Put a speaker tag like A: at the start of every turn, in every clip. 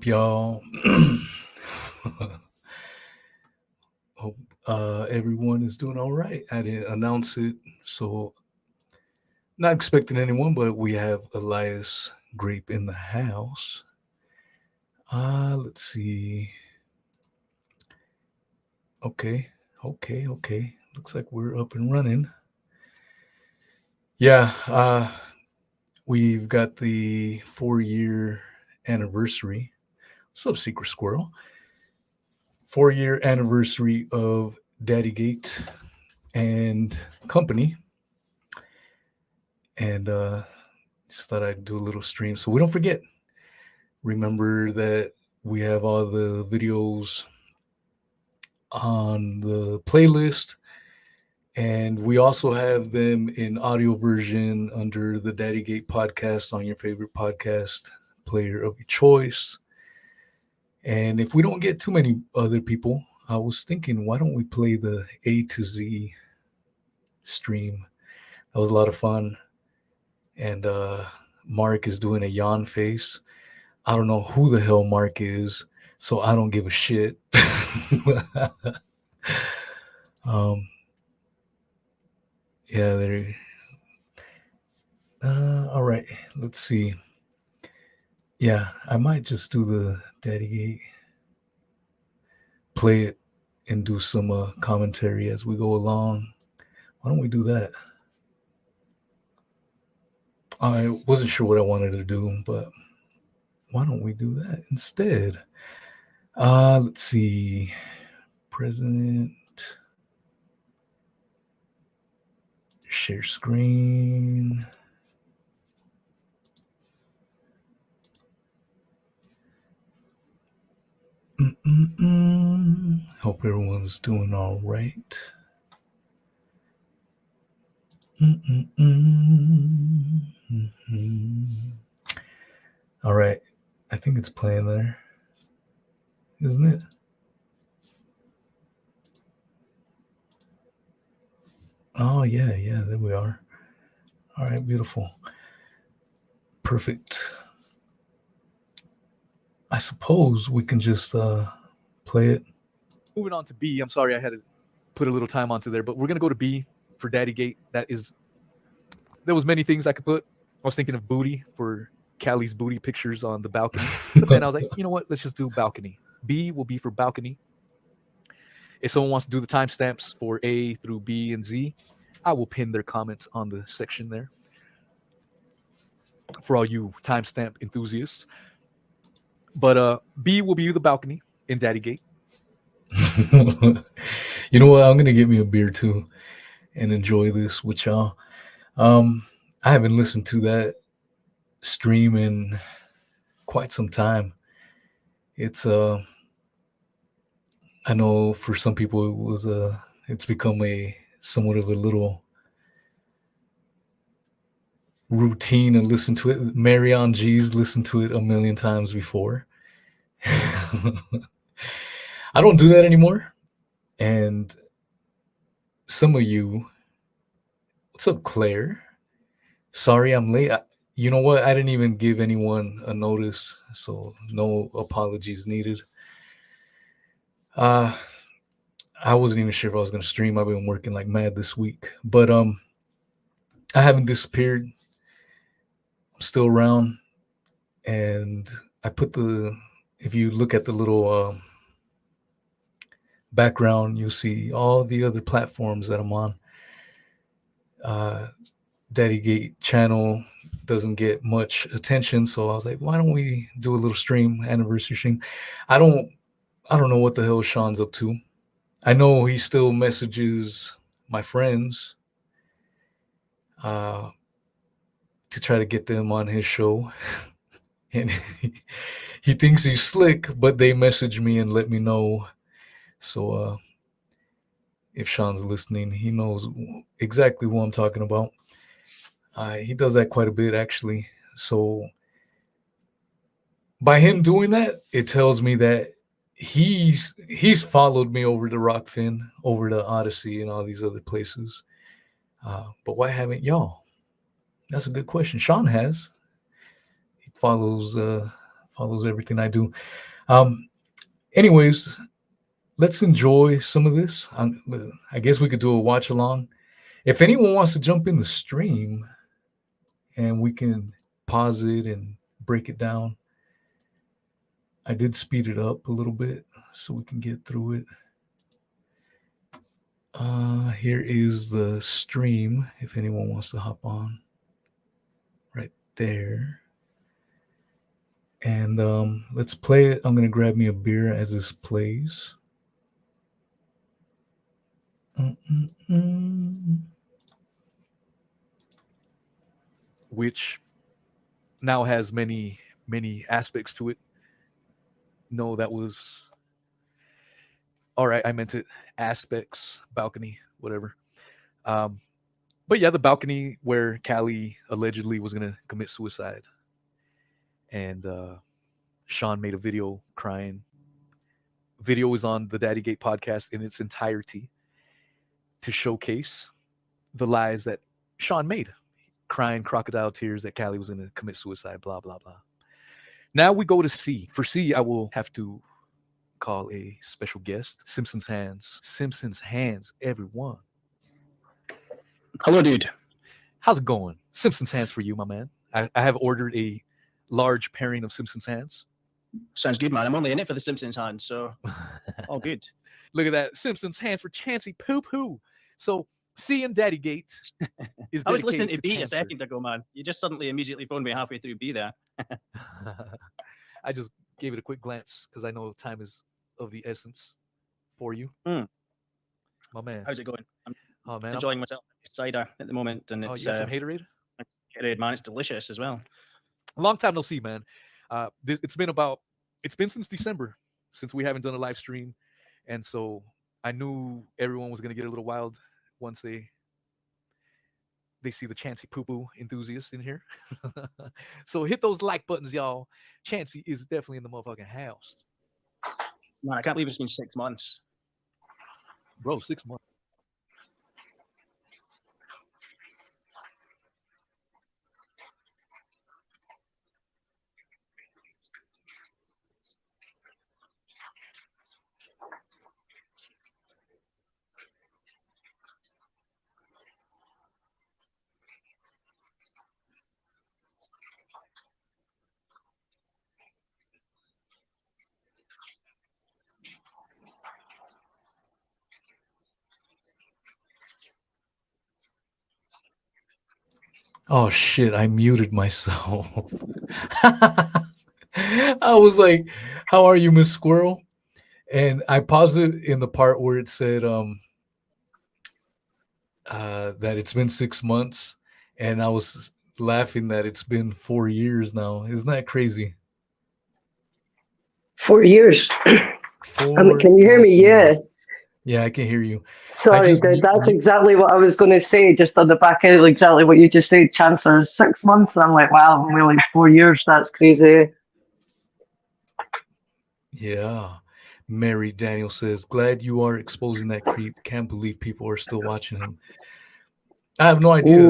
A: up, y'all? Hope everyone is doing all right. I didn't announce it, so not expecting anyone, but we have Elias Grape in the house. Let's see. Okay. Looks like we're up and running. Yeah, we've got the 4-year anniversary. What's up, Secret Squirrel? 4-year anniversary of DaddyGate and company. And just thought I'd do a little stream so we don't forget. Remember that we have all the videos on the playlist, and we also have them in audio version under the DaddyGate podcast on your favorite podcast player of your choice. And if we don't get too many other people, I was thinking, why don't we play the A to Z stream? That was a lot of fun. And Mark is doing a yawn face. I don't know who the hell Mark is, so I don't give a shit. Yeah, there. All right, let's see. Yeah, I might just do the DaddyGate, play it, and do some commentary as we go along. Why don't we do that? I wasn't sure what I wanted to do, but why don't we do that instead? Let's see. President. Share screen. Hope everyone's doing all right. All right. I think it's playing there, isn't it? Oh, yeah, there we are. All right, beautiful. Perfect. I suppose we can just play it.
B: Moving on to B. I'm sorry I had to put a little time onto there, but we're going to go to B for DaddyGate. There was many things I could put. I was thinking of booty for Callie's booty pictures on the balcony. But then I was like, you know what? Let's just do balcony. B will be for balcony. If someone wants to do the timestamps for A through B and Z, I will pin their comments on the section there for all you timestamp enthusiasts. But B will be the balcony in DaddyGate.
A: You know what? I'm going to get me a beer too and enjoy this with y'all. I haven't listened to that stream in quite some time. It's I know for some people it's become a somewhat of a little routine to listen to it. Marion G's listened to it a million times before. I don't do that anymore. And some of you, what's up, Claire? Sorry I'm late. You know what? I didn't even give anyone a notice, so no apologies needed. I wasn't even sure if I was going to stream. I've been working like mad this week, but I haven't disappeared. I'm still around, and I put if you look at the little background, you'll see all the other platforms that I'm on. DaddyGate channel doesn't get much attention, so I was like, why don't we do a little stream, anniversary stream? I don't know what the hell Sean's up to. I know he still messages my friends to try to get them on his show. And he thinks he's slick, but they message me and let me know. So if Sean's listening, he knows exactly who I'm talking about. He does that quite a bit, actually. So by him doing that, it tells me that he's followed me over to Rockfin, over to Odyssey, and all these other places. But why haven't y'all? That's a good question. Sean has. He follows follows everything I do. Anyways, let's enjoy some of this. I guess we could do a watch along. If anyone wants to jump in the stream and we can pause it and break it down, I did speed it up a little bit so we can get through it. Here is the stream if anyone wants to hop on right there. And let's play it. I'm going to grab me a beer as this plays.
B: Which now has many aspects to it. No, that was all right. I meant it aspects, balcony, whatever. But yeah, the balcony where Callie allegedly was gonna commit suicide, and Sean made a video crying. Video is on the DaddyGate podcast in its entirety to showcase the lies that Sean made, crying crocodile tears that Callie was gonna commit suicide. Blah blah blah. Now we go to C. For C, I will have to call a special guest, Simpson's Hands. Simpson's Hands, everyone.
C: Hello, dude.
B: How's it going? Simpson's Hands for you, my man. I have ordered a large pairing of Simpson's Hands.
C: Sounds good, man. I'm only in it for the Simpsons hands, so all good.
B: Look at that. Simpson's Hands for Chansey Poo Poo. So C and DaddyGate is
C: I was listening to
B: dedicated
C: B
B: cancer.
C: a second ago, man. You just suddenly immediately phoned me halfway through B there.
B: I just gave it a quick glance because I know time is of the essence for you.
C: Mm.
B: My man.
C: How's it going? I'm
B: man,
C: enjoying myself cider at the moment, and
B: Oh,
C: it's
B: you got some haterade?
C: Gatorade, man. It's delicious as well.
B: A long time no see, man. It's been since December since we haven't done a live stream, and so I knew everyone was gonna get a little wild once they see the Chansey Poo Poo enthusiast in here. So hit those like buttons, y'all. Chansey is definitely in the motherfucking house.
C: Man, I can't believe it's been 6 months.
B: Bro, 6 months.
A: Oh shit, I muted myself. I was like, how are you, Miss Squirrel? And I paused it in the part where it said that it's been 6 months, and I was laughing that it's been 4 years now. Isn't that crazy?
D: 4 years.
A: Four
D: Can you hear me? Yeah.
A: Yeah, I can hear you.
D: Sorry, that's exactly what I was going to say, just on the back end, exactly what you just said, Chancellor. 6 months. I'm like, wow, we're like 4 years. That's crazy.
A: Yeah. Mary Daniel says, glad you are exposing that creep. Can't believe people are still watching him. I have no idea,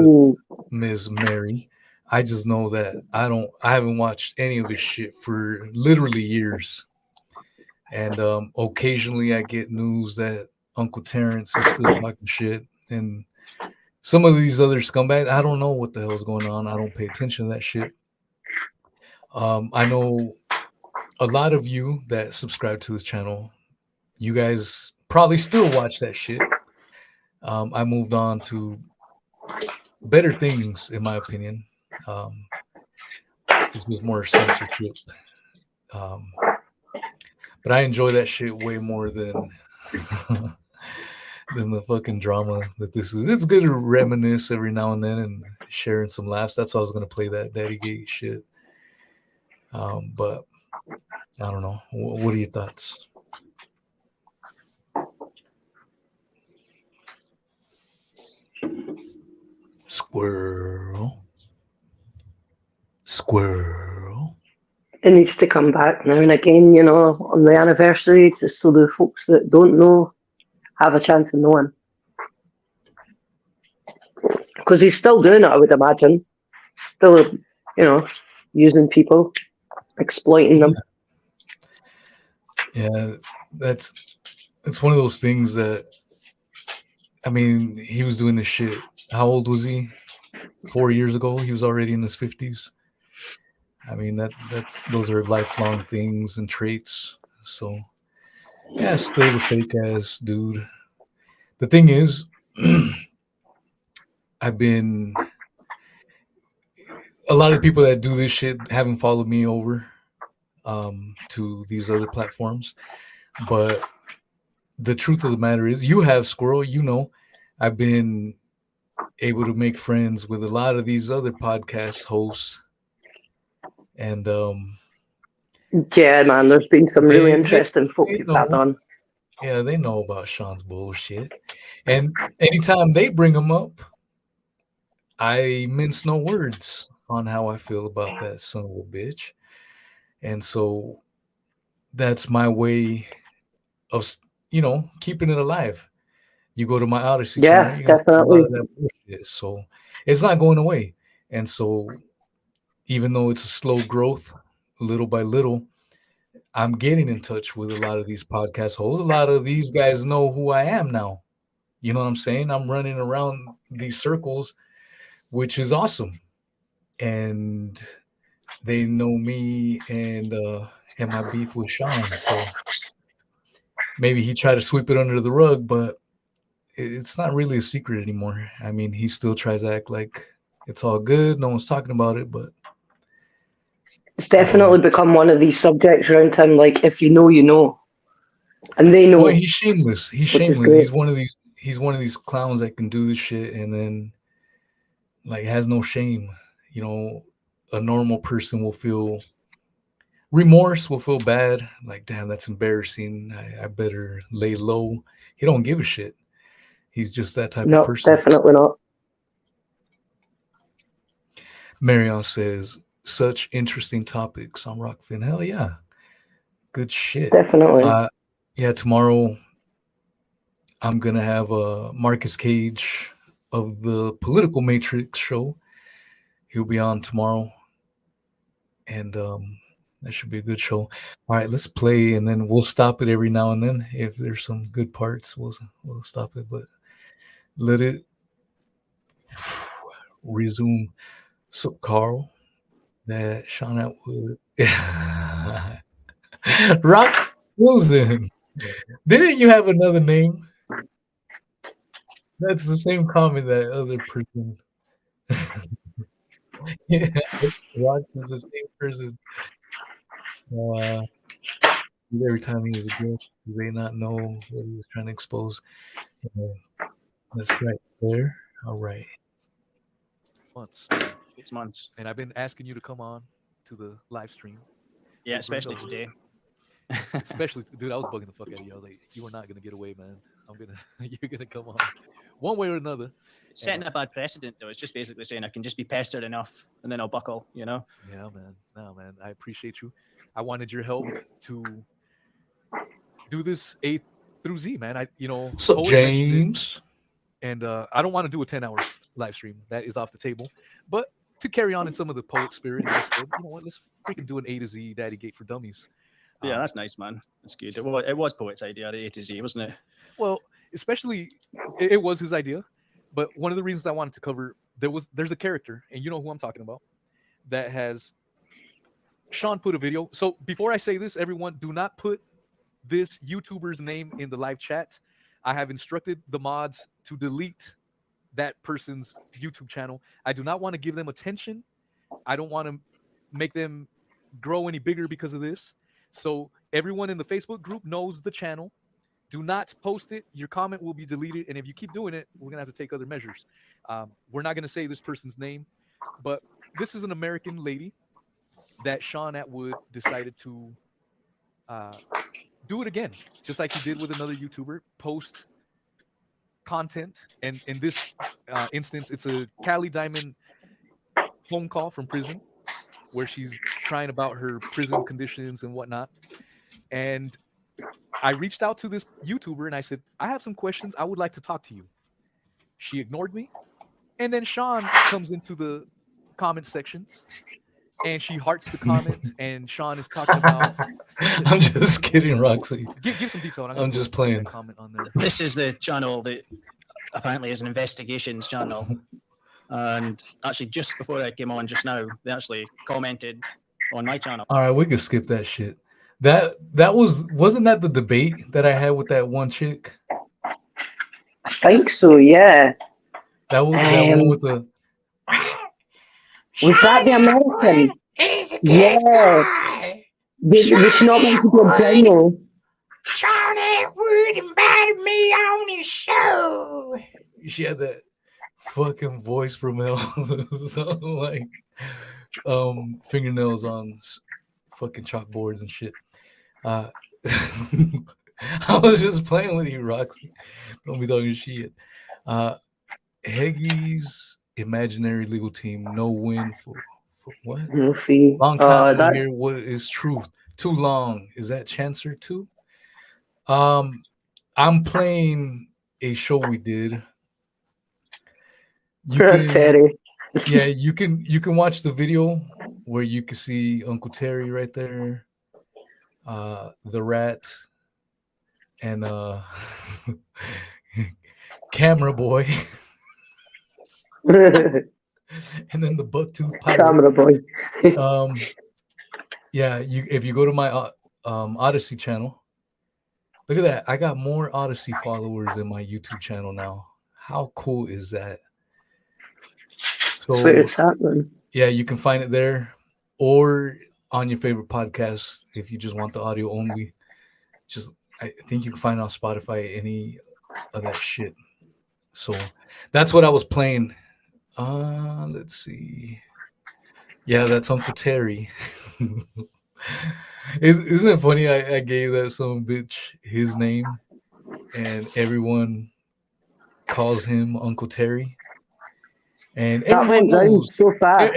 A: Ms. Mary. I just know that I haven't watched any of his shit for literally years. And occasionally I get news that Uncle Terrence is still talking shit. And some of these other scumbags, I don't know what the hell is going on. I don't pay attention to that shit. I know a lot of you that subscribe to this channel, you guys probably still watch that shit. I moved on to better things, in my opinion. This was more censorship. But I enjoy that shit way more than than the fucking drama that this is. It's good to reminisce every now and then and sharing some laughs. That's why I was gonna play that DaddyGate shit. But I don't know. What are your thoughts? Squirrel.
D: It needs to come back now and again, you know, on the anniversary, just so the folks that don't know have a chance of knowing. Because he's still doing it, I would imagine. Still, you know, using people. exploiting them.
A: Yeah, it's one of those things that, I mean, he was doing this shit. How old was he? 4 years ago, he was already in his 50s. I mean, those are lifelong things and traits. So yeah, still the fake ass dude. The thing is, I've been a lot of the people that do this shit haven't followed me over to these other platforms. But the truth of the matter is, you have, Squirrel. You know, I've been able to make friends with a lot of these other podcast hosts, and
D: Yeah, man, there's been some really
A: they
D: interesting folk
A: they
D: you've had
A: know,
D: on.
A: yeah, they know about Sean's bullshit. And anytime they bring them up, I mince no words on how I feel about that son of a bitch. And so that's my way of, keeping it alive. You go to my Odyssey channel,
D: Yeah,
A: you're gonna see a lot
D: definitely.
A: of that bullshit. So it's not going away. And so even though it's a slow growth, little by little, I'm getting in touch with a lot of these podcast hosts. A lot of these guys know who I am now. You know what I'm saying? I'm running around these circles, which is awesome. And they know me and my beef with Sean. So maybe he tried to sweep it under the rug, but it's not really a secret anymore. I mean, he still tries to act like it's all good. No one's talking about it, but
D: It's definitely become one of these subjects around him. Like, if you know, you know, and they know,
A: well, he's shameless. He's
D: which is
A: shameless.
D: great.
A: He's one of these clowns that can do this shit and then like has no shame. You know, a normal person will feel remorse, will feel bad, like damn, that's embarrassing. I better lay low. He don't give a shit. He's just that type of
D: No,
A: person.
D: definitely not.
A: Marion says, such interesting topics on Rockfin. Hell yeah. Good shit.
D: Definitely.
A: Yeah, tomorrow I'm gonna have a Marcus Cage of the Political Matrix show. He'll be on tomorrow. And that should be a good show. All right, let's play, and then we'll stop it every now and then. If there's some good parts, we'll stop it. But let it resume. So, Carl, that Sean Atwood, Rox Wilson. Didn't you have another name? That's the same comment that other person. Yeah, Rox is the same person. Uh, every time he was a girl, do they not know what he was trying to expose? Yeah, that's right there. All right.
B: Months,
C: 6 months.
B: and I've been asking you to come on to the live stream.
C: Yeah,
B: We'll bring
C: especially
B: those-
C: today.
B: Especially, dude, I was bugging the fuck out of you. I was like, you are not gonna get away, man. You're gonna come on, one way or another.
C: Setting a bad precedent, though. It's just basically saying I can just be pestered enough, and then I'll buckle. You know.
B: Yeah, man. No, man. I appreciate you. I wanted your help to do this A through Z, man.
A: So,
B: Poet mentioned it,
A: James.
B: and I don't want to do a 10-hour live stream. That is off the table. But to carry on in some of the poet spirit, I said, you know what? Let's freaking do an A to Z Daddy Gate for Dummies.
C: Yeah, that's nice, man. That's good. It was Poet's idea, the A to Z, wasn't it?
B: Well, especially it was his idea, but one of the reasons I wanted to cover there's a character, and you know who I'm talking about, that has Sean put a video. So before I say this, everyone, do not put this YouTuber's name in the live chat. I have instructed the mods to delete that person's YouTube channel. I do not want to give them attention. I don't want to make them grow any bigger because of this. So everyone in the Facebook group knows the channel. Do not post it. Your comment will be deleted. And if you keep doing it, we're going to have to take other measures. We're not going to say this person's name, but this is an American lady that Sean Atwood decided to do it again, just like he did with another YouTuber, post content. And in this instance, it's a Cali Diamond phone call from prison where she's crying about her prison conditions and whatnot. And I reached out to this YouTuber and I said, I have some questions. I would like to talk to you. She ignored me. And then Sean comes into the comment sections and she hearts the comment, and Sean is talking about.
A: I'm just kidding, Roxy.
B: Give some detail.
A: I'm just playing.
B: Comment on there.
C: This is the channel that apparently is an investigations channel. And actually, just before I came on just now, they actually commented on my channel.
A: All right, we can skip that shit. That wasn't that the debate that I had with that one chick?
D: I think so, yeah.
A: That was that one with the.
D: Was that the American? Yeah. Which not meant to be a demo.
A: Sean Atwood invited me on his show. She had that fucking voice from hell, something like fingernails on fucking chalkboards and shit. I was just playing with you, Roxy. Don't be talking shit. Heggy's imaginary legal team, no win for what?
D: No fee.
A: Long time
D: That's
A: here. What is truth? Too long. Is that Chancer too? I'm playing a show we did. You can,
D: Terry.
A: yeah, you can watch the video where you can see Uncle Terry right there, the rat, and camera boy, and then the bucktooth pirate.
D: Camera boy.
A: Yeah, if you go to my Odyssey channel, look at that. I got more Odyssey followers than my YouTube channel now. How cool is that? So
D: Swear it's happening.
A: yeah, you can find it there or on your favorite podcast if you just want the audio only. I think you can find it on Spotify, any of that shit. So that's what I was playing. Let's see. Yeah, that's Uncle Terry. Isn't it funny? I gave that some bitch his name, and everyone calls him Uncle Terry. And
D: That
A: everyone
D: went down
A: knows.
D: so fast.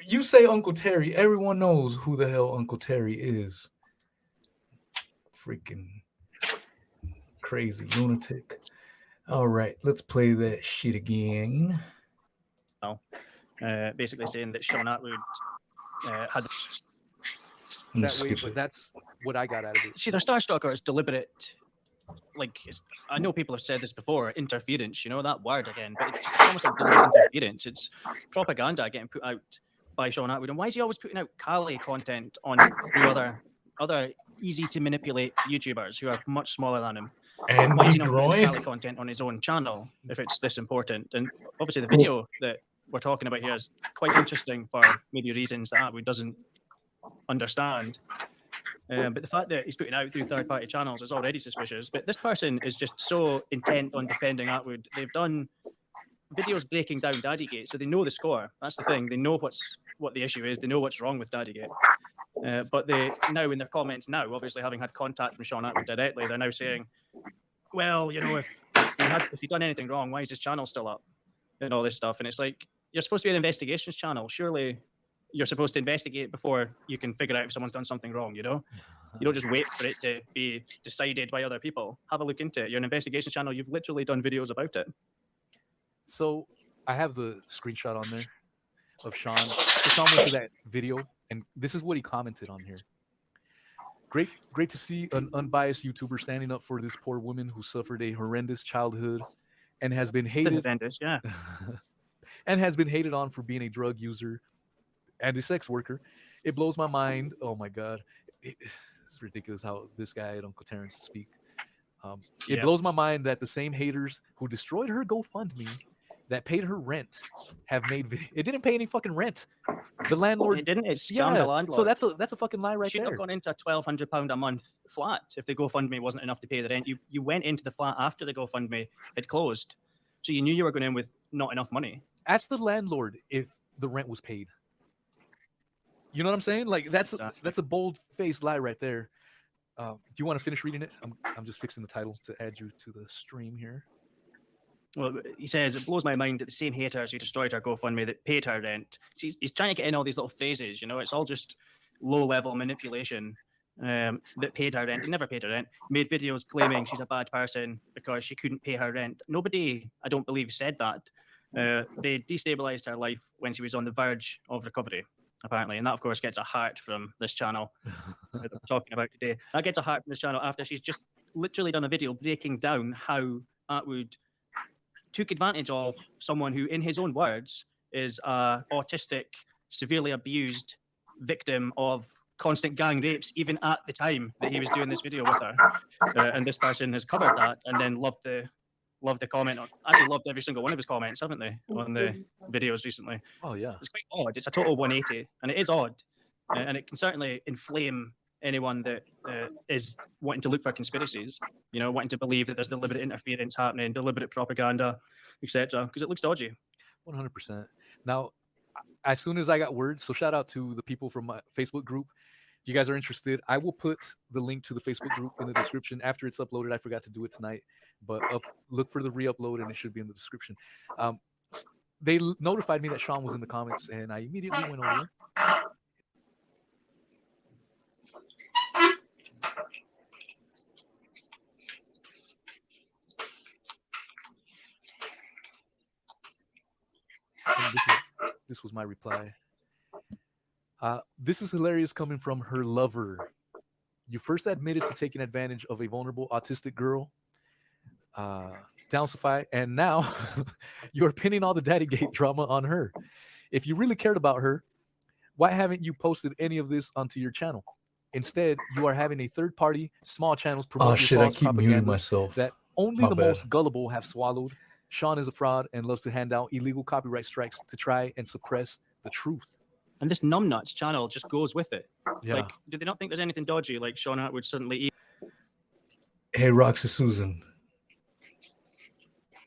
A: You say Uncle Terry, everyone knows who the hell Uncle Terry is. Freaking crazy lunatic. All right, let's play that shit again.
C: Basically saying that Sean Atwood had.
A: I'm gonna
B: That way,
A: skip
B: but
A: it.
B: that's what I got out of it.
C: See, the Starstrucker is deliberate. Like, I know people have said this before, interference, you know, that word again, but it's almost like deliberate interference. It's propaganda getting put out by Sean Atwood. And why is he always putting out Cali content on through other easy to manipulate YouTubers who are much smaller than him?
A: And
C: Why is
A: he
C: he not putting
A: groin.
C: Cali content on his own channel if it's this important? And obviously the video that we're talking about here is quite interesting for maybe reasons that Atwood doesn't understand. But the fact that he's putting out through third-party channels is already suspicious. But this person is just so intent on defending Atwood. They've done videos breaking down DaddyGate, so they know the score. That's the thing. They know what the issue is. They know what's wrong with DaddyGate. But they now, in their comments now, obviously having had contact from Sean Atwood directly, they're now saying, well, you know, if you've done anything wrong, why is his channel still up? And all this stuff. And it's like, you're supposed to be an investigations channel. Surely you're supposed to investigate before you can figure out if someone's done something wrong, you know? You don't just wait for it to be decided by other people. Have a look into it. You're an investigation channel. You've literally done videos about it.
B: So I have the screenshot on there of Sean. So Sean went to that video, and this is what he commented on here. Great to see an unbiased YouTuber standing up for this poor woman who suffered a horrendous childhood and has been hated.
C: Horrendous, yeah.
B: And has been hated on for being a drug user and a sex worker. It blows my mind. Oh my God. It's ridiculous how this guy and Uncle Terrence speak. It blows my mind that the same haters who destroyed her GoFundMe, that paid her rent, have made video. It didn't pay any fucking rent. The landlord
C: It didn't. It scammed the landlord.
B: So that's a fucking lie right
C: Shouldn't
B: there.
C: have gone into a £1,200 a month flat if the GoFundMe wasn't enough to pay the rent. You went into the flat after the GoFundMe had closed, so you knew you were going in with not enough money.
B: Ask the landlord if the rent was paid. You know what I'm saying? Like that's a bold-faced lie right there. Do you want to finish reading it? I'm just fixing the title to add you to the stream here.
C: Well, he says, it blows my mind that the same haters who destroyed her GoFundMe that paid her rent. He's trying to get in all these little phrases, you know, it's all just low-level manipulation that paid her rent. They never paid her rent. Made videos claiming she's a bad person because she couldn't pay her rent. Nobody, I don't believe, said that. They destabilized her life when she was on the verge of recovery. apparently, and that of course gets a heart from this channel that we're talking about today. That gets a heart from this channel after she's just literally done a video breaking down how Atwood took advantage of someone who, in his own words, is a autistic, severely abused victim of constant gang rapes, even at the time that he was doing this video with her. And this person has covered that and then loved the comment. Actually, loved every single one of his comments, haven't they, on the videos recently?
B: Oh yeah.
C: It's quite odd. It's a total 180, and it is odd, and it can certainly inflame anyone that is wanting to look for conspiracies, wanting to believe that there's deliberate interference happening, deliberate propaganda, etc., because it looks dodgy.
B: 100%. Now, as soon as I got word, so shout out to the people from my Facebook group. If you guys are interested, I will put the link to the Facebook group in the description after it's uploaded. I forgot to do it tonight, but look for the re-upload and it should be in the description. They notified me that Sean was in the comments, and I immediately went over. And this was my reply. This is hilarious coming from her lover. You first admitted to taking advantage of a vulnerable autistic girl, Downsify, and now you're pinning all the DaddyGate drama on her. If you really cared about her, why haven't you posted any of this onto your channel? Instead, you are having a third-party, small channels promote your false
A: I keep muting
B: propaganda
A: myself.
B: that only the most gullible have swallowed. Sean is a fraud and loves to hand out illegal copyright strikes to try and suppress the truth.
C: And this numbnuts channel just goes with it.
B: Yeah.
C: Like, do they not think there's anything dodgy? Like Sean Atwood suddenly.
A: Hey, Roxy Susan,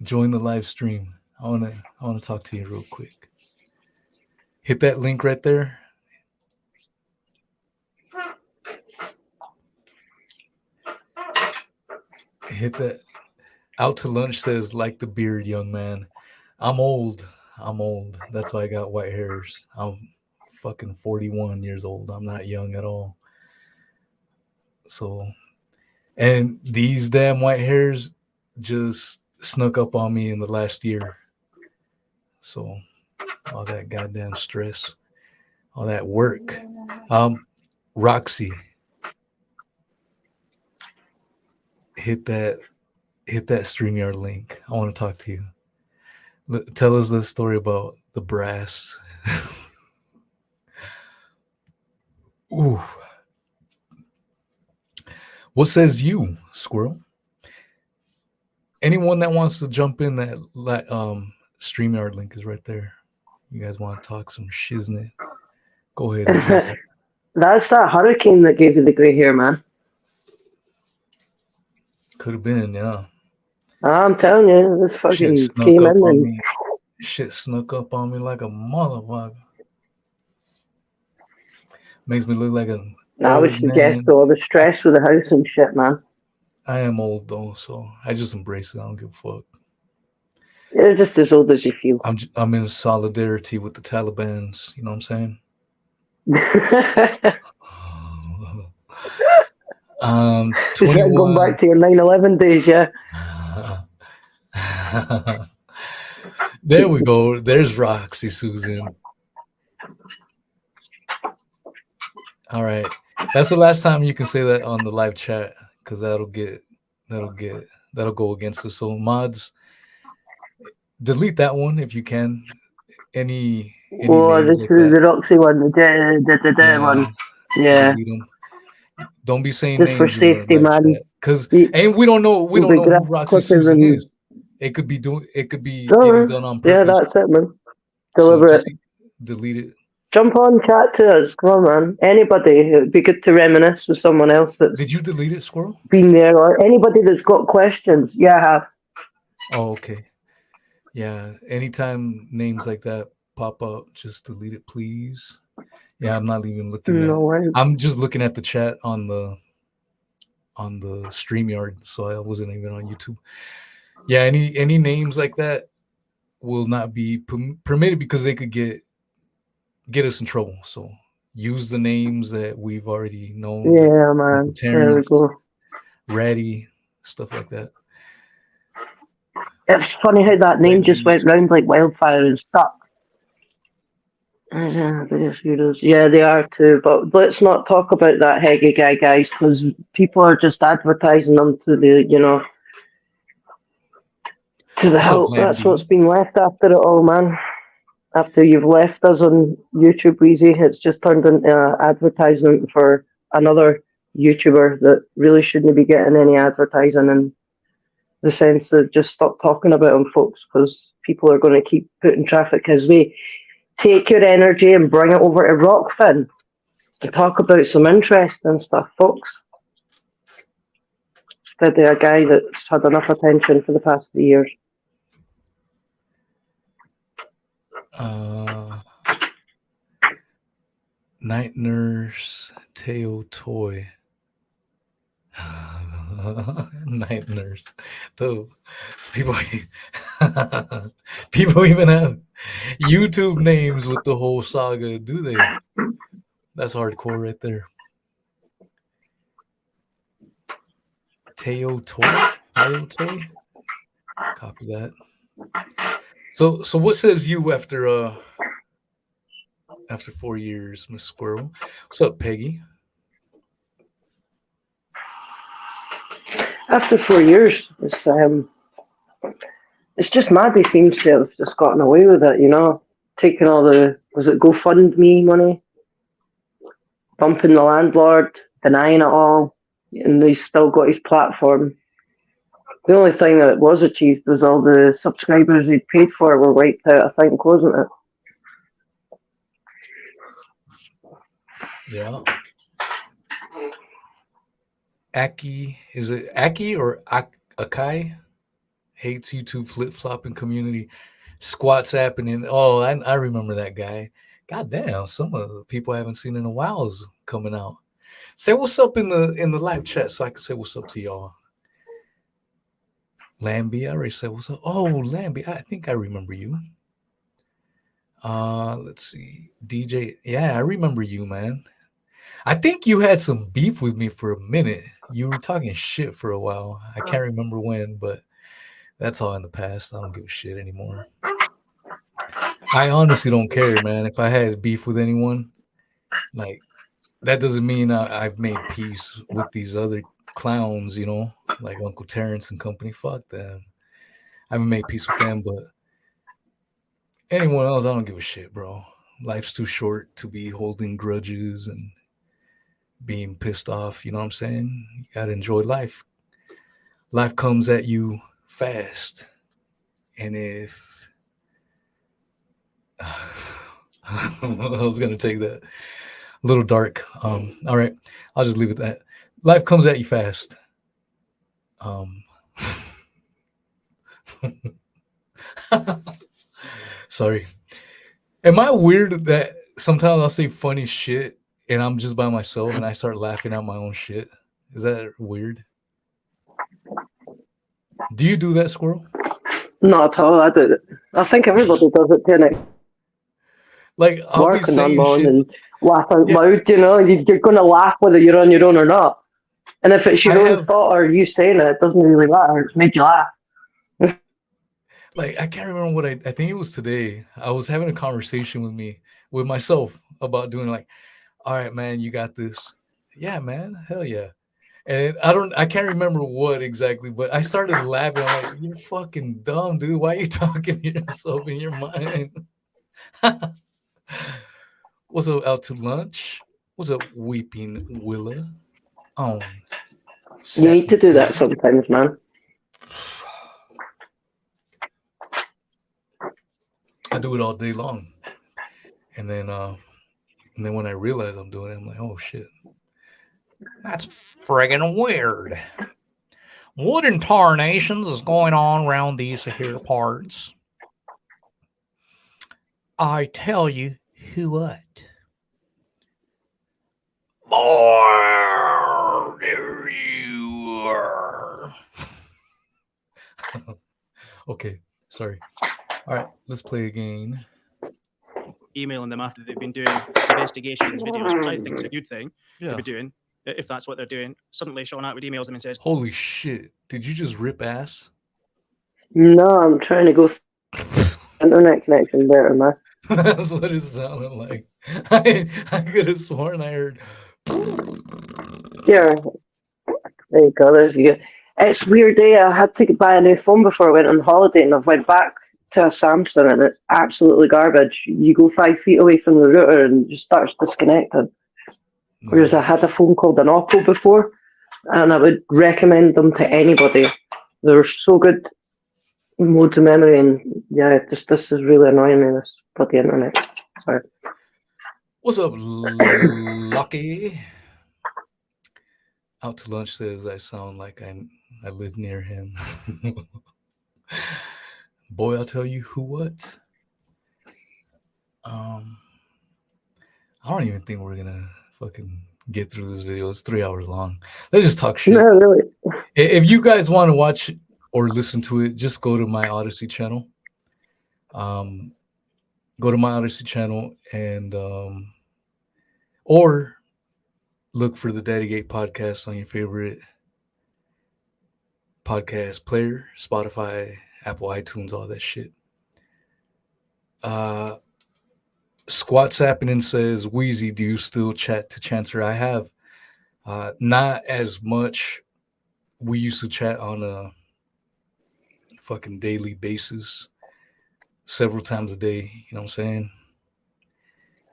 A: join the live stream. I wanna talk to you real quick. Hit that link right there. Hit that. Out to lunch says, like the beard, young man. I'm old. That's why I got white hairs. I'm fucking 41 years old. I'm not young at all. So, and these damn white hairs just snuck up on me in the last year. So, all that goddamn stress, all that work. Roxy, hit that StreamYard link. I want to talk to you. Tell us the story about the brass. Ooh. What says you, Squirrel? Anyone that wants to jump in, that StreamYard link is right there. You guys want to talk some shiznit? Go ahead. And do that.
D: That's that hurricane that gave you the grey hair, man.
A: Could have been, yeah.
D: I'm telling you, this fucking
A: Shit snuck
D: came
A: up
D: in
A: on
D: and
A: me. Shit snuck up on me like a motherfucker. Makes me look like a.
D: I would suggest all the stress with the house and shit, man.
A: I am old though, so I just embrace it. I don't give a fuck.
D: You're just as old as you feel.
A: I'm in solidarity with the Talibans. You know what I'm saying?
D: 21. Going back to your 9/11 days, yeah.
A: There we go. There's Roxy Susan. All right, that's the last time you can say that on the live chat, because that'll go against us. So mods, delete that one if you can. Any
D: this is the Roxy one, the one. Yeah.
A: Don't be saying
D: just
A: names
D: for safety, man.
A: Because we don't know who Roxy Susan is. It could be getting done on purpose.
D: Yeah, that's it, man. Deliberate.
A: So delete it.
D: Jump on, chat to us. Come on, man. Anybody. It would be good to reminisce with someone else that's.
A: Did you delete it, Squirrel?
D: Been there, or anybody that's got questions. Yeah, I have.
A: Oh, okay. Yeah. Anytime names like that pop up, just delete it, please. Yeah, I'm not even looking at. I'm just looking at the chat on the StreamYard, so I wasn't even on YouTube. Yeah, any names like that will not be permitted because they could get us in trouble. So use the names that we've already known.
D: Yeah, man. There we go.
A: Ratty, stuff like that.
D: It's funny how that name just went round like wildfire and stuck. Yeah, they are too. But let's not talk about that Heggy guy, guys, because people are just advertising them to the, to the
A: What's up,
D: help.
A: Plan
D: That's what's
A: B?
D: been left after it all, man. After you've left us on YouTube, Wheezy, it's just turned into advertisement for another YouTuber that really shouldn't be getting any advertising in the sense of just stop talking about him, folks, because people are going to keep putting traffic his way. Take your energy and bring it over to Rockfin to talk about some interesting stuff, folks. Instead of a guy that's had enough attention for the past 3 years.
A: Night Nurse Teo Toy. Night Nurse. Though people people even have YouTube names with the whole saga, do they? That's hardcore right there. Teo Toy? Teo Toy? Copy that. So what says you after 4 years, Miss Squirrel? What's up, Peggy?
D: After 4 years, it's just mad. He seems to have just gotten away with it, taking all the, was it GoFundMe money, bumping the landlord, denying it all, and he's still got his platform. The only thing that was achieved was all the subscribers he'd paid for were wiped out, I think, wasn't it?
A: Yeah. Aki, is it Aki or Akai? Hates YouTube flip-flopping community. Squats happening. Oh, I remember that guy. God damn, some of the people I haven't seen in a while is coming out. Say what's up in the live chat so I can say what's up to y'all. Lambie, I already said what's up. Oh, Lambie, I think I remember you. Let's see. DJ, yeah, I remember you, man. I think you had some beef with me for a minute. You were talking shit for a while. I can't remember when, but that's all in the past. I don't give a shit anymore. I honestly don't care, man. If I had beef with anyone, like, that doesn't mean I've made peace with these other clowns, like Uncle Terrence and company. Fuck them. I haven't made peace with them, but anyone else, I don't give a shit, bro. Life's too short to be holding grudges and being pissed off. You know what I'm saying? You gotta enjoy life. Life comes at you fast. And if I was gonna take that a little dark. All right, I'll just leave it at that. Life comes at you fast. Sorry. Am I weird that sometimes I'll say funny shit and I'm just by myself and I start laughing at my own shit? Is that weird? Do you do that, Squirrel?
D: Not at all. I do it. I think everybody does it, doesn't it?
A: Like, I'll be
D: Working on
A: saying
D: one
A: shit.
D: and laugh out
A: Yeah.
D: loud, you're going to laugh whether you're on your own or not. And if it's your
A: I
D: own
A: have-
D: thought or you saying it, it doesn't really matter. It's made you laugh.
A: Like, I can't remember what I think it was today. I was having a conversation with myself about doing, like, all right, man, you got this. Yeah, man, hell yeah. And I can't remember what exactly, but I started laughing. I'm like, you're fucking dumb, dude. Why are you talking to yourself in your mind? What's up, out to lunch? What's up, Weeping Willa?
D: You need to do that sometimes, man.
A: I do it all day long. And then when I realize I'm doing it, I'm like, oh shit. That's friggin' weird. What in tarnations is going on around these here parts? I tell you who what. More do you are. Okay, sorry. All right, let's play again.
C: Emailing them after they've been doing investigations videos, which I think is a good thing to be doing, if that's what they're doing. Suddenly Sean Atwood emails them and says,
A: Holy shit, did you just rip ass?
D: No, I'm trying to go internet connection better, man.
A: That's what it sounded like. I could have sworn I heard.
D: Yeah, there you go. There's you. It's weird. I had to buy a new phone before I went on holiday, and I went back to a Samsung, and it's absolutely garbage. You go 5 feet away from the router, and it just starts disconnecting. Whereas I had a phone called an Oppo before, and I would recommend them to anybody. They're so good, loads of memory, and yeah, just this is really annoying me. This bloody internet. Sorry.
A: What's up, Lucky? Out to lunch says I sound like I live near him. Boy, I'll tell you who what. I don't even think we're gonna fucking get through this video. It's 3 hours long. Let's just talk shit.
D: No, really.
A: If you guys want to watch or listen to it, just go to my Odyssey channel. Go to my Odyssey channel and or look for the DaddyGate podcast on your favorite podcast player, Spotify, Apple, iTunes, all that shit. Squat's happening says, Wheezy, do you still chat to Chancer? I have. Not as much. We used to chat on a fucking daily basis, several times a day, you know what I'm saying?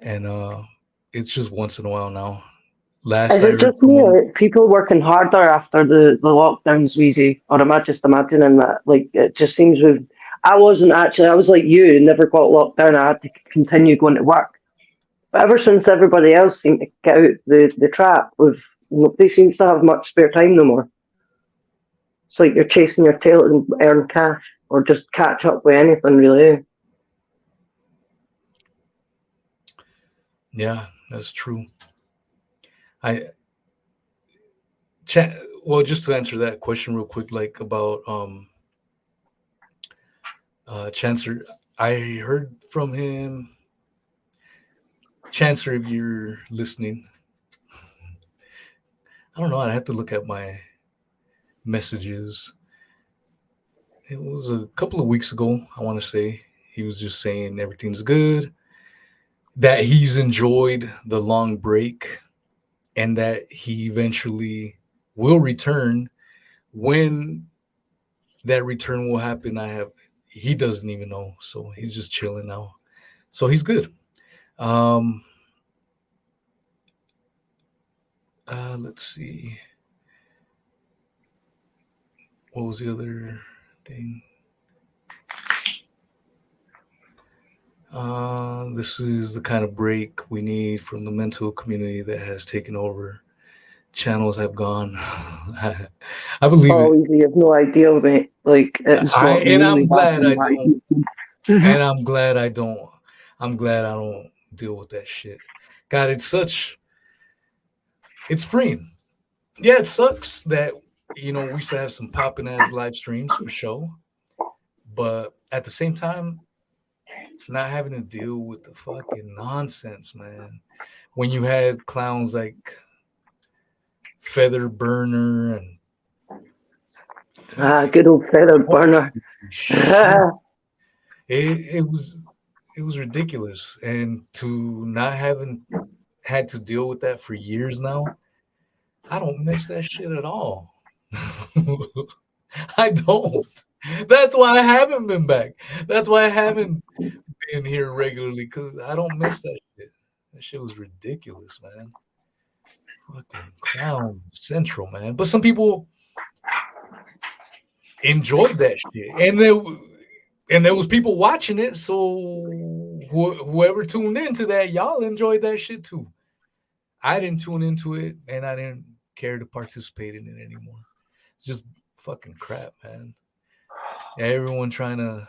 A: And it's just once in a while now. Last
D: Is
A: I
D: it
A: heard
D: just
A: from
D: me,
A: him,
D: or people working harder after the lockdowns, Wheezy? Or am I just imagining that? Like, it just seems we've. I wasn't actually. I was like you, never got locked down. I had to continue going to work. But ever since everybody else seemed to get out the trap, nobody seems to have much spare time no more. It's like you're chasing your tail and earn cash, or just catch up with anything, really.
A: yeah, that's true. Well, just to answer that question real quick, like about Chancer, I heard from him. Chancer, if you're listening, I don't know. I have to look at my messages. It was a couple of weeks ago, I want to say. He was just saying everything's good, that he's enjoyed the long break, and that he eventually will return. When that return will happen, he doesn't even know. So he's just chilling now. So he's good. Let's see. What was the other thing? This is the kind of break we need from the mental community that has taken over. Channels have gone. I believe
D: Oh,
A: it.
D: Wheezy, you have no idea, mate. Like, it's not
A: And
D: really
A: I'm glad I
D: happening.
A: don't. And I'm glad I don't. I'm glad I don't deal with that shit. God, it's freeing. Yeah, it sucks that we used to have some popping ass live streams for sure, but at the same time, not having to deal with the fucking nonsense, man. When you had clowns like Feather Burner and
D: Good old feather burner.
A: shit, it was ridiculous, and to not having had to deal with that for years now, I don't miss that shit at all. I don't. That's why I haven't been back. That's why I haven't been here regularly, because I don't miss that shit. That shit was ridiculous, man. Fucking clown central, man. But some people enjoyed that shit, and there was people watching it. So whoever tuned into that, y'all enjoyed that shit too. I didn't tune into it, and I didn't care to participate in it anymore. It's just fucking crap, man. Everyone trying to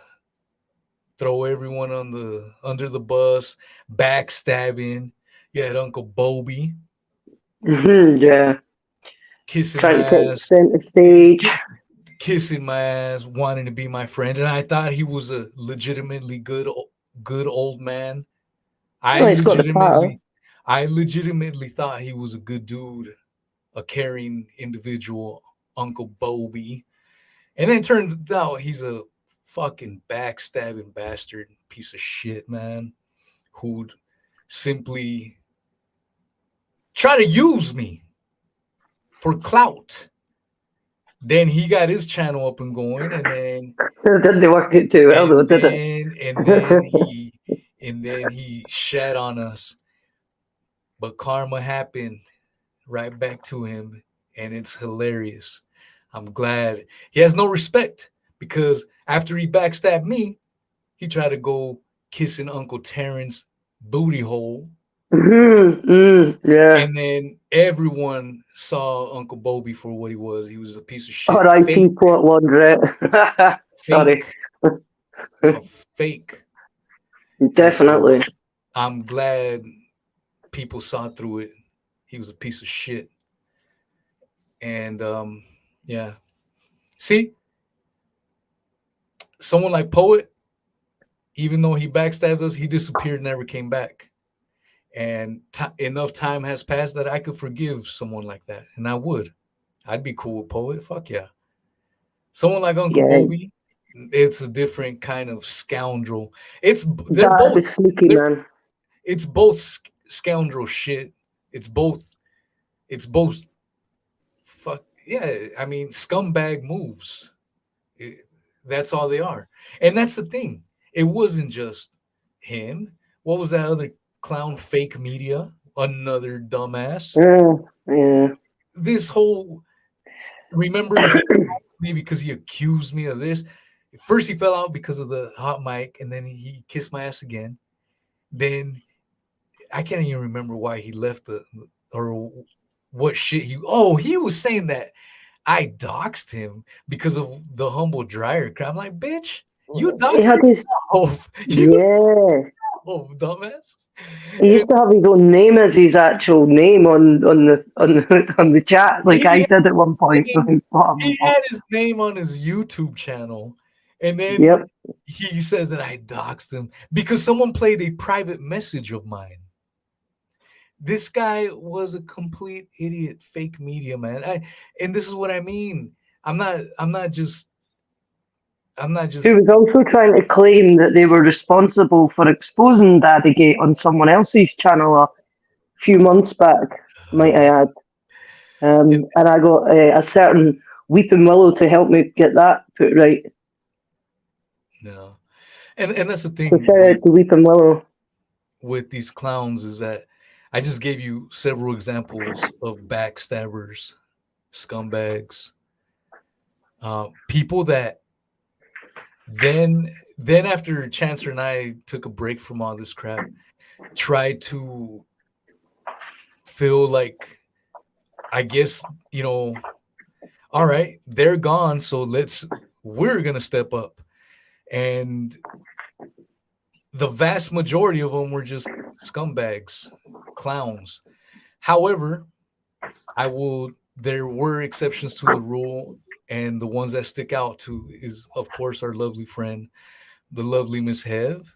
A: throw everyone under the bus, backstabbing. You had Uncle Bobby
D: Yeah.
A: kissing
D: Trying
A: my
D: to take
A: ass,
D: center stage.
A: kissing my ass, wanting to be my friend, and I thought he was a legitimately good old man.
D: Well, he's got the power.
A: I legitimately thought he was a good dude, a caring individual, Uncle Bobby. And then it turned out he's a fucking backstabbing bastard, piece of shit, man. who'd simply try to use me for clout. Then he got his channel up and going, and then
D: Didn't work out too well, though, did it?
A: and then he shat on us. But karma happened right back to him, and it's hilarious. I'm glad he has no respect, because after he backstabbed me, he tried to go kissing Uncle Terrence's booty hole.
D: Yeah.
A: And then everyone saw Uncle Bobby for what he was. He was a piece of shit.
D: R.I.P. Port Laundrette. Sorry.
A: A fake.
D: Definitely.
A: So I'm glad people saw through it. He was a piece of shit. And yeah. See, someone like Poet, even though he backstabbed us, he disappeared, never came back. And enough time has passed that I could forgive someone like that, and I would. I'd be cool with Poet. Fuck yeah. Someone like Uncle Bobby, it's a different kind of scoundrel. They're both
D: sneaky, man.
A: It's both scoundrel shit. It's both. Fuck yeah. I mean, scumbag moves. That's all they are, and that's the thing. It wasn't just him. What was that other clown? Fake media, another dumbass.
D: Yeah.
A: This whole, remember, maybe because he accused me of this. First, he fell out because of the hot mic, and then he kissed my ass again. Then I can't even remember why he left or what shit he was saying that I doxed him because of the humble dryer crap. I'm like, bitch, you doxed yourself. Oh, dumbass.
D: He used to have his own name as his actual name on the chat, like I did at one point.
A: He had his name on his YouTube channel, and then he says that I doxed him because someone played a private message of mine. This guy was a complete idiot, fake media, man. And this is what I mean. I'm not just.
D: He was also trying to claim that they were responsible for exposing DaddyGate on someone else's channel a few months back, might I add. And I got a certain Weeping Willow to help me get that put right.
A: No. And that's the thing.
D: So shout out to Weeping Willow.
A: With these clowns is that I just gave you several examples of backstabbers, scumbags, people that then after Chancellor and I took a break from all this crap, tried to feel like, I guess, all right, they're gone, so we're gonna step up. And the vast majority of them were just scumbags, clowns. However, there were exceptions to the rule, and the ones that stick out to is, of course, our lovely friend, the lovely Miss Hev,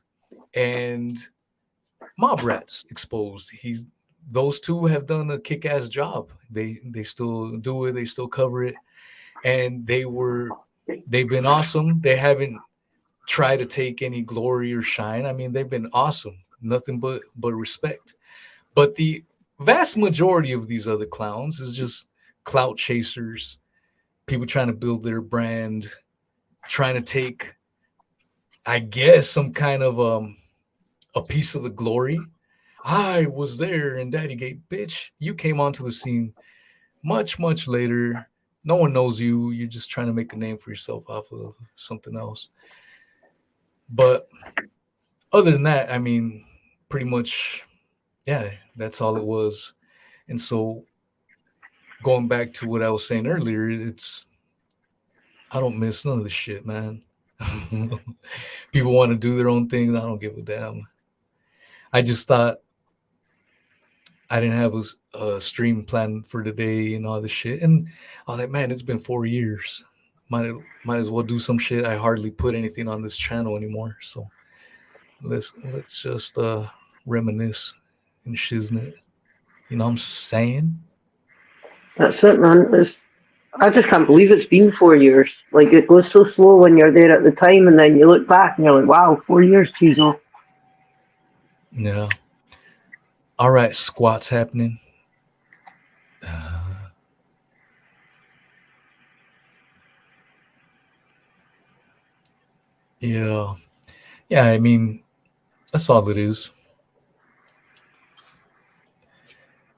A: and Mob Rats Exposed. Those two have done a kick-ass job. They still do it. They still cover it, and they've been awesome. They haven't tried to take any glory or shine. I mean, they've been awesome. Nothing but respect. But the vast majority of these other clowns is just clout chasers, people trying to build their brand, trying to take, I guess, some kind of a piece of the glory. I was there in DaddyGate, bitch. You came onto the scene much, much later. No one knows you. You're just trying to make a name for yourself off of something else. But other than that, I mean, pretty much, yeah, that's all it was. And so going back to what I was saying earlier, I don't miss none of this shit, man. People want to do their own things. I don't give a damn. I just thought I didn't have a stream plan for today and all this shit. And I was like, man, it's been 4 years. Might as well do some shit. I hardly put anything on this channel anymore. So let's just reminisce and shiznit. You know what I'm saying?
D: That's it, man. I just can't believe it's been 4 years. Like, it goes so slow when you're there at the time, and then you look back and you're like, wow, 4 years, Tizo.
A: Yeah. All right, squats happening. Uh, yeah. Yeah, I mean, that's all it is.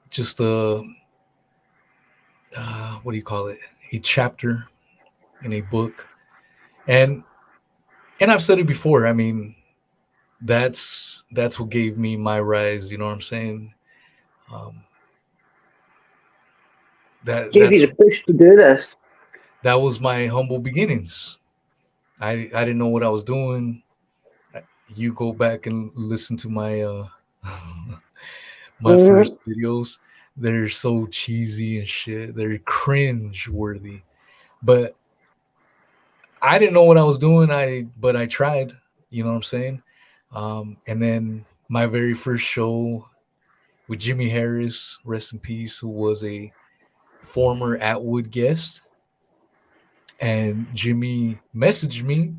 A: Just what do you call it? A chapter in a book. And I've said it before. I mean, that's what gave me my rise. You know what I'm saying? Um,
D: Gave you
A: that's
D: the push to do this.
A: that was my humble beginnings. I didn't know what I was doing. You go back and listen to my my
D: Mhm.
A: first videos. They're so cheesy and shit. They're cringe worthy. But I didn't know what I was doing. But I tried. You know what I'm saying? And then my very first show with Jimmy Harris, rest in peace, who was a former Atwood guest. And Jimmy messaged me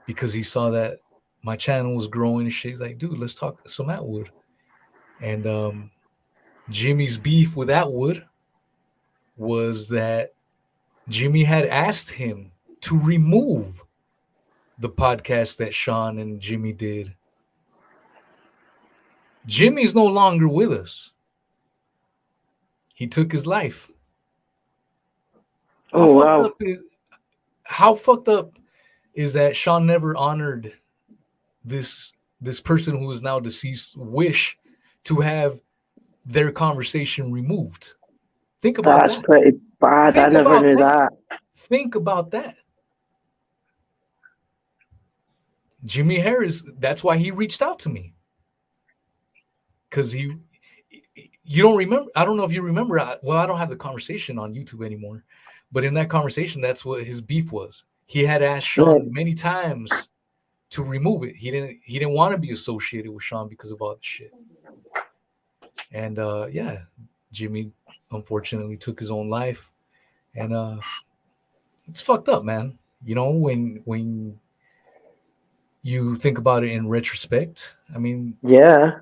A: because he saw that my channel was growing and shit. He's like, dude, let's talk some Atwood. And Jimmy's beef with Atwood was that Jimmy had asked him to remove the podcast that Sean and Jimmy did. Jimmy's no longer with us. He took his life. How
D: Oh
A: fucked
D: wow.
A: up is how fucked up is that Sean never honored this person who is now deceased wish to have their conversation removed. Think about
D: That's
A: that.
D: pretty bad. I
A: Think
D: never
A: about
D: knew
A: that.
D: that.
A: Think about that. Jimmy Harris, that's why he reached out to me. Because you don't remember, I don't know if you remember, well, I don't have the conversation on YouTube anymore, but in that conversation, that's what his beef was. He had asked
D: Right.
A: Sean many times to remove it. He didn't want to be associated with Sean because of all the shit. And yeah, Jimmy unfortunately took his own life. And it's fucked up, man. You know, when you think about it in retrospect, I mean,
D: Yeah.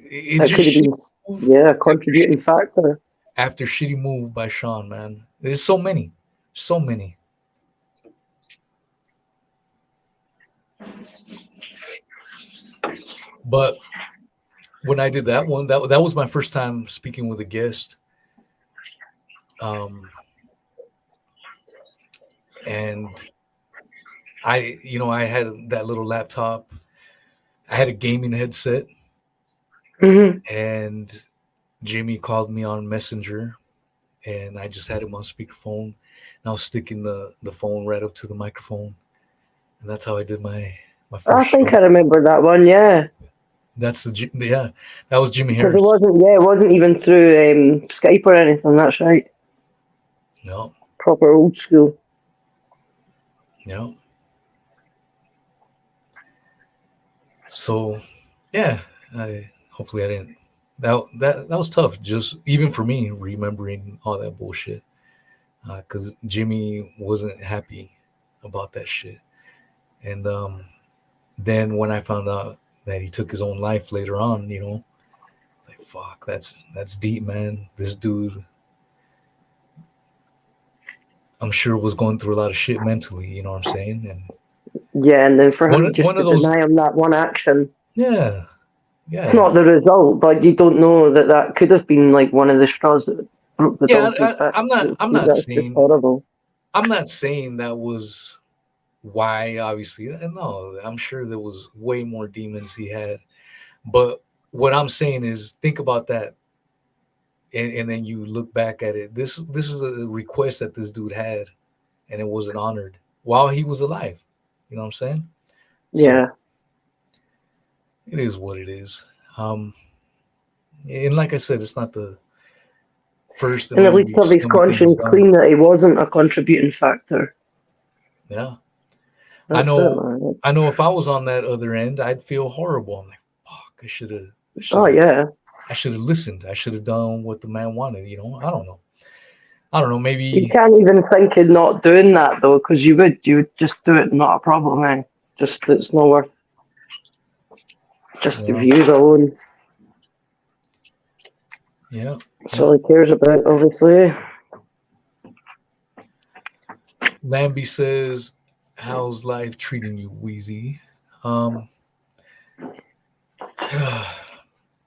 A: it's
D: That
A: just
D: could have
A: shit
D: been,
A: move
D: yeah, a contributing factor.
A: after shitty move by Sean, man. There's so many, so many. But when I did that one, that was my first time speaking with a guest. Um, and I had that little laptop. I had a gaming headset,
D: Hmm.
A: and Jimmy called me on Messenger, and I just had him on speakerphone. And I was sticking the phone right up to the microphone, and that's how I did my
D: I
A: first
D: think
A: show.
D: I remember that one. Yeah,
A: That's yeah, that was Jimmy
D: because it
A: Harris.
D: wasn't. Yeah, it wasn't even through Skype or anything. That's right.
A: No,
D: Proper old school.
A: no. So yeah, hopefully I didn't. That was tough. Just even for me, remembering all that bullshit, because Jimmy wasn't happy about that shit. And then when I found out that he took his own life later on, it's like fuck, that's deep, man. This dude, I'm sure, was going through a lot of shit mentally. You know what I'm saying? And
D: Yeah, and then for him just
A: one
D: to
A: of those,
D: deny him that one action.
A: yeah,
D: It's
A: yeah,
D: not the result, but you don't know that that could have been like one of the straws that broke the
A: yeah.
D: donkey's back.
A: I'm
D: See,
A: not
D: that's just
A: saying
D: horrible.
A: that was why. Obviously, no. I'm sure there was way more demons he had. But what I'm saying is, think about that, and then you look back at it. This is a request that this dude had, and it wasn't honored while he was alive. You know what I'm saying? So
D: Yeah,
A: it is what it is. Um, and like I said, it's not the first and
D: and at least
A: only
D: have his
A: scummy thing he's
D: conscience
A: done.
D: clean that he wasn't a contributing factor.
A: Yeah, I
D: That's it,
A: know.
D: man.
A: I know if I was on that other end, I'd feel horrible. I'm like, fuck,
D: Oh yeah,
A: I should have listened. I should have done what the man wanted. I don't know. I don't know.
D: you
A: Maybe.
D: can't even think of not doing that though, because you would just do it, not a problem, eh? Just it's not worth. Just the
A: Yeah.
D: views alone.
A: Yeah.
D: That's all he cares about, obviously.
A: Lambie says, "How's life treating you, Wheezy?" Um,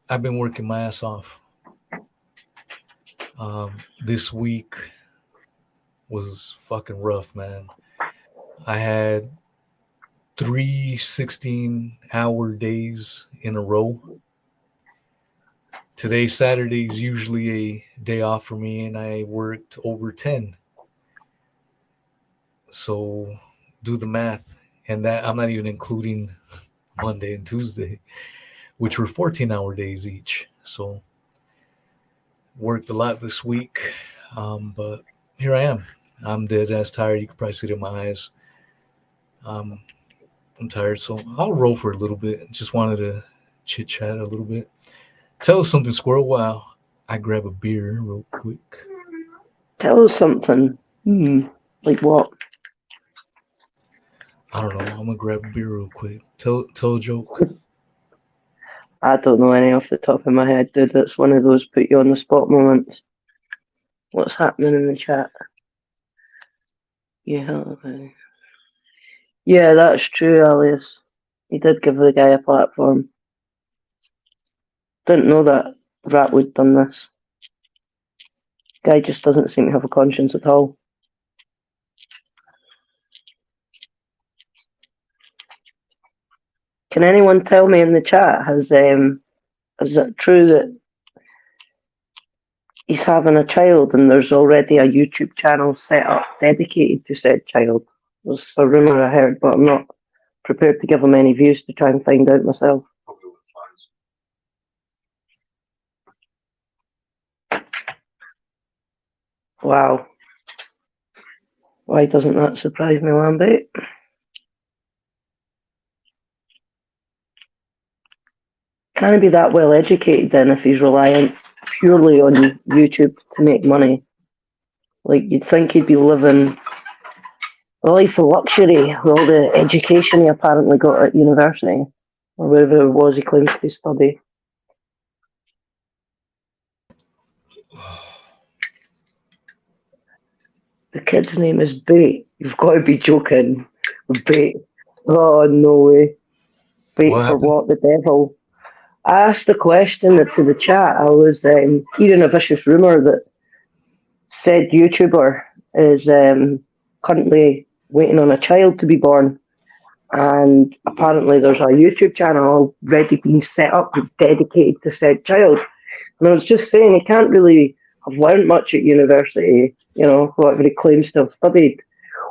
A: I've been working my ass off. This week was fucking rough, man. I had 3 16-hour days in a row. Today, Saturday, is usually a day off for me, and I worked over 10. So do the math. And that I'm not even including Monday and Tuesday, which were 14-hour days each. So worked a lot this week. But here I am. I'm dead ass tired. You can probably see it in my eyes. I'm tired. So I'll roll for a little bit. Just wanted to chit chat a little bit. Tell us something, Squirrel, while I grab a beer real quick.
D: Tell us something. Like what?
A: I don't know. I'm gonna grab a beer real quick. Tell a joke.
D: I don't know any off the top of my head, dude. That's one of those put you on the spot moments. What's happening in the chat? Yeah, that's true, Alias. He did give the guy a platform. Didn't know that Ratwood done this. Guy just doesn't seem to have a conscience at all. Can anyone tell me in the chat, is it true that he's having a child and there's already a YouTube channel set up dedicated to said child? There's a rumour I heard, but I'm not prepared to give him any views to try and find out myself. Wow. Why doesn't that surprise me, Lambert? Can't he be that well educated then if he's reliant purely on YouTube to make money? Like, you'd think he'd be living a life of luxury with all the education he apparently got at university, or wherever it was he claims to study. The kid's name is Bait. You've got to be joking. Bait. Oh, no way. Bait
A: What
D: for
A: happened?
D: what? The devil. I asked the question to the chat. I was hearing a vicious rumour that said YouTuber is currently waiting on a child to be born. And apparently there's a YouTube channel already being set up that's dedicated to said child. And I was just saying, he can't really have learned much at university, you know, whatever he claims to have studied,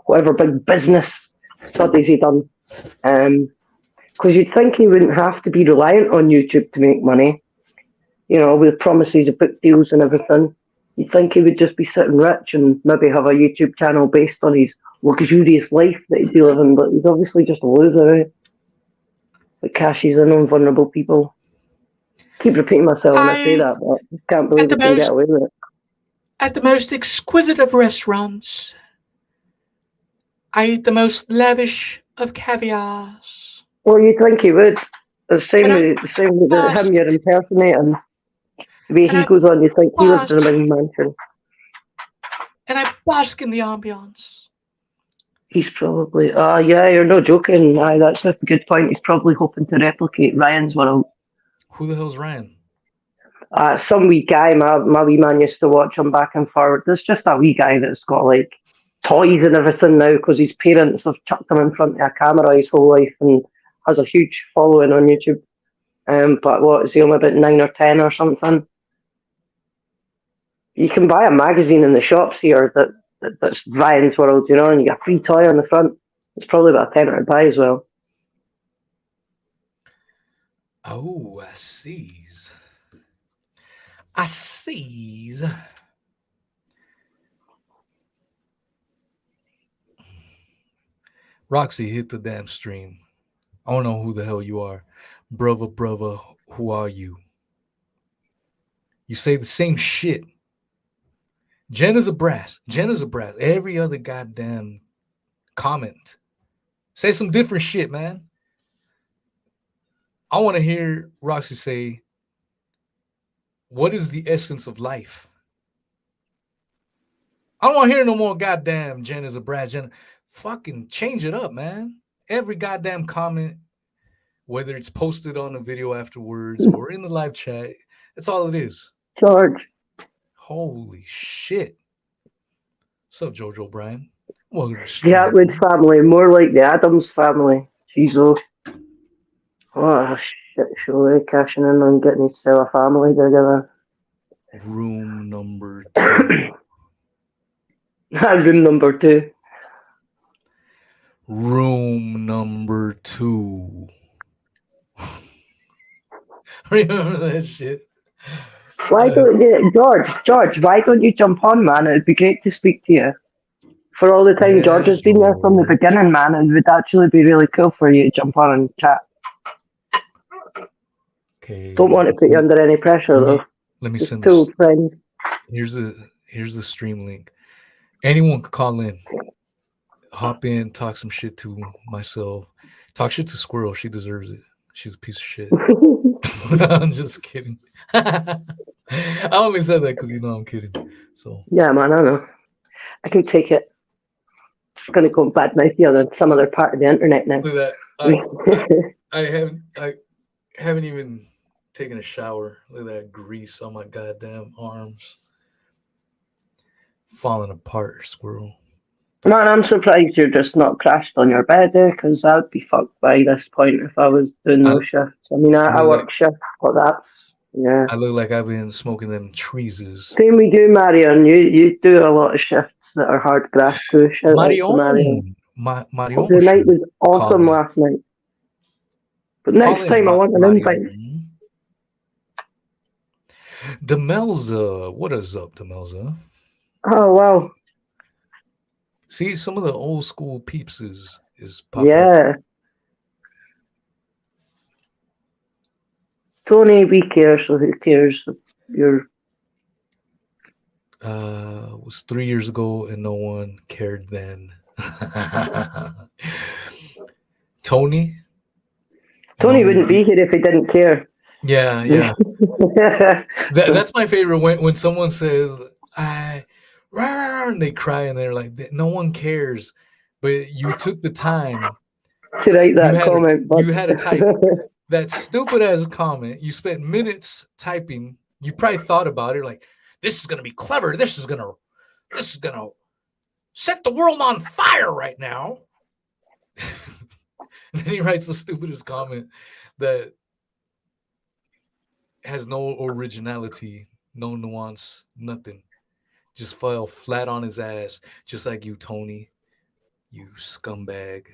D: whatever big business studies he done. Because you'd think he wouldn't have to be reliant on YouTube to make money, you know, with promises of book deals and everything. You'd think he would just be sitting rich and maybe have a YouTube channel based on his luxurious life that he'd be living, but he's obviously just a loser, eh? That cashes in on vulnerable people. Keep repeating myself when I say that, but I can't believe I can get away with it.
E: At the most exquisite of restaurants, I eat the most lavish of caviars.
D: Well, you'd think he would. The same with him you're impersonating. The way he goes on, you think he lives in a big mansion.
E: And I bask in the ambience.
D: He's probably, yeah, you're not joking. Aye, that's a good point. He's probably hoping to replicate Ryan's world.
A: Who the hell's Ryan?
D: Some wee guy, my wee man used to watch him back and forward. There's just a wee guy that's got like toys and everything now because his parents have chucked him in front of a camera his whole life and has a huge following on YouTube. But what is he, only about 9 or 10 or something? You can buy a magazine in the shops here that's Ryan's World, you know, and you get a free toy on the front. It's probably about a tenner to buy as well.
A: Oh, I sees. Roxy, hit the damn stream. I don't know who the hell you are. Brother, who are you? You say the same shit. Jen is a brass. Every other goddamn comment. Say some different shit, man. I want to hear Roxy say, what is the essence of life? I don't want to hear no more goddamn Jen is a brat. Jen, fucking change it up, man. Every goddamn comment, whether it's posted on the video afterwards or in the live chat, that's all it is.
D: George.
A: Holy shit. What's up, George O'Brien? Welcome to the
D: The
A: stream.
D: Atwood family, more like the Adams family. Jesus. Oh, shit, surely cashing in on getting himself a family together.
A: Room number 2.
D: Room number 2.
A: Room number 2. Remember that shit?
D: Why don't you, George, why don't you jump on, man? It'd be great to speak to you. For all the time
A: Yeah,
D: George has been there from the
A: George.
D: beginning, man, it would actually be really cool for you to jump on and chat.
A: Okay.
D: Don't want to put you under any pressure, though.
A: Let me
D: Just
A: send
D: two
A: this.
D: old friends.
A: Here's the stream link. Anyone can call in, hop in, talk some shit to myself, talk shit to Squirrel. She deserves it. She's a piece of shit. I'm just kidding. I only said that because I'm kidding. So
D: Yeah, man, I know. I can take it. It's going to go bad mouth you on some other part of the internet now.
A: look at that. I haven't even taken a shower. Look at that grease on my goddamn arms. Falling apart, Squirrel.
D: Man, I'm surprised you're just not crashed on your bed there, because I'd be fucked by this point if I was doing no shifts. I mean, I work shifts, but that's, yeah.
A: I look like I've been smoking them treeses.
D: Same we do, Marion. You do a lot of shifts that are hard graft too. Shout out to Marion.
A: Marion.
D: The night was awesome last night. But next time I want an invite.
A: Demelza. What is up, Demelza?
D: Oh, wow.
A: See, some of the old school peeps is popping
D: Yeah.
A: up.
D: Tony, we care, so who cares? You're
A: It was 3 years ago and no one cared then. Tony
D: wouldn't be here if he didn't care.
A: Yeah. That's my favorite when someone says and they cry and they're like, no one cares, but you took the time
D: to write that comment.
A: You had to type that stupid ass comment. You spent minutes typing. You probably thought about it like, this is gonna be clever. This is gonna set the world on fire right now. And then he writes the stupidest comment that has no originality, no nuance, nothing. Just fell flat on his ass, just like you, Tony. You scumbag.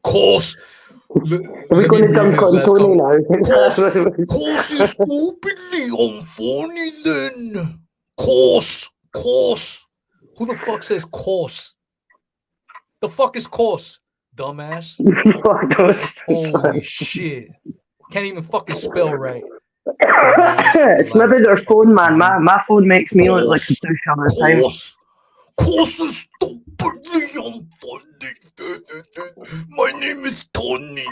A: Course.
D: We're going to jump on Tony now.
A: Course is stupidly unfunny then. Course. Who the fuck says course? The fuck is course, dumbass? Holy shit. Can't even fucking spell right.
D: It's maybe their phone, man. My phone makes me look like a douche all the time.
A: Course is stupidly unfunny. My name is Tony.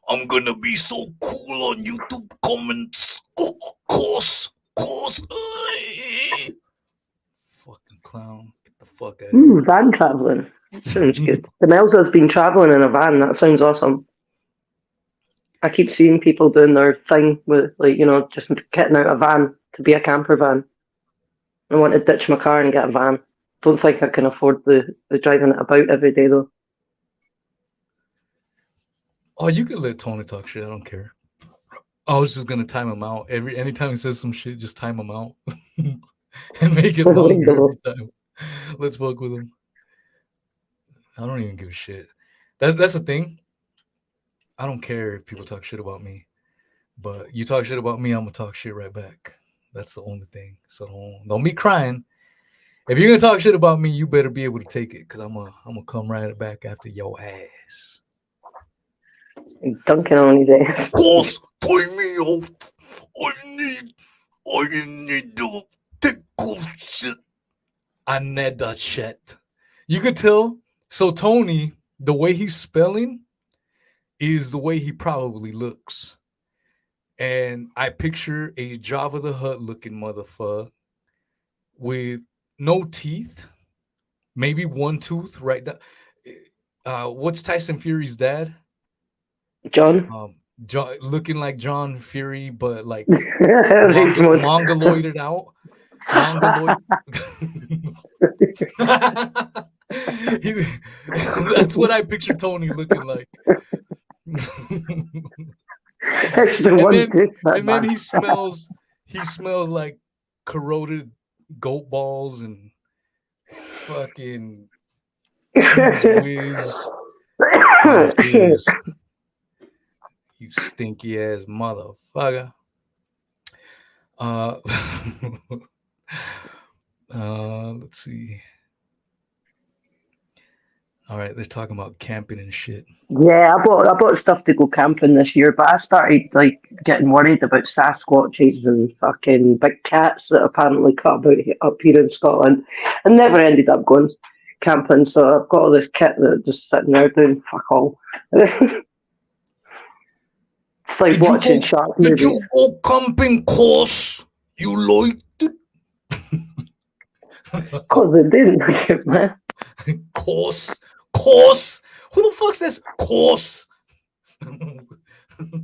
A: I'm gonna be so cool on YouTube comments. Course. Fucking clown. Get the fuck out of here.
D: Van traveling. Sounds good. The Melza's been traveling in a van. That sounds awesome. I keep seeing people doing their thing with, like, just getting out a van to be a camper van. I want to ditch my car and get a van. Don't think I can afford the driving it about every day, though.
A: Oh, you can let Tony talk shit. I don't care. I was just gonna time him out. Anytime he says some shit, just time him out and make it longer every time. Let's fuck with him. I don't even give a shit. That's the thing. I don't care if people talk shit about me, but you talk shit about me, I'm gonna talk shit right back. That's the only thing. So don't be crying. If you're gonna talk shit about me, you better be able to take it, because I'm gonna come right back after your ass.
D: Dunking on his ass.
A: Boss, tie me off. I need to take shit. I need that shit. You could tell. So Tony, the way he's spelling, is the way he probably looks. And I picture a Jabba the Hutt looking motherfucker with no teeth, maybe one tooth right down. What's Tyson Fury's dad?
D: John.
A: John, looking like John Fury, but like
D: Makes most-
A: mongoloided out. Mongoloid. That's what I picture Tony looking like.
D: That's the one tooth, that
A: and then
D: man.
A: he smells like corroded goat balls and fucking cheese whiz. Cheese. You stinky ass motherfucker. Let's see. All right, they're talking about camping and shit.
D: Yeah, I bought stuff to go camping this year, but I started like getting worried about Sasquatches and fucking big cats that apparently cut about up here in Scotland, and never ended up going camping. So I've got all this kit that just sitting there doing fuck all. It's like watching shark movies.
A: Did you go camping, course? You liked it?
D: Because they didn't like it, man.
A: Course. Who the fuck says course?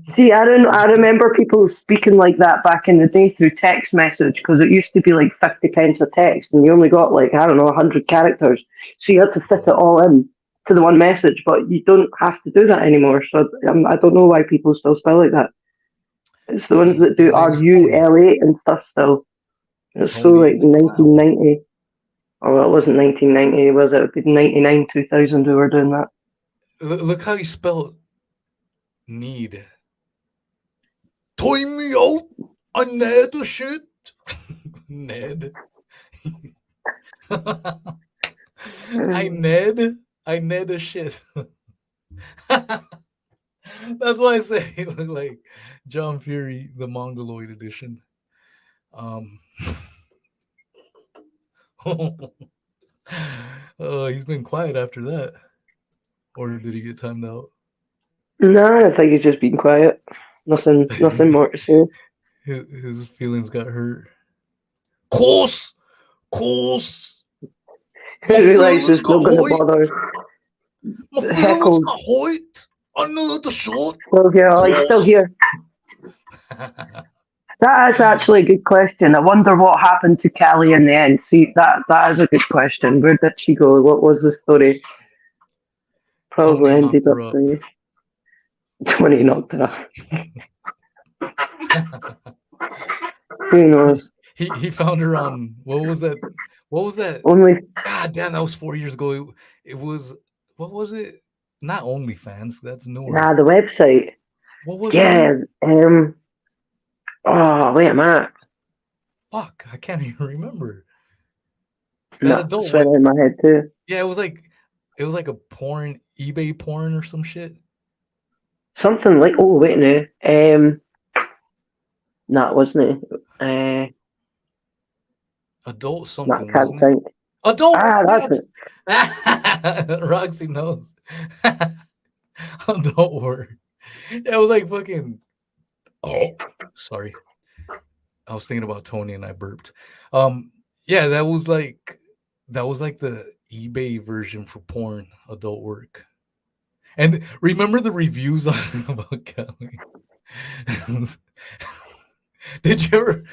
D: See, I remember people speaking like that back in the day through text message, because it used to be like 50 pence a text, and you only got like, I don't know, 100 characters. So you had to fit it all in to the one message, but you don't have to do that anymore. So I don't know why people still spell like that. It's the ones that do RULA and stuff still. It's so like 1990. Oh, well, it wasn't 1990, was it? It was 99, 2000 we were doing that.
A: Look how you spell need. Time me out. I need the shit. Ned. I need the shit. That's why I say he looked like John Fury, the Mongoloid edition. He's been quiet after that. Or did he get timed out?
D: No, I think he's just been quiet. Nothing more to say.
A: His feelings got hurt. Course.
D: He realised it's not going to bother.
A: My feelings got hurt. I know the short.
D: Still here, he's still here. That is actually a good question. I wonder what happened to Callie in the end. See, that is a good question. Where did she go? What was the story? Probably
A: Tony
D: ended up there. Tony knocked her up. Who knows?
A: He found her on what was that?
D: Only.
A: God damn, that was 4 years ago. It was, what was it? Not OnlyFans. That's newer.
D: Nah, the website.
A: What was
D: it? Oh, wait a minute.
A: Fuck, I can't even remember.
D: That adult went in my head too.
A: Yeah, it was like a porn, eBay porn or some shit.
D: Something like, oh wait no. No, it wasn't it?
A: Adult something.
D: I can't think.
A: Adult.
D: That's
A: it. Roxy knows. Adult word. Yeah, it was like fucking. Oh, sorry. I was thinking about Tony and I burped. Yeah, that was like the eBay version for porn, adult work. And remember the reviews on about Kelly? Did you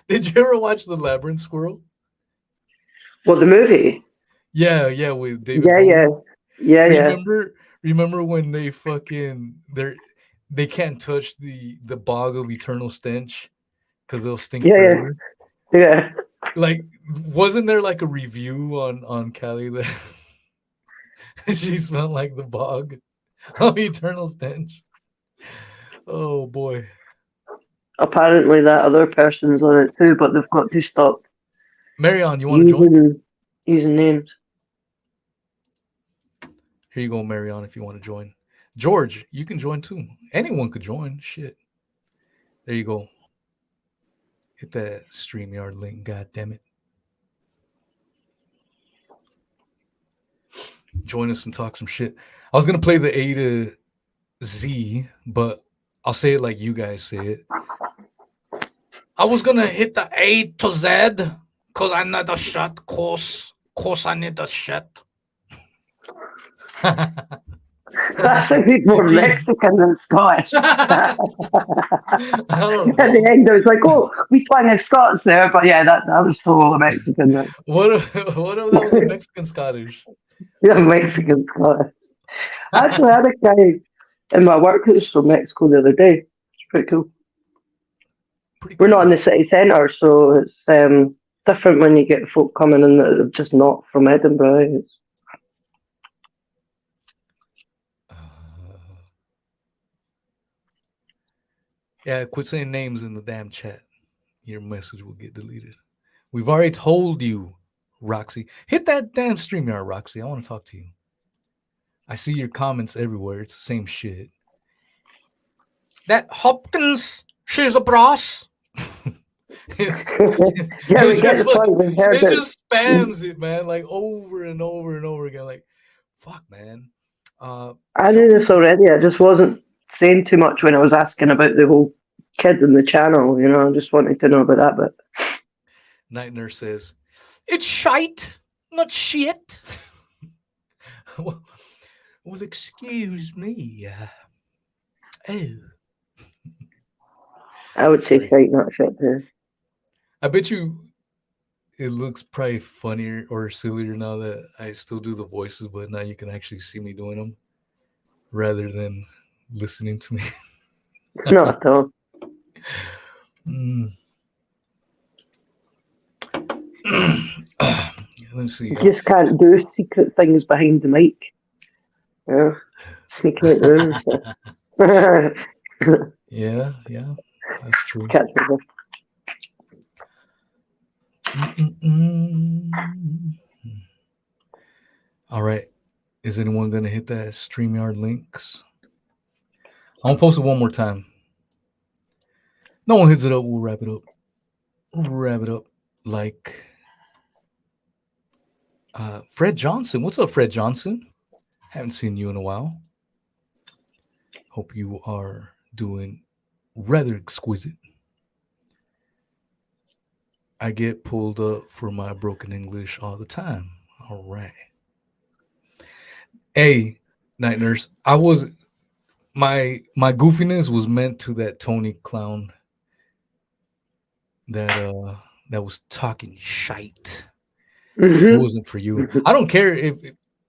A: ever watch The Labyrinth Squirrel?
D: Well, the movie.
A: Yeah, with David. Yeah. Remember when they fucking they can't touch the bog of eternal stench because they'll stink forever.
D: Yeah.
A: Like, wasn't there like a review on Callie that she smelled like the bog of eternal stench? Oh boy.
D: Apparently that other person's on it too, but they've got to stop.
A: Marion, you want to join?
D: Using names.
A: Here you go, Marion, if you want to join. George, you can join too. Anyone could join. Shit. There you go. Hit that StreamYard link, god damn it. join us and talk some shit. I was gonna play the A to Z, but I'll say it like you guys say it. I was gonna hit the A to Z because I need a shot. Course I need a shot.
D: That sounded more Mexican than Scottish.
A: I don't
D: At the
A: know.
D: end, I was like, "Oh, we twang of Scots there," but yeah, that was totally Mexican.
A: What if that was a Mexican Scottish?
D: Yeah, Mexican Scottish. I actually had a guy in my work who was from Mexico the other day. It's pretty cool.
A: Pretty
D: We're
A: cool.
D: not in the city centre, so it's different when you get folk coming in that are just not from Edinburgh.
A: Yeah, quit saying names in the damn chat. Your message will get deleted. We've already told you, Roxy. Hit that damn StreamYard, Roxy. I want to talk to you. I see your comments everywhere. It's the same shit.
E: That Hopkins, she's a brass.
D: Yeah, we get the point. We've heard
A: it
D: it.
A: just spams it, man, like over and over and over again. Like, fuck, man.
D: I knew this already. I just wasn't saying too much when I was asking about the whole kid in the channel. You know, I just wanted to know about that bit.
A: Night Nurse says,
E: It's shite, not shit.
A: well, excuse me. Oh.
D: I would say shite, not shit too.
A: I bet you it looks probably funnier or sillier now that I still do the voices, but now you can actually see me doing them rather than listening to me.
D: Not at all.
A: Let's see.
D: You just can't do secret things behind the mic. Yeah, sneaking out the room and stuff.
A: Yeah, that's true.
D: Catch me there.
A: All right. Is anyone going to hit that StreamYard links? I'm going to post it one more time. No one hits it up. We'll wrap it up. Like Fred Johnson. What's up, Fred Johnson? Haven't seen you in a while. Hope you are doing rather exquisite. I get pulled up for my broken English all the time. All right. Hey, Night Nurse. I was my goofiness was meant to that Tony clown that was talking shite. It wasn't for you. I don't care if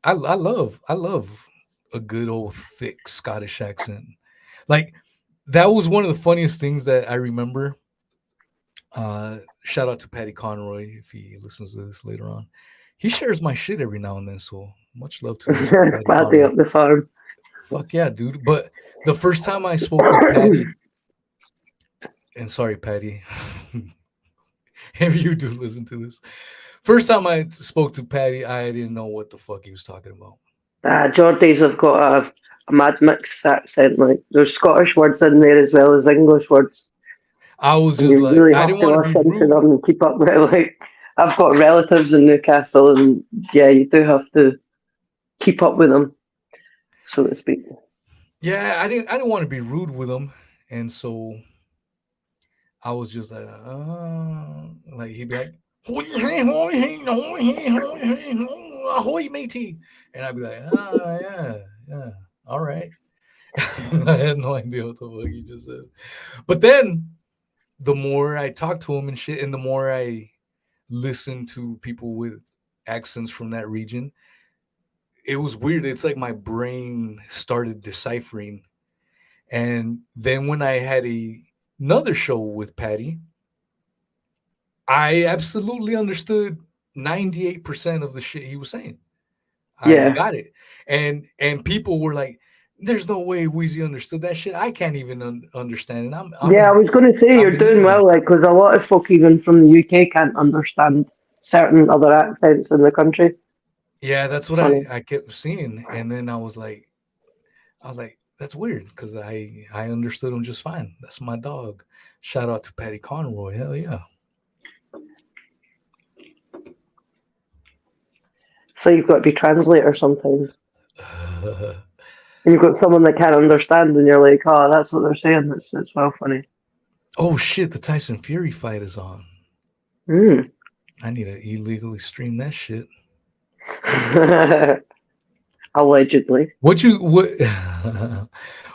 A: I love a good old thick Scottish accent. Like that was one of the funniest things that I remember. Shout out to Patty Conroy if he listens to this later on. He shares my shit every now and then, so much love to him.
D: Patty up the farm.
A: Fuck yeah, dude. But the first time I spoke with Patty, and sorry, Patty, if you do listen to this, first time I spoke to Patty, I didn't know what the fuck he was talking about.
D: Geordies have got a mad mixed accent. Like there's Scottish words in there as well as English words.
A: I was just
D: you
A: like,
D: really
A: I
D: have
A: didn't
D: to
A: want to
D: listen
A: be
D: to
A: rude.
D: them and keep up with it. Like I've got relatives in Newcastle, and yeah, you do have to keep up with them, so to speak.
A: Yeah, I didn't want to be rude with him, and so I was just like he'd be like, ahoy, matey, and I'd be like, yeah, all right. I had no idea what the fuck he just said, but then the more I talked to him and shit, and the more I listened to people with accents from that region, it was weird. It's like my brain started deciphering. And then when I had another show with Patty, I absolutely understood 98% of the shit he was saying. I got it. And people were like, there's no way Wheezy understood that shit. I can't even understand it.
D: I was going to say you're doing well, like, because a lot of folk even from the UK can't understand certain other accents in the country.
A: Yeah, that's what I kept seeing. And then I was like, that's weird because I understood him just fine. That's my dog. Shout out to Patty Conroy. Hell yeah.
D: So you've got to be translator sometimes. And you've got someone that can't understand, and you're like, oh, that's what they're saying. It's well funny.
A: Oh shit! The Tyson Fury fight is on.
D: Mm.
A: I need to illegally stream that shit.
D: Allegedly.
A: What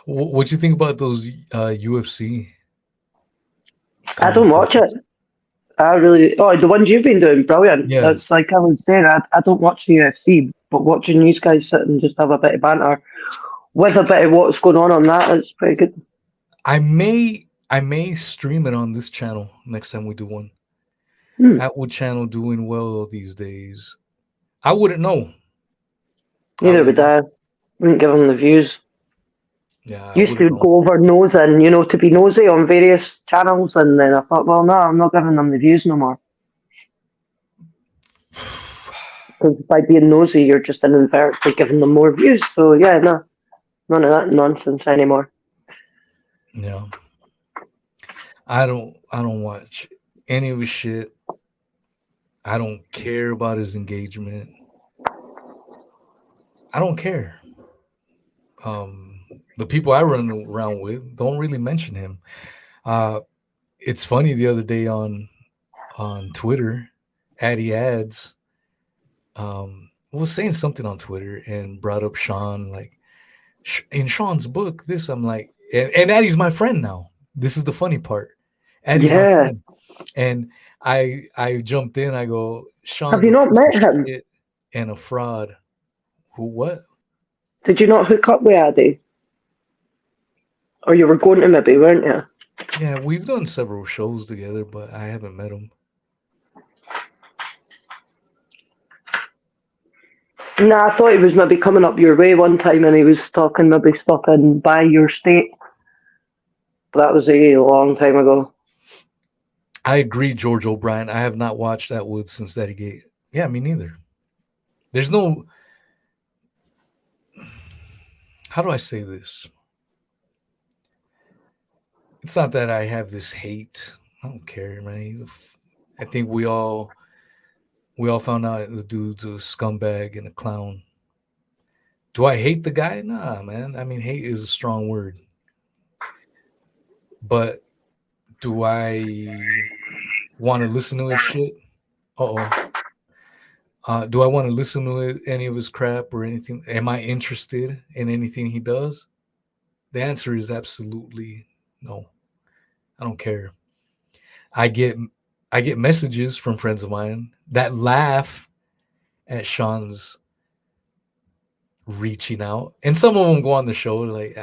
A: what you think about those UFC?
D: I don't watch it. I really. Oh, the ones you've been doing, brilliant.
A: Yeah.
D: That's like I was saying. I don't watch the UFC, but watching these guys sit and just have a bit of banter with a bit of what's going on that, it's pretty good.
A: I may stream it on this channel next time we do one. Atwood channel doing well these days. I wouldn't know.
D: Neither would I. Wouldn't give them the views.
A: Yeah,
D: Used to go over nosing, to be nosy on various channels, and then I thought, well, no, I'm not giving them the views no more. Because by being nosy, you're just inadvertently giving them more views. So yeah, no, none of that nonsense anymore.
A: Yeah, I don't watch any of his shit. I don't care about his engagement. I don't care. The people I run around with don't really mention him. It's funny, the other day on Twitter, Addy Ads was saying something on Twitter and brought up Sean, like in Sean's book. This I'm like, and Addy's my friend now. This is the funny part. Addy's my friend, and I jumped in. I go, Sean,
D: have you not met him?
A: And a fraud. Who? What?
D: Did you not hook up with Addy? Or you were going to maybe, weren't you?
A: Yeah, we've done several shows together, but I haven't met him.
D: Nah, I thought he was maybe coming up your way one time and he was talking maybe stopping by your state. But that was a long time ago.
A: I agree, George O'Brien. I have not watched Atwood since DaddyGate. Yeah, me neither. There's no... How do I say this? It's not that I have this hate. I don't care, man. I think we all found out the dude's a scumbag and a clown. Do I hate the guy? Nah, man. I mean, hate is a strong word. But do I want to listen to his shit? Do I want to listen to any of his crap or anything? Am I interested in anything he does? The answer is absolutely no. I don't care. I get messages from friends of mine that laugh at Sean's reaching out, and some of them go on the show like,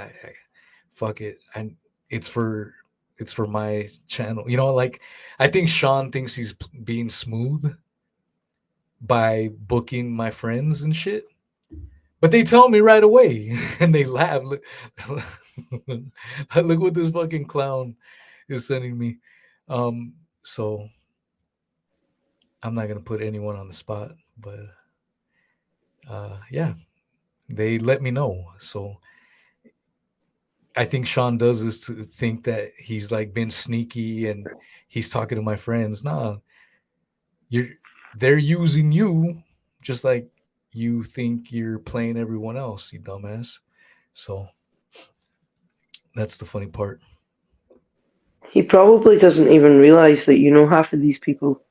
A: fuck it, and it's for my channel. Like, I think Sean thinks he's being smooth by booking my friends and shit, but they tell me right away and they laugh. Look what this fucking clown is sending me. So I'm not gonna put anyone on the spot, but yeah, they let me know. So I think Sean does this to think that he's like been sneaky and he's talking to my friends. Nah, they're using you just like you think you're playing everyone else, you dumbass. So that's the funny part.
D: He probably doesn't even realize that you know half of these people.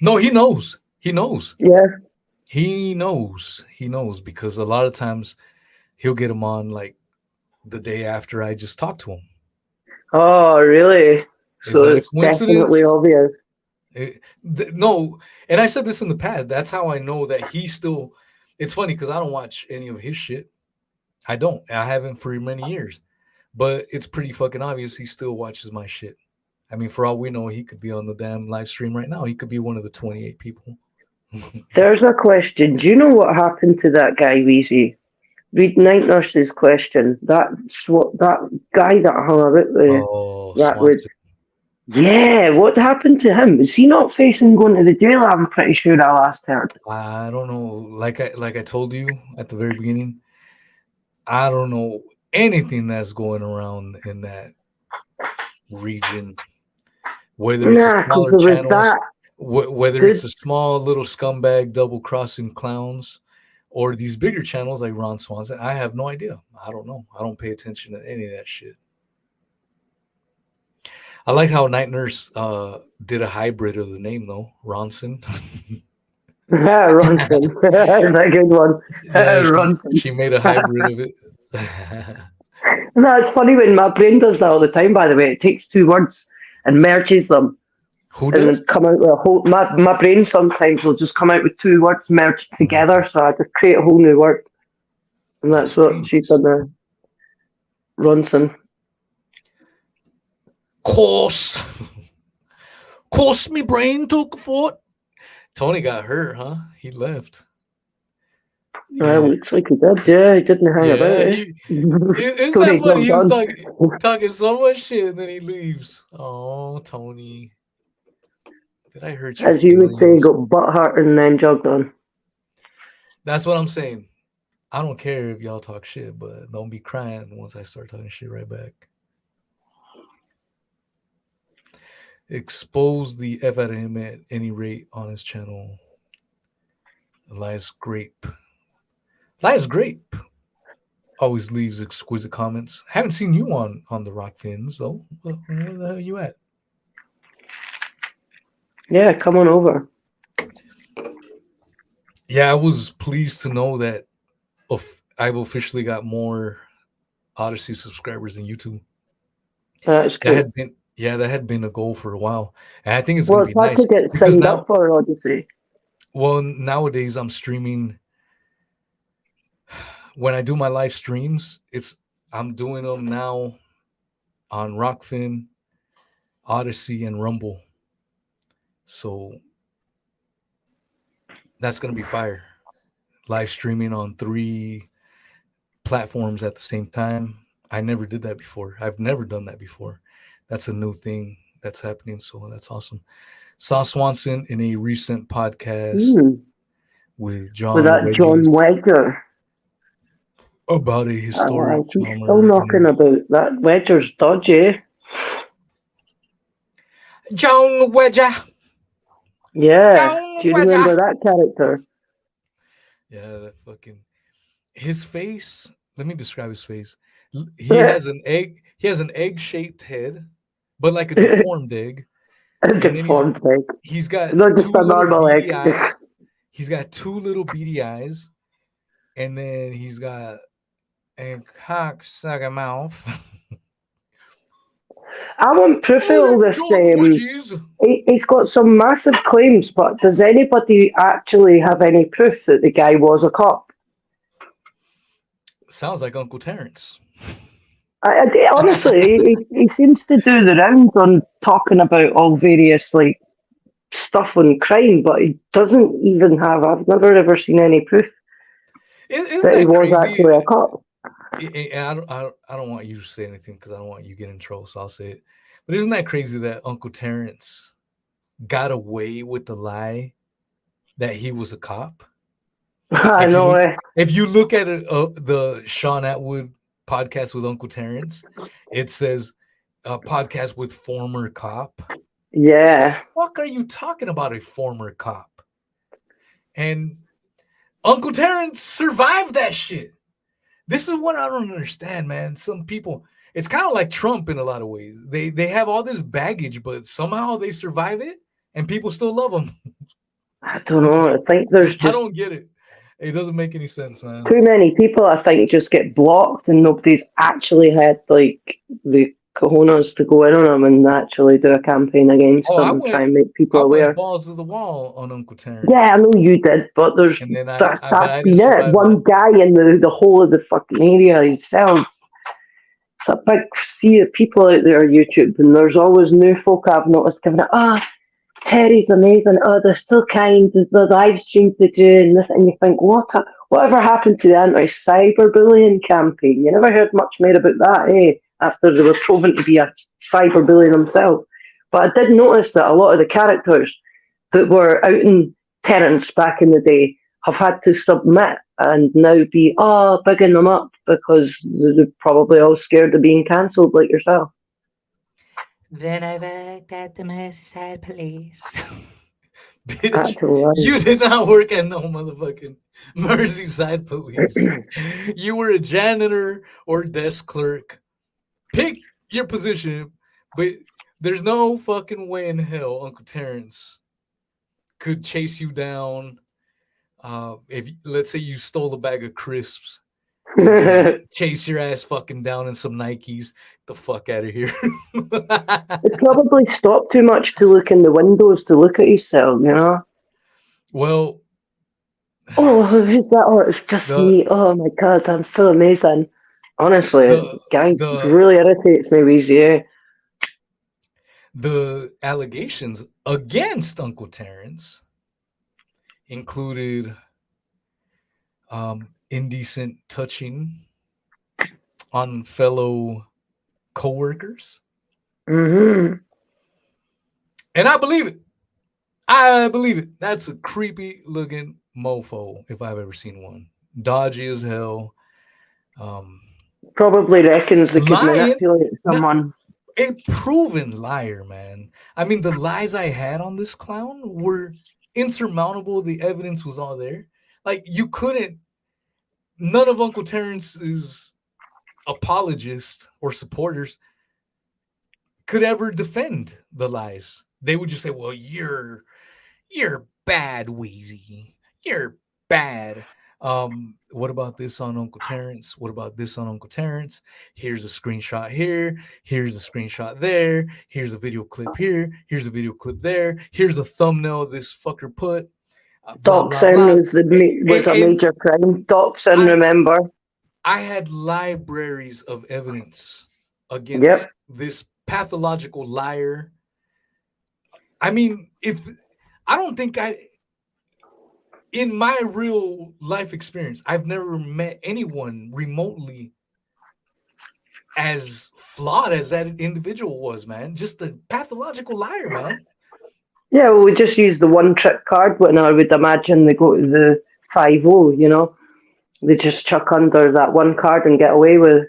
A: No, he knows. He knows.
D: Yeah.
A: He knows. He knows because a lot of times he'll get him on like the day after I just talked to him.
D: Oh, really? So it's
A: coincidence?
D: Definitely obvious.
A: No, and I said this in the past. That's how I know that he still. It's funny because I don't watch any of his shit. I don't. I haven't for many years. But it's pretty fucking obvious he still watches my shit. I mean, for all we know, he could be on the damn live stream right now. He could be one of the 28 people.
D: There's a question. Do you know what happened to that guy, Weezy? Read Night Nurse's question. That guy that hung about with yeah, what happened to him? Is he not facing going to the jail? I'm pretty sure I last heard.
A: I don't know. Like I told you at the very beginning, I don't know anything that's going around in that region. Whether it's a smaller channel, Whether it's the small little scumbag double-crossing clowns or these bigger channels like Ron Swanson, I have no idea. I don't know. I don't pay attention to any of that shit. I like how Night Nurse did a hybrid of the name, though. Ronson.
D: Ronson. That's a good one.
A: Yeah,
D: Ronson.
A: she made a hybrid of it.
D: No, it's funny when my brain does that all the time, by the way. It takes two words and merges them.
A: Who
D: And
A: does?
D: then come out with a whole... My brain sometimes will just come out with two words merged together, so I just create a whole new word. And that's what she done there. Ronson.
A: Course, me brain took a foot. Tony got hurt, huh? He left.
D: Looks like he did. Yeah, he didn't hang about it.
A: Isn't that funny? He was talking so much shit, and then he leaves. Oh, Tony, did I hurt you?
D: As you would say, got butt hurt and then jogged on.
A: That's what I'm saying. I don't care if y'all talk shit, but don't be crying once I start talking shit right back. Expose the F out of him at any rate on his channel. Elias Grape. Elias Grape always leaves exquisite comments. Haven't seen you on the Rock Fins, though. Where the hell are you at?
D: Yeah, come on over.
A: Yeah, I was pleased to know that I've officially got more Odyssey subscribers than YouTube.
D: That's good.
A: That had been a goal for a while. And I think it's
D: Well,
A: going to be nice.
D: it's hard to get signed up for Odyssey.
A: Well, nowadays I'm streaming. When I do my live streams, I'm doing them now on Rockfin, Odyssey, and Rumble. So that's going to be fire. Live streaming on 3 platforms at the same time. I never did that before. I've never done that before. That's a new thing that's happening. So that's awesome. Saw Swanson in a recent podcast with John.
D: With that John Wedger.
A: About a historic
D: he's still knocking about. That Wedger's dodgy.
E: John Wedger.
D: Yeah. Do you remember that character?
A: Yeah, that fucking his face. Let me describe his face. He has an egg-shaped head, but like a deformed egg.
D: A deformed egg.
A: He's got
D: not just a normal egg.
A: Eyes. He's got 2 little beady eyes, and then he's got a cocksucker mouth.
D: I want proof of all this. He's got some massive claims, but does anybody actually have any proof that the guy was a cop?
A: Sounds like Uncle Terrence.
D: Honestly, he seems to do the rounds on talking about all various stuff on crime, but he doesn't even have. I've never ever seen any proof that he was actually a cop.
A: I don't want you to say anything because I don't want you to get in trouble, so I'll say it. But isn't that crazy that Uncle Terrence got away with the lie that he was a cop?
D: I know.
A: If you look at the Sean Atwood podcast with Uncle Terrence, it says podcast with former cop.
D: Yeah.
A: What are you talking about, a former cop? And Uncle Terrence survived that shit. This is what I don't understand, man. Some people, it's kind of like Trump in a lot of ways. They have all this baggage, but somehow they survive it, and people still love them.
D: I don't know. I think there's just...
A: I don't get it. It doesn't make any sense, man.
D: Too many people, I think, just get blocked, and nobody's actually had the cojones to go in on them and actually do a campaign against them and try and make people aware.
A: Went balls to the wall on Uncle Terrence.
D: Yeah, I know you did, but that's been it. One guy in the whole of the fucking area himself. It's a big sea of people out there on YouTube, and there's always new folk I've noticed giving it, Terry's amazing, they're still kind, the live streams they do, and this, and you think, whatever happened to the anti-cyberbullying campaign? You never heard much more about that, after they were proven to be a cyberbully themselves. But I did notice that a lot of the characters that were out in Terrence back in the day have had to submit and now be, bigging them up because they're probably all scared of being cancelled like yourself.
E: Then I worked at the Merseyside Police.
A: Bitch,
D: Actual
A: you
D: lies.
A: did not work at no motherfucking Merseyside police. You were a janitor or desk clerk. Pick your position, but there's no fucking way in hell Uncle Terrence could chase you down. If let's say you stole a bag of crisps, and chase your ass fucking down in some Nikes. The fuck out of here.
D: It probably stopped too much to look in the windows to look at yourself, you know?
A: Well,
D: Oh, who's that? Oh, it's just
A: the
D: me. Oh my god, I'm so amazing. Honestly,
A: the
D: guy
A: the
D: really irritates me, Weezy.
A: the allegations against Uncle Terrence included indecent touching on fellow coworkers,
D: Mm-hmm.
A: and I believe it. I believe it. That's a creepy looking mofo if I've ever seen one. Dodgy as hell.
D: Probably reckons they could
A: Lying.
D: manipulate someone.
A: A proven liar, man. I mean, the lies I had on this clown were insurmountable. The evidence was all there. Like, you couldn't, none of Uncle Terrence's apologists or supporters could ever defend the lies. They would just say, well, you're bad, Wheezy. You're bad. What about this on Uncle Terrence? What about this on Uncle Terrence? Here's a screenshot here. Here's a screenshot there. Here's a video clip here. Here's a video clip there. Here's a thumbnail this fucker put. Blah, blah,
D: Doxing
A: blah.
D: was a major crime. Doxing,
A: I-
D: remember?
A: I had libraries of evidence against
D: Yep.
A: this pathological liar. I mean, I don't think in my real life experience, I've never met anyone remotely as flawed as that individual was, man. Just a pathological liar, man.
D: Yeah, well, we just use the one trick card winner. I would imagine they go to the 5-0, you know? They just chuck under that one card and get away with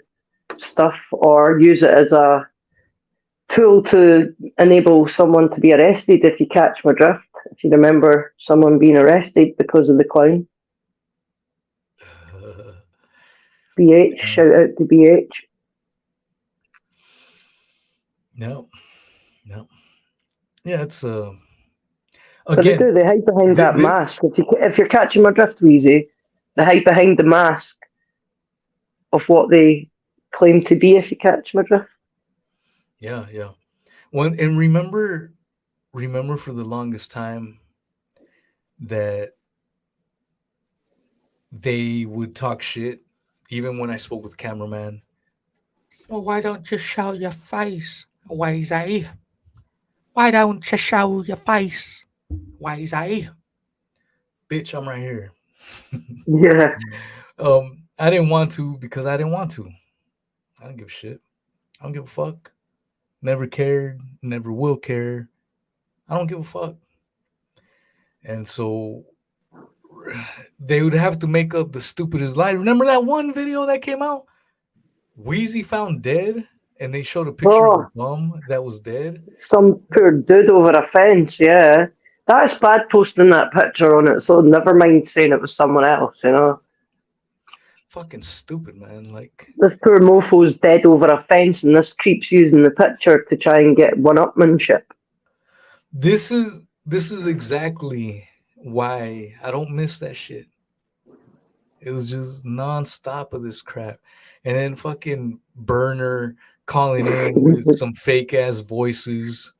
D: stuff, or use it as a tool to enable someone to be arrested, if you catch my drift. If you remember someone being arrested because of the clown. BH, shout out to BH.
A: No. Yeah, it's
D: But they
A: again.
D: do, they hide behind that mask. If you're catching my drift, Wheezy, they hide behind the mask of what they claim to be, if you catch my drift.
A: Yeah. And remember for the longest time that they would talk shit, even when I spoke with cameraman.
E: Well, why don't you show your face, Wheezy? Why don't you show your face, Wheezy?
A: Bitch, I'm right here.
D: Yeah.
A: I didn't want to because I didn't want to. I don't give a shit. I don't give a fuck. Never cared. Never will care. I don't give a fuck. And so they would have to make up the stupidest lie. Remember that one video that came out? Wheezy found dead, and they showed a picture of a bum that was dead.
D: Some poor dude over a fence, yeah. That's bad posting that picture on it, so never mind saying it was someone else, you know.
A: Fucking stupid, man. Like,
D: this poor mofo's dead over a fence, and this creep's using the picture to try and get one-upmanship.
A: This is exactly why I don't miss that shit. It was just nonstop of this crap. And then fucking Burner calling in with some fake ass voices.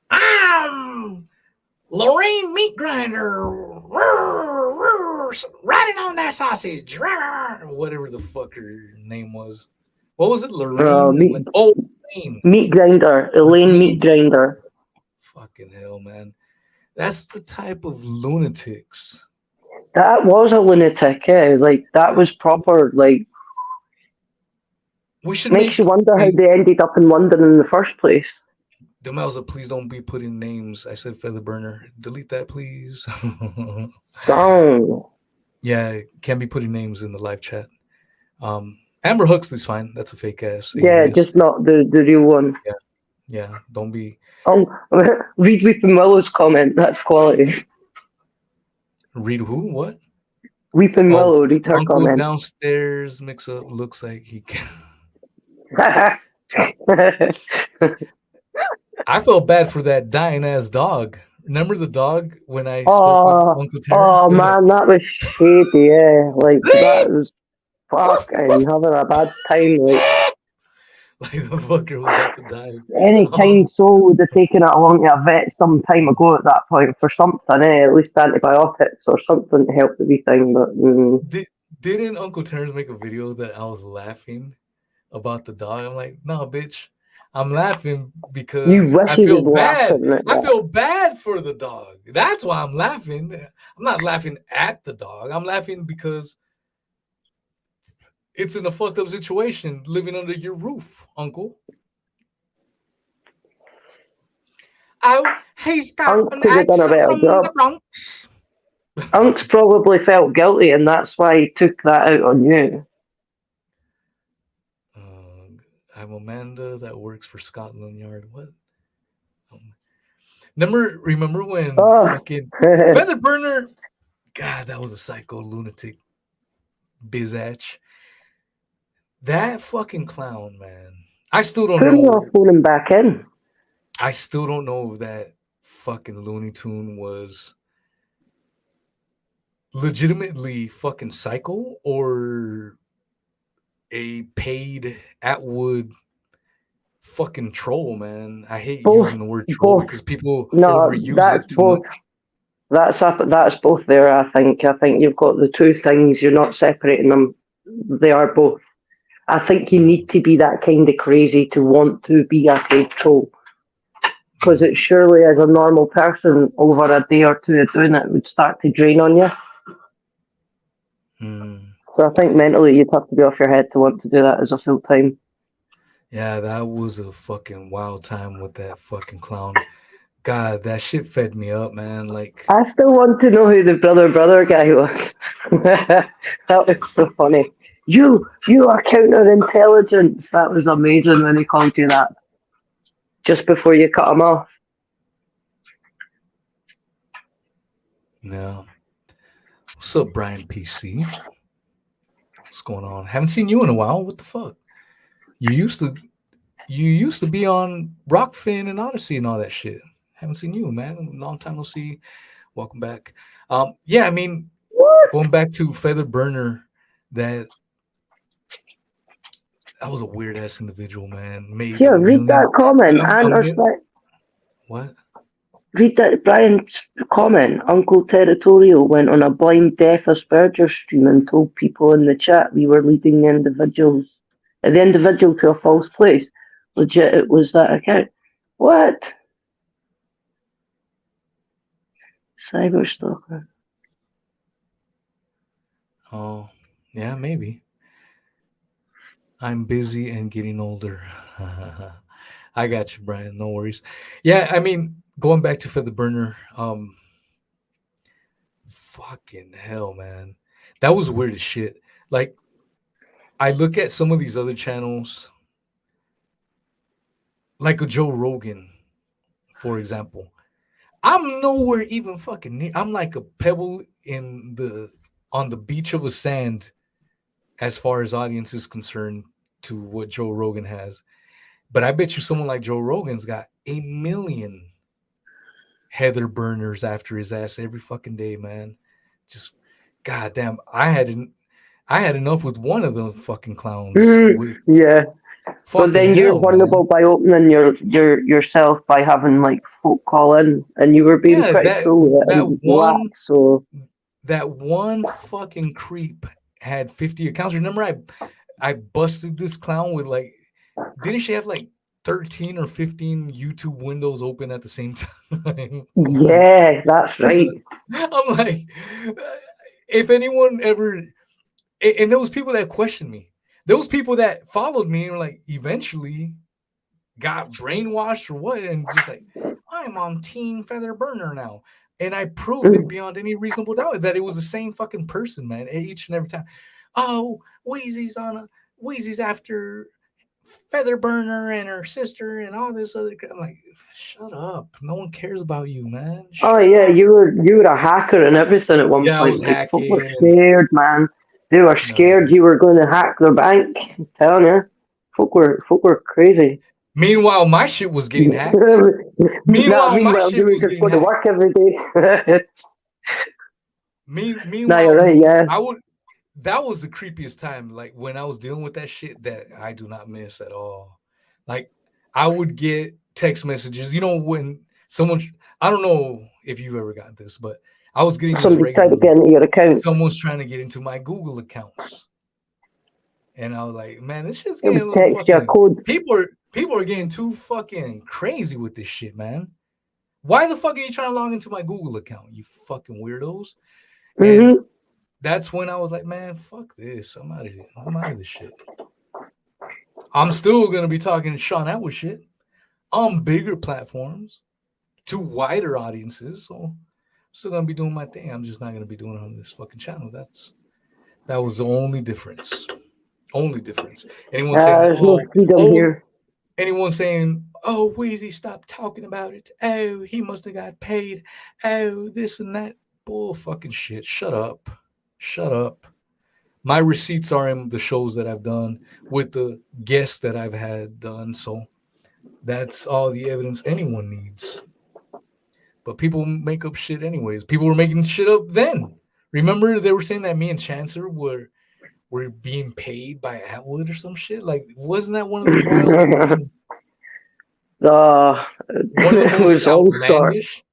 A: I'm Lorraine Meat Grinder, riding on that sausage, whatever the fuck her name was. What was it, Lorraine? Elaine.
D: Meat Grinder, Elaine Meat Grinder.
A: Fucking hell, man. That's the type of lunatics.
D: That was a lunatic, eh? Like, that was proper, like...
A: We should
D: makes you wonder how they ended up in London in the first place.
A: Demelza, please don't be putting names. I said Feather Burner. Delete that, please.
D: Oh.
A: Yeah, can't be putting names in the live chat. Amber Huxley's fine. That's a fake ass.
D: Yeah, just not the real one.
A: Yeah, don't be
D: Read Weeping Willow's comment. That's quality.
A: read who what.
D: Weeping
A: Oh,
D: Willow, read her
A: Uncle
D: comment.
A: downstairs mix up looks like he can. I felt bad for that dying ass dog. Remember the dog when I spoke with
D: Oh,
A: Uncle Terrence? It was
D: man, that was shady, yeah. Like, that was fucking having a bad time. Like,
A: like the fucker was about to die.
D: any kind soul would have taken it along to a vet some time ago at that point for something, at least antibiotics or something to help the wee thing. But
A: Didn't Uncle Terrence make a video that I was laughing about the dog? I'm like, no, bitch. I'm laughing
D: you
A: because
D: wish
A: I
D: he
A: feel
D: was
A: bad.
D: laughing at
A: I
D: that.
A: feel bad for the dog. That's why I'm laughing. I'm not laughing at the dog. I'm laughing because it's in a fucked up situation living under your roof, Uncle.
E: Oh, he's got
D: Unc
E: an
D: could have done a
E: accent
D: better
E: from
D: job.
E: the Bronx.
D: Unc's probably felt guilty, and that's why he took that out on you.
A: I'm Amanda that works for Scotland Yard. What? Remember when fucking Feather Burner? God, that was a psycho lunatic bizatch. That fucking clown, man. I still don't
D: Put me
A: know.
D: off phoning back in.
A: I still don't know if that fucking Looney Tune was legitimately fucking psycho or a paid Atwood fucking troll, man. I hate
D: Both,
A: using the word troll
D: both.
A: because people
D: No,
A: overuse
D: that's
A: it too
D: both.
A: much.
D: That's both there. I think you've got the two things. You're not separating them. They are both. I think you need to be that kind of crazy to want to be a fake troll. Because it surely, as a normal person, over a day or two of doing it, would start to drain on you. So I think mentally you'd have to be off your head to want to do that as a full time.
A: Yeah, that was a fucking wild time with that fucking clown. God, that shit fed me up, man. Like,
D: I still want to know who the brother guy was. That was so funny. You are counterintelligence. That was amazing when he called you that. Just before you cut him off.
A: no. What's up, Brian PC? What's going on? Haven't seen you in a while. What the fuck? You used to be on Rockfin and Odyssey and all that shit. Haven't seen you, man. Long time no see. Welcome back. Yeah, I mean, going back to Feather Burner, that was a weird ass individual, man. Made
D: Here, read that comment
A: what?
D: Read that Brian's comment. Uncle Territorial went on a blind death Asperger stream and told people in the chat we were leading the individual to a false place. Legit, it was that account. What? Cyberstalker.
A: Oh, yeah, maybe. I'm busy and getting older. I got you, Brian. No worries. Yeah, I mean, going back to Feather Burner, fucking hell, man. That was weird as shit. Like, I look at some of these other channels, like a Joe Rogan, for example. I'm nowhere even fucking near. I'm like a pebble on the beach of a sand as far as audience is concerned to what Joe Rogan has. But I bet you someone like Joe Rogan's got 1 million Heather burners after his ass every fucking day, man. Just goddamn, I had enough with one of the fucking clowns.
D: Yeah. But then you're
A: Hell,
D: vulnerable
A: man.
D: by opening yourself by having like folk call in, and you were being pretty cool with it and relaxed. So
A: that one fucking creep had 50 accounts. Remember, I busted this clown with like, didn't she have like 13 or 15 YouTube windows open at the same time?
D: Yeah, that's right.
A: I'm like, if anyone ever, and there was people that questioned me. There was people that followed me and were like, eventually got brainwashed or what, and just like, I'm on Team Feather Burner now. And I proved it beyond any reasonable doubt that it was the same fucking person, man, each and every time. Oh, Wheezy's after feather burner and her sister and all this other. I'm like, shut up. No one cares about you, man.
D: Oh
A: Shut
D: yeah,
A: up.
D: you were a hacker and everything at one
A: Yeah, I
D: point.
A: was
D: Like, folk were
A: hacking.
D: scared, man. They were
A: No.
D: scared you were going to hack their bank. I'm telling you, folk were crazy.
A: Meanwhile, my shit was getting hacked. Meanwhile, my
D: Meanwhile,
A: shit
D: you were
A: was
D: just
A: getting
D: going to
A: hacked.
D: work every day. No,
A: Meanwhile,
D: you're right. Yeah.
A: that was the creepiest time, like when I was dealing with that shit that I do not miss at all. Like I would get text messages, when someone, I don't know if you've ever gotten this, but I was getting this
D: Somebody's trying to
A: regularly.
D: get into your account.
A: Someone's trying to get into my Google accounts. And I was like, man, this shit's
D: It
A: getting a
D: would
A: little
D: text you a
A: fucking
D: code.
A: people are getting too fucking crazy with this shit, man. Why the fuck are you trying to log into my Google account, you fucking weirdos? And that's when I was like, man, fuck this. I'm out of here. I'm out of this shit. I'm still gonna be talking Sean Atwood shit on bigger platforms to wider audiences. So I'm still gonna be doing my thing. I'm just not gonna be doing it on this fucking channel. That was the only difference. Only difference. Anyone saying that,
D: There's no freedom here.
A: anyone saying, oh, Wheezy, stop talking about it. Oh, he must have got paid. Oh, this and that. Bull fucking shit. Shut up. Shut up. My receipts are in the shows that I've done with the guests that I've had done. So that's all the evidence anyone needs. But people make up shit anyways. People were making shit up then. Remember they were saying that me and Chancer were being paid by Atwood or some shit? Like, wasn't that one of the wild fucking, one of the
D: It
A: most
D: was all start.
A: outlandish?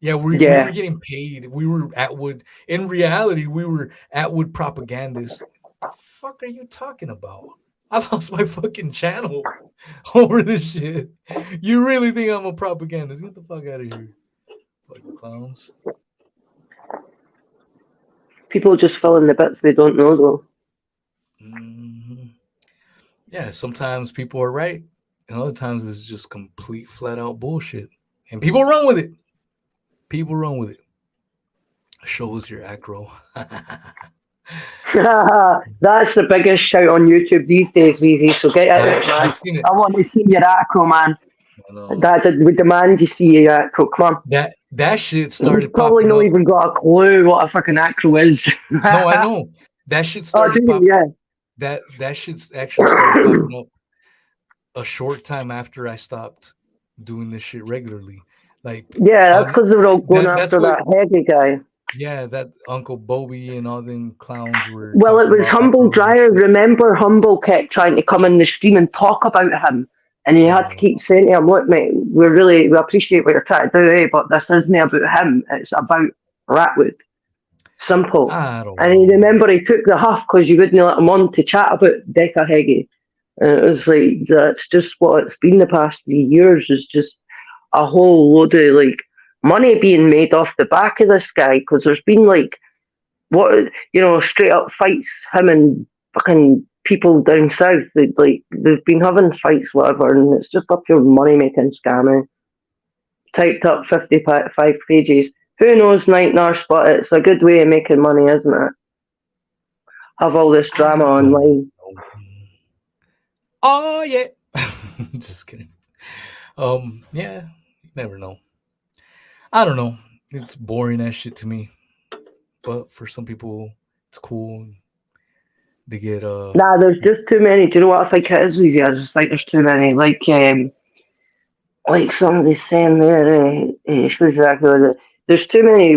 A: Yeah, we
D: Yeah.
A: were getting paid. We were Atwood. In reality, we were Atwood propagandists. The fuck are you talking about? I lost my fucking channel over this shit. You really think I'm a propagandist? Get the fuck out of here. Fucking clowns.
D: People just fill in the bits they don't know, though.
A: Mm-hmm. Yeah, sometimes people are right, and other times it's just complete flat out bullshit. And people run with it. People run with it. Shows your acro.
D: That's the biggest shout on YouTube these days, Weezy. So get out of it, man.
A: I've seen it.
D: I want to see your acro, man.
A: I know.
D: We demand you see your acro. Come on.
A: That shit started
D: You've probably
A: popping
D: not
A: up.
D: even got a clue what a fucking acro is.
A: No, I know. That shit started
D: do you?
A: popping.
D: Yeah.
A: That shit's actually started popping up a short time after I stopped doing this shit regularly. Like,
D: Yeah, that's because they were all going after that heavy guy.
A: Yeah, that Uncle Bobby and all them clowns were.
D: Well, it
A: talking
D: was
A: about
D: Humble
A: acros and
D: Dryer.
A: shit.
D: Remember, Humble kept trying to come in the stream and talk about him. And he had to keep saying to him, look, mate, we appreciate what you're trying to do, but this isn't about him. It's about Ratwood. Simple. And he remember he took the huff because you wouldn't let him on to chat about Becca Heggie. And it was like, that's just what it's been the past 3 years, is just a whole load of like money being made off the back of this guy, because there's been like, straight up fights, him and fucking people down south. They've been having fights, whatever, and it's just a pure money making scam. Typed up 55 pages. Who knows, Night Nurse, but it's a good way of making money, isn't it? Have all this drama online.
A: Oh yeah. Just kidding. Yeah, you never know. I don't know. It's boring as shit to me. But for some people it's cool. They get
D: Nah, there's just too many. Do you know what I think it is, Easy? I just think there's too many. Like somebody's saying there, there's too many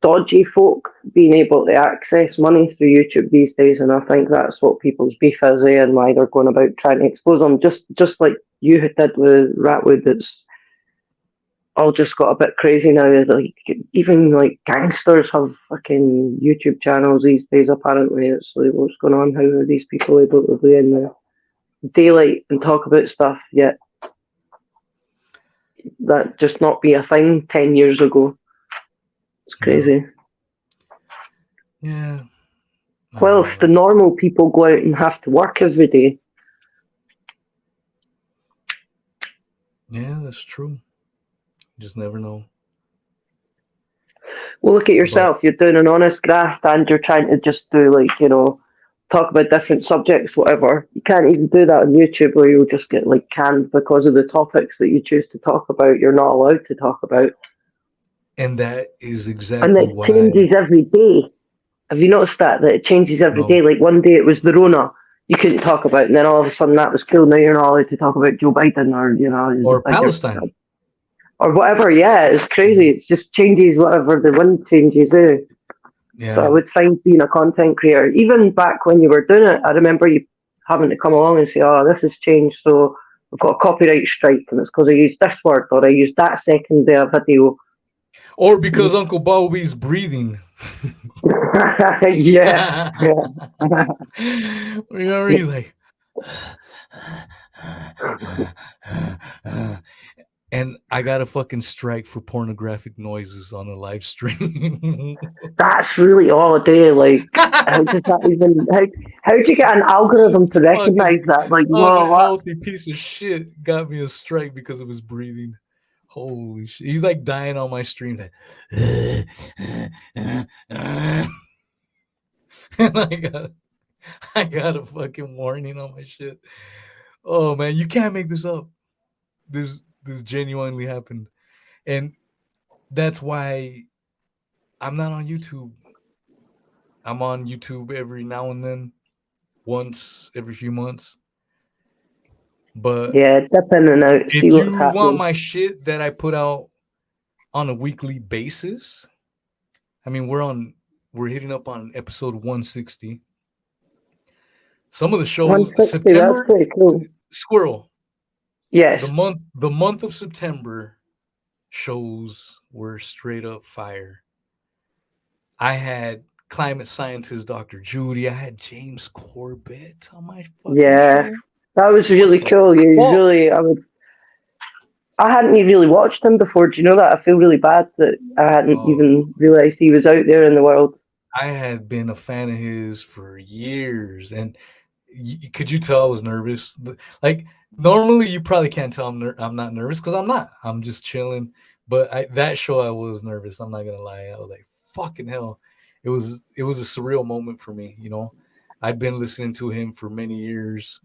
D: dodgy folk being able to access money through YouTube these days, and I think that's what people's beef is, and why they're going about trying to expose them. Just like you did with Ratwood, it's all just got a bit crazy now. Like even like gangsters have fucking YouTube channels these days. Apparently, it's like, what's going on? How are these people able to be in the daylight and talk about stuff yet? That just not be a thing 10 years ago. It's crazy.
A: Yeah.
D: Well, if the normal people go out and have to work every day.
A: Yeah, that's true. You just never know.
D: Well, look at yourself. You're doing an honest graft, and you're trying to just do talk about different subjects, whatever. You can't even do that on YouTube, where you'll just get like canned because of the topics that you choose to talk about. You're not allowed to talk about,
A: And that is
D: and
A: exactly
D: it
A: why.
D: changes every day. Have you noticed that it changes every
A: No.
D: day? Like one day it was the Rona you couldn't talk about, and then all of a sudden that was cool. Now you're not allowed to talk about Joe Biden or
A: Or
D: like
A: Palestine.
D: or whatever. Yeah, it's crazy. It just changes whatever the wind changes. Eh? So I
A: Yeah.
D: would find being a content creator, even back when you were doing it, I remember you having to come along and say, "Oh, this has changed, so I've got a copyright strike, and it's because I used this word or I used that second there video."
A: Or because Uncle Bobby's breathing.
D: Yeah, yeah.
A: Remember, he's like, and I got a fucking strike for pornographic noises on a live stream.
D: That's really all a day. Like, how does that even? How do you get an algorithm to recognize
A: Fucking
D: that? Like, whoa, what?
A: unhealthy piece of shit got me a strike because of his breathing. Holy shit. He's like dying on my stream. Like, and I got a fucking warning on my shit. Oh man, you can't make this up. This genuinely happened. And that's why I'm not on YouTube. I'm on YouTube every now and then, once every few months. But
D: Yeah, dip in and out, see
A: if
D: what's
A: you want
D: happening.
A: my shit that I put out on a weekly basis, I mean we're hitting up on episode 160. Some of the shows
D: 160. That's
A: September
D: pretty cool.
A: Squirrel.
D: Yes.
A: The month of September shows were straight up fire. I had climate scientist Dr. Judy. I had James Corbett on my fucking
D: Yeah,
A: show.
D: that was really
A: What the
D: cool. You
A: fuck?
D: really, I hadn't even really watched him before. Do you know that? I feel really bad that I hadn't
A: Oh,
D: even realized he was out there in the world.
A: I had been a fan of his for years, and could you tell I was nervous? Like normally, you probably can't tell I'm not nervous because I'm not. I'm just chilling. But that show, I was nervous. I'm not gonna lie. I was like, "Fucking hell!" It was a surreal moment for me. I'd been listening to him for many years,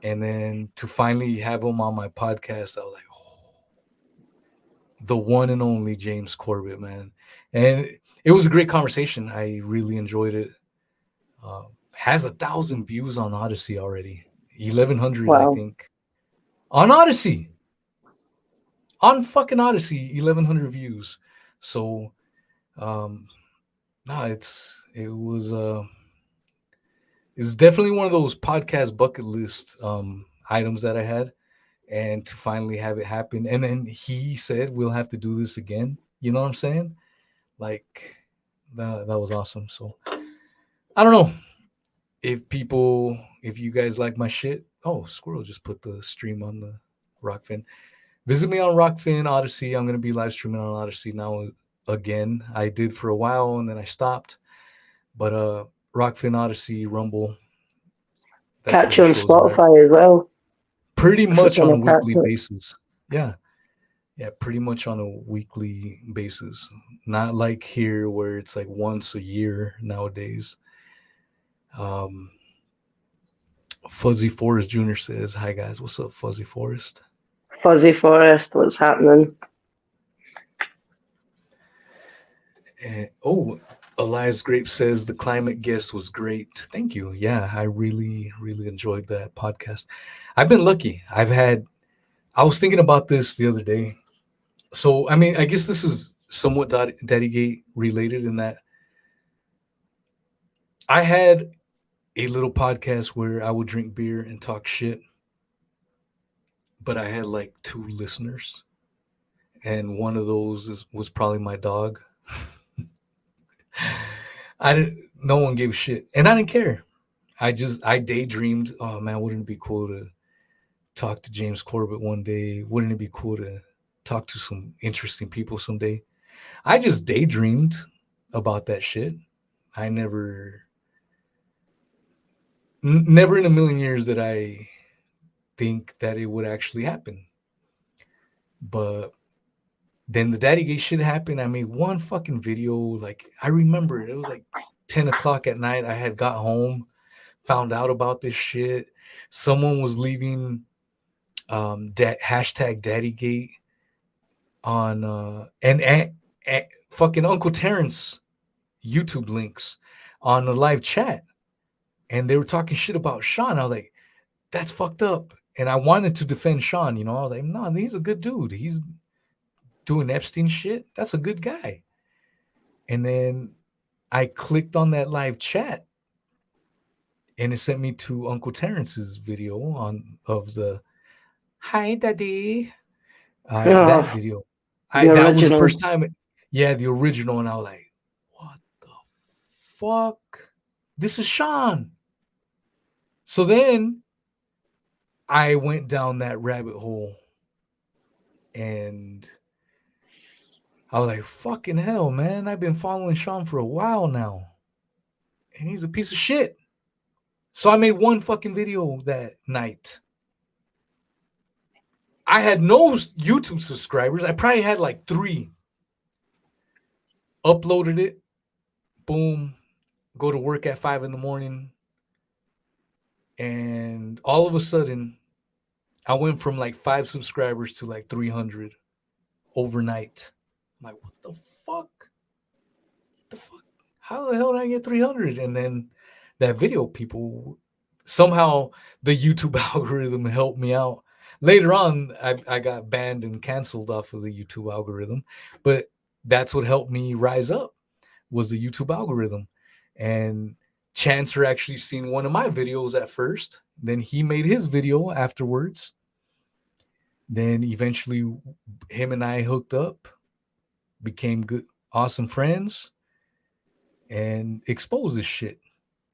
A: and then to finally have him on my podcast, I was like, "Oh, the one and only James Corbett, man!" And it was a great conversation. I really enjoyed it. Has 1,000 views on Odyssey already. 1,100, I
D: Wow.
A: think, on Odyssey. On fucking Odyssey, 1,100 views. So, no, it's definitely one of those podcast bucket list items that I had, and to finally have it happen. And then he said we'll have to do this again. You know what I'm saying? Like that was awesome. So I don't know. If you guys like my shit, oh, Squirrel just put the stream on the Rockfin. Visit me on Rockfin Odyssey. I'm gonna be live streaming on Odyssey now again. I did for a while and then I stopped. But Rockfin Odyssey, Rumble, that's where
D: Catch
A: the
D: you on
A: shows are at.
D: Spotify as well.
A: Pretty
D: If you're
A: much on a
D: gonna catch
A: weekly
D: it.
A: basis. Yeah. Yeah, pretty much on a weekly basis. Not like here where it's like once a year nowadays. Um, Fuzzy Forest Jr. says, "Hi guys, what's up, Fuzzy Forest?"
D: Fuzzy Forest, what's happening?
A: And, Elias Grape says the climate guest was great. Thank you. Yeah, I really, really enjoyed that podcast. I've been lucky. I was thinking about this the other day. So, I mean, I guess this is somewhat DaddyGate related in that I had a little podcast where I would drink beer and talk shit, but I had like 2 listeners, and one of those was probably my dog. I didn't. No one gave a shit, and I didn't care. I daydreamed. Oh man, wouldn't it be cool to talk to James Corbett one day? Wouldn't it be cool to talk to some interesting people someday? I just daydreamed about that shit. I never in a million years did I think that it would actually happen. But then the DaddyGate shit happened. I made one fucking video. Like I remember it was like 10 o'clock at night. I had got home found out about this shit. Someone was leaving hashtag DaddyGate on and fucking Uncle Terrence YouTube links on the live chat, and they were talking shit about Sean. I was like, that's fucked up. And I wanted to defend Sean, you know. I was like, no, he's a good dude. He's doing Epstein shit. That's a good guy. And then I clicked on that live chat, and it sent me to Uncle Terrence's video of the "Hi, Daddy." That
D: Oh,
A: video.
D: the
A: That was the
D: original.
A: first time. Yeah, the original, and I was like, "What the fuck? This is Sean." So then I went down that rabbit hole, and I was like, "Fucking hell, man! I've been following Sean for a while now, and he's a piece of shit." So I made one fucking video that night. I had no YouTube subscribers. I probably had like 3. Uploaded it. Boom. Go to work at 5 in the morning. And all of a sudden, I went from like 5 subscribers to like 300 overnight. I'm like, what the fuck? The fuck? How the hell did I get 300? And then that video, people, somehow the YouTube algorithm helped me out. Later on, I got banned and canceled off of the YouTube algorithm, but that's what helped me rise up was the YouTube algorithm. And Chancer actually seen one of my videos at first. Then he made his video afterwards. Then eventually him and I hooked up, became good, awesome friends, and exposed this shit.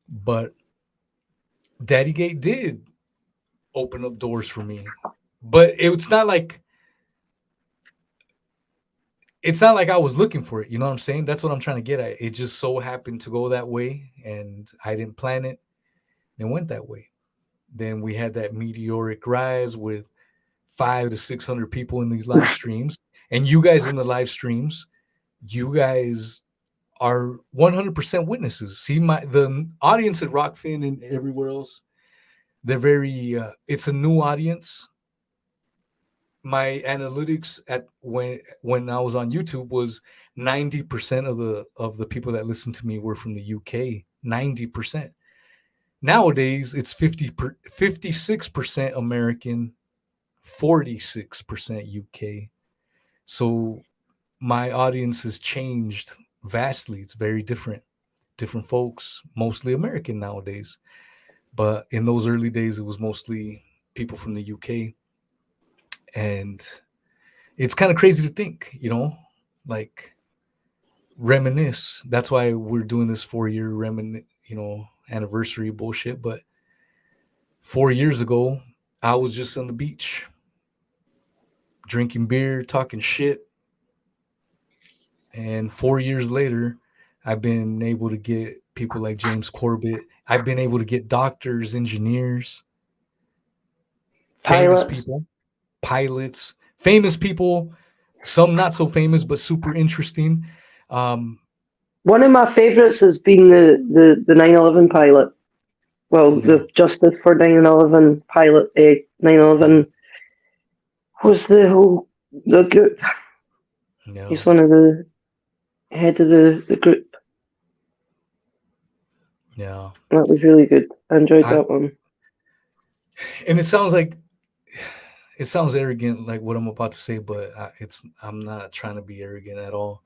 A: But DaddyGate did open up doors for me. But it's not like I was looking for it. You know what I'm saying? That's what I'm trying to get at. It just so happened to go that way, and I didn't plan it. It went that way. Then we had that meteoric rise with 500 to 600 people in these live streams, and you guys in the live streams, you guys are 100% witnesses. See, the audience at Rockfin and everywhere else, they're very. It's a new audience. My analytics at when I was on YouTube was 90% of the people that listened to me were from the UK. 90%. Nowadays, it's 56% American, 46% UK. So my audience has changed vastly. It's very different. Different folks, mostly American nowadays. But in those early days, it was mostly people from the UK. And it's kind of crazy to think, you know, like reminisce. That's why we're doing this 4-year anniversary bullshit. But 4 years ago, I was just on the beach, drinking beer, talking shit. And 4 years later, I've been able to get people like James Corbett. I've been able to get doctors, engineers, famous people, pilots, famous people, some not so famous, but super interesting.
D: One of my favourites has been the 9/11 pilot. Well, the Justice for 9/11 pilot, 9/11 was the group.
A: No.
D: He's one of the head of the group.
A: Yeah.
D: That was really good. I enjoyed that one.
A: And it sounds arrogant, like what I'm about to say, but I'm not trying to be arrogant at all.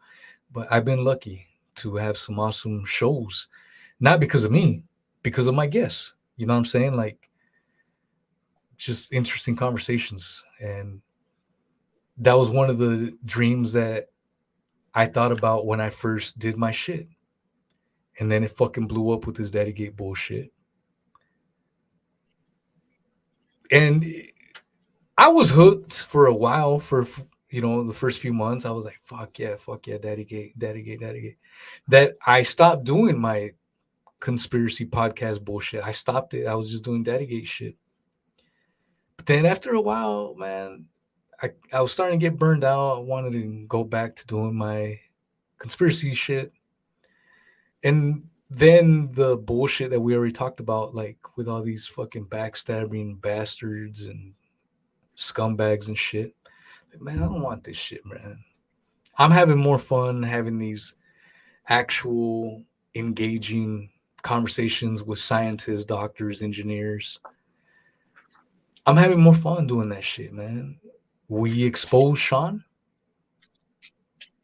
A: But I've been lucky to have some awesome shows, not because of me, because of my guests. You know what I'm saying? Like, just interesting conversations. And that was one of the dreams that I thought about when I first did my shit. And then it fucking blew up with this DaddyGate bullshit. And I was hooked for a while for, the first few months. I was like, fuck yeah, DaddyGate. That I stopped doing my conspiracy podcast bullshit. I stopped it. I was just doing DaddyGate shit. But then after a while, man, I was starting to get burned out. I wanted to go back to doing my conspiracy shit. And then the bullshit that we already talked about, like with all these fucking backstabbing bastards and scumbags and shit. Like, man, I don't want this shit, man. I'm having more fun having these actual engaging conversations with scientists, doctors, engineers. I'm having more fun doing that shit, man. We expose Sean.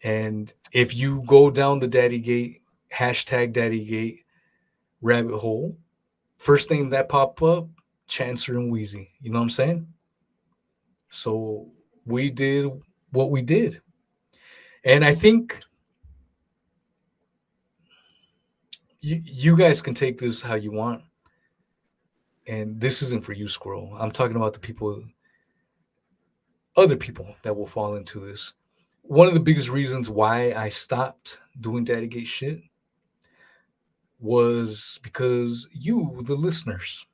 A: And if you go down the DaddyGate, #DaddyGate rabbit hole, first thing that pop up, Chancer and Wheezy. You know what I'm saying? So we did what we did. And I think you guys can take this how you want. And this isn't for you, Squirrel. I'm talking about the people, other people that will fall into this. One of the biggest reasons why I stopped doing DaddyGate shit was because you, the listeners,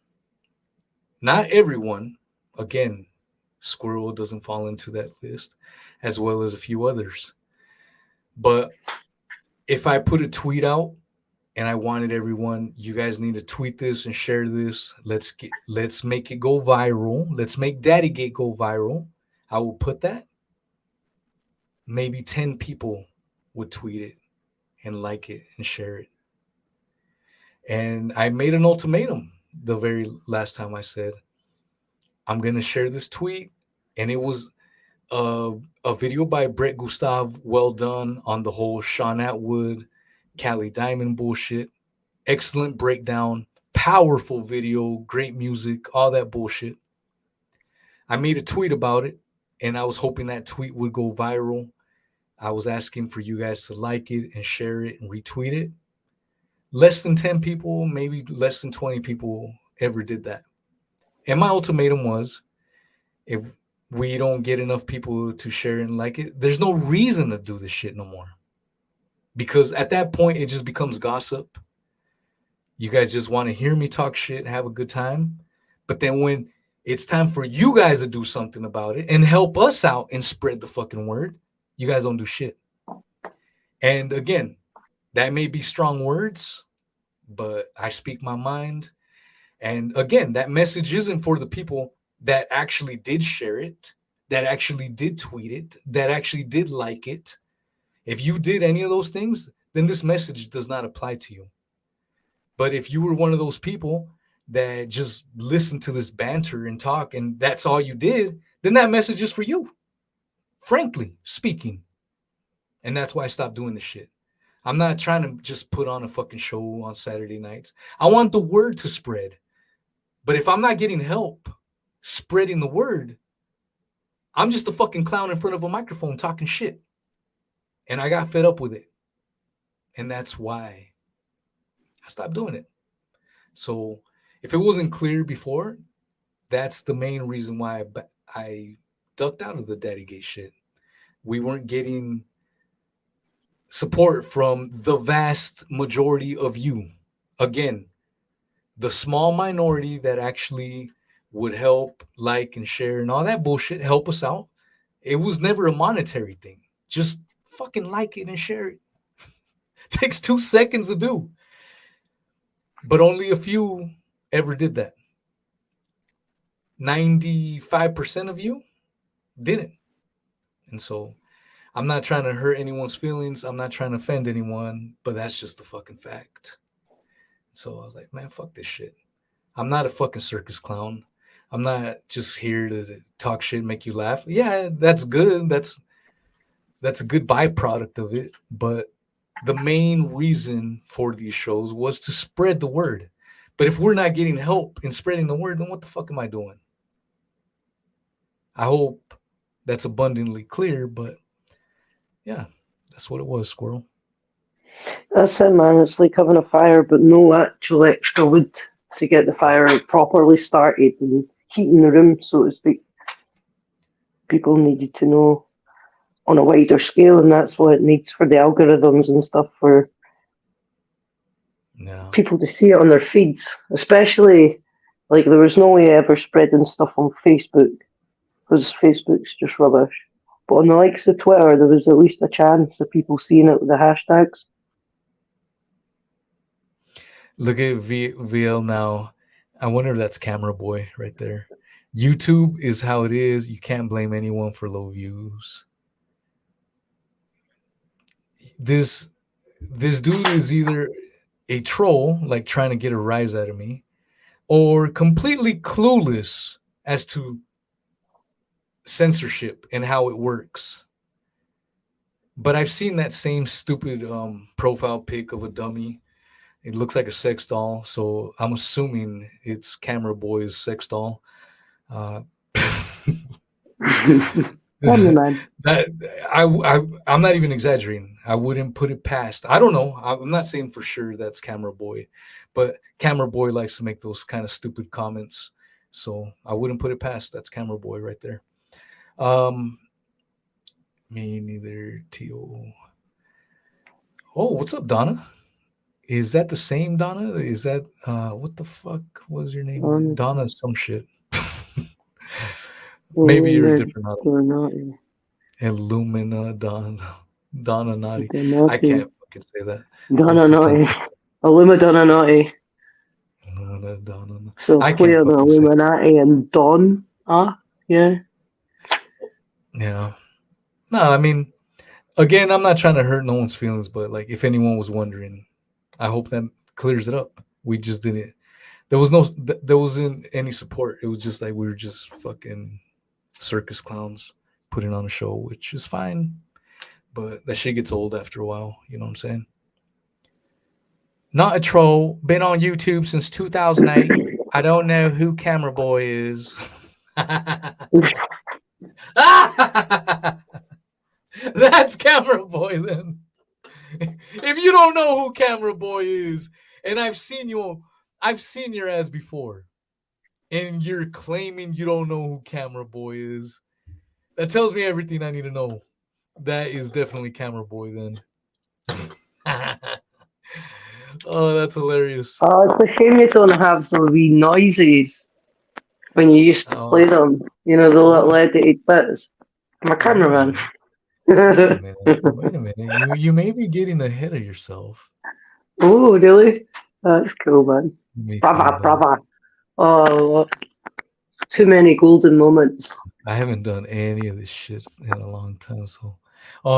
A: not everyone, again, Squirrel doesn't fall into that list, as well as a few others. But if I put a tweet out and I wanted everyone, you guys need to tweet this and share this. Let's make it go viral. Let's make DaddyGate go viral. I will put that. Maybe 10 people would tweet it and like it and share it. And I made an ultimatum the very last time I said, I'm going to share this tweet. And it was a video by Brett Gustav, well done on the whole Sean Atwood, Callie Diamond bullshit. Excellent breakdown, powerful video, great music, all that bullshit. I made a tweet about it, and I was hoping that tweet would go viral. I was asking for you guys to like it and share it and retweet it. Less than 10 people, maybe less than 20 people ever did that. And my ultimatum was, if we don't get enough people to share it and like it, there's no reason to do this shit no more. Because at that point, it just becomes gossip. You guys just want to hear me talk shit, have a good time. But then when it's time for you guys to do something about it and help us out and spread the fucking word, you guys don't do shit. And again, that may be strong words, but I speak my mind. And again, that message isn't for the people that actually did share it, that actually did tweet it, that actually did like it. If you did any of those things, then this message does not apply to you. But if you were one of those people that just listened to this banter and talk and that's all you did, then that message is for you, frankly speaking. And that's why I stopped doing this shit. I'm not trying to just put on a fucking show on Saturday nights. I want the word to spread. But if I'm not getting help spreading the word, I'm just a fucking clown in front of a microphone talking shit. And I got fed up with it. And that's why I stopped doing it. So if it wasn't clear before, that's the main reason why I ducked out of the DaddyGate shit. We weren't getting support from the vast majority of you. Again, the small minority that actually would help, like, and share and all that bullshit, help us out. It was never a monetary thing. Just fucking like it and share it. Takes 2 seconds to do. But only a few ever did that. 95% of you didn't. And so I'm not trying to hurt anyone's feelings. I'm not trying to offend anyone, but that's just the fucking fact. So I was like, man, fuck this shit. I'm not a fucking circus clown. I'm not just here to talk shit, make you laugh. Yeah, that's good. That's a good byproduct of it. But the main reason for these shows was to spread the word. But if we're not getting help in spreading the word, then what the fuck am I doing? I hope that's abundantly clear, but yeah, that's what it was, Squirrel.
D: That's it, man. It's like having a fire, but no actual extra wood to get the fire properly started and heating the room, so to speak. People needed to know on a wider scale, and that's what it needs for the algorithms and stuff, for people to see it on their feeds. Especially, like, there was no way ever spreading stuff on Facebook, because Facebook's just rubbish. But on the likes of Twitter, there was at least a chance of people seeing it with the hashtags.
A: Look at VL now. I wonder if that's Camera Boy right there. YouTube is how it is. You can't blame anyone for low views. This dude is either a troll, like trying to get a rise out of me, or completely clueless as to censorship and how it works. But I've seen that same stupid profile pic of a dummy. It looks like a sex doll, so I'm assuming it's Camera Boy's sex doll.
D: Cameraman.
A: I'm not even exaggerating. I wouldn't put it past. I don't know. I'm not saying for sure that's Camera Boy, but Camera Boy likes to make those kind of stupid comments, so I wouldn't put it past. That's Camera Boy right there. Me neither. Tio. Oh, what's up, Donna? Is that the same Donna? Is that what the fuck was your name? Donna some shit. Maybe you're a different Illumina Donna Naughty. I can't fucking say that.
D: Donna Naughty. Illuma Donna Naughty.
A: Donna.
D: So
A: I
D: clear
A: can't
D: the
A: fucking say
D: Illuminati and Dawn. Yeah.
A: Yeah. No, I mean, again, I'm not trying to hurt no one's feelings, but like, if anyone was wondering, I hope that clears it up. We just didn't. There wasn't any support. It was just like we were just fucking circus clowns putting on a show, which is fine, but that shit gets old after a while. You know what I'm saying? Not a troll. Been on YouTube since 2008. I don't know who Camera Boy is. That's Camera Boy then. If you don't know who Camera Boy is, and I've seen your ass before, and you're claiming you don't know who Camera Boy is, that tells me everything I need to know. That is definitely Camera Boy then. Oh, that's hilarious.
D: Oh, it's a shame you don't have some wee noises when you used to play them. You know, the little edited bits. I'm a cameraman.
A: Wait a minute. You may be getting ahead of yourself.
D: Oh, really? That's cool, man. Brava. Oh, too many golden moments.
A: I haven't done any of this shit in a long time. So,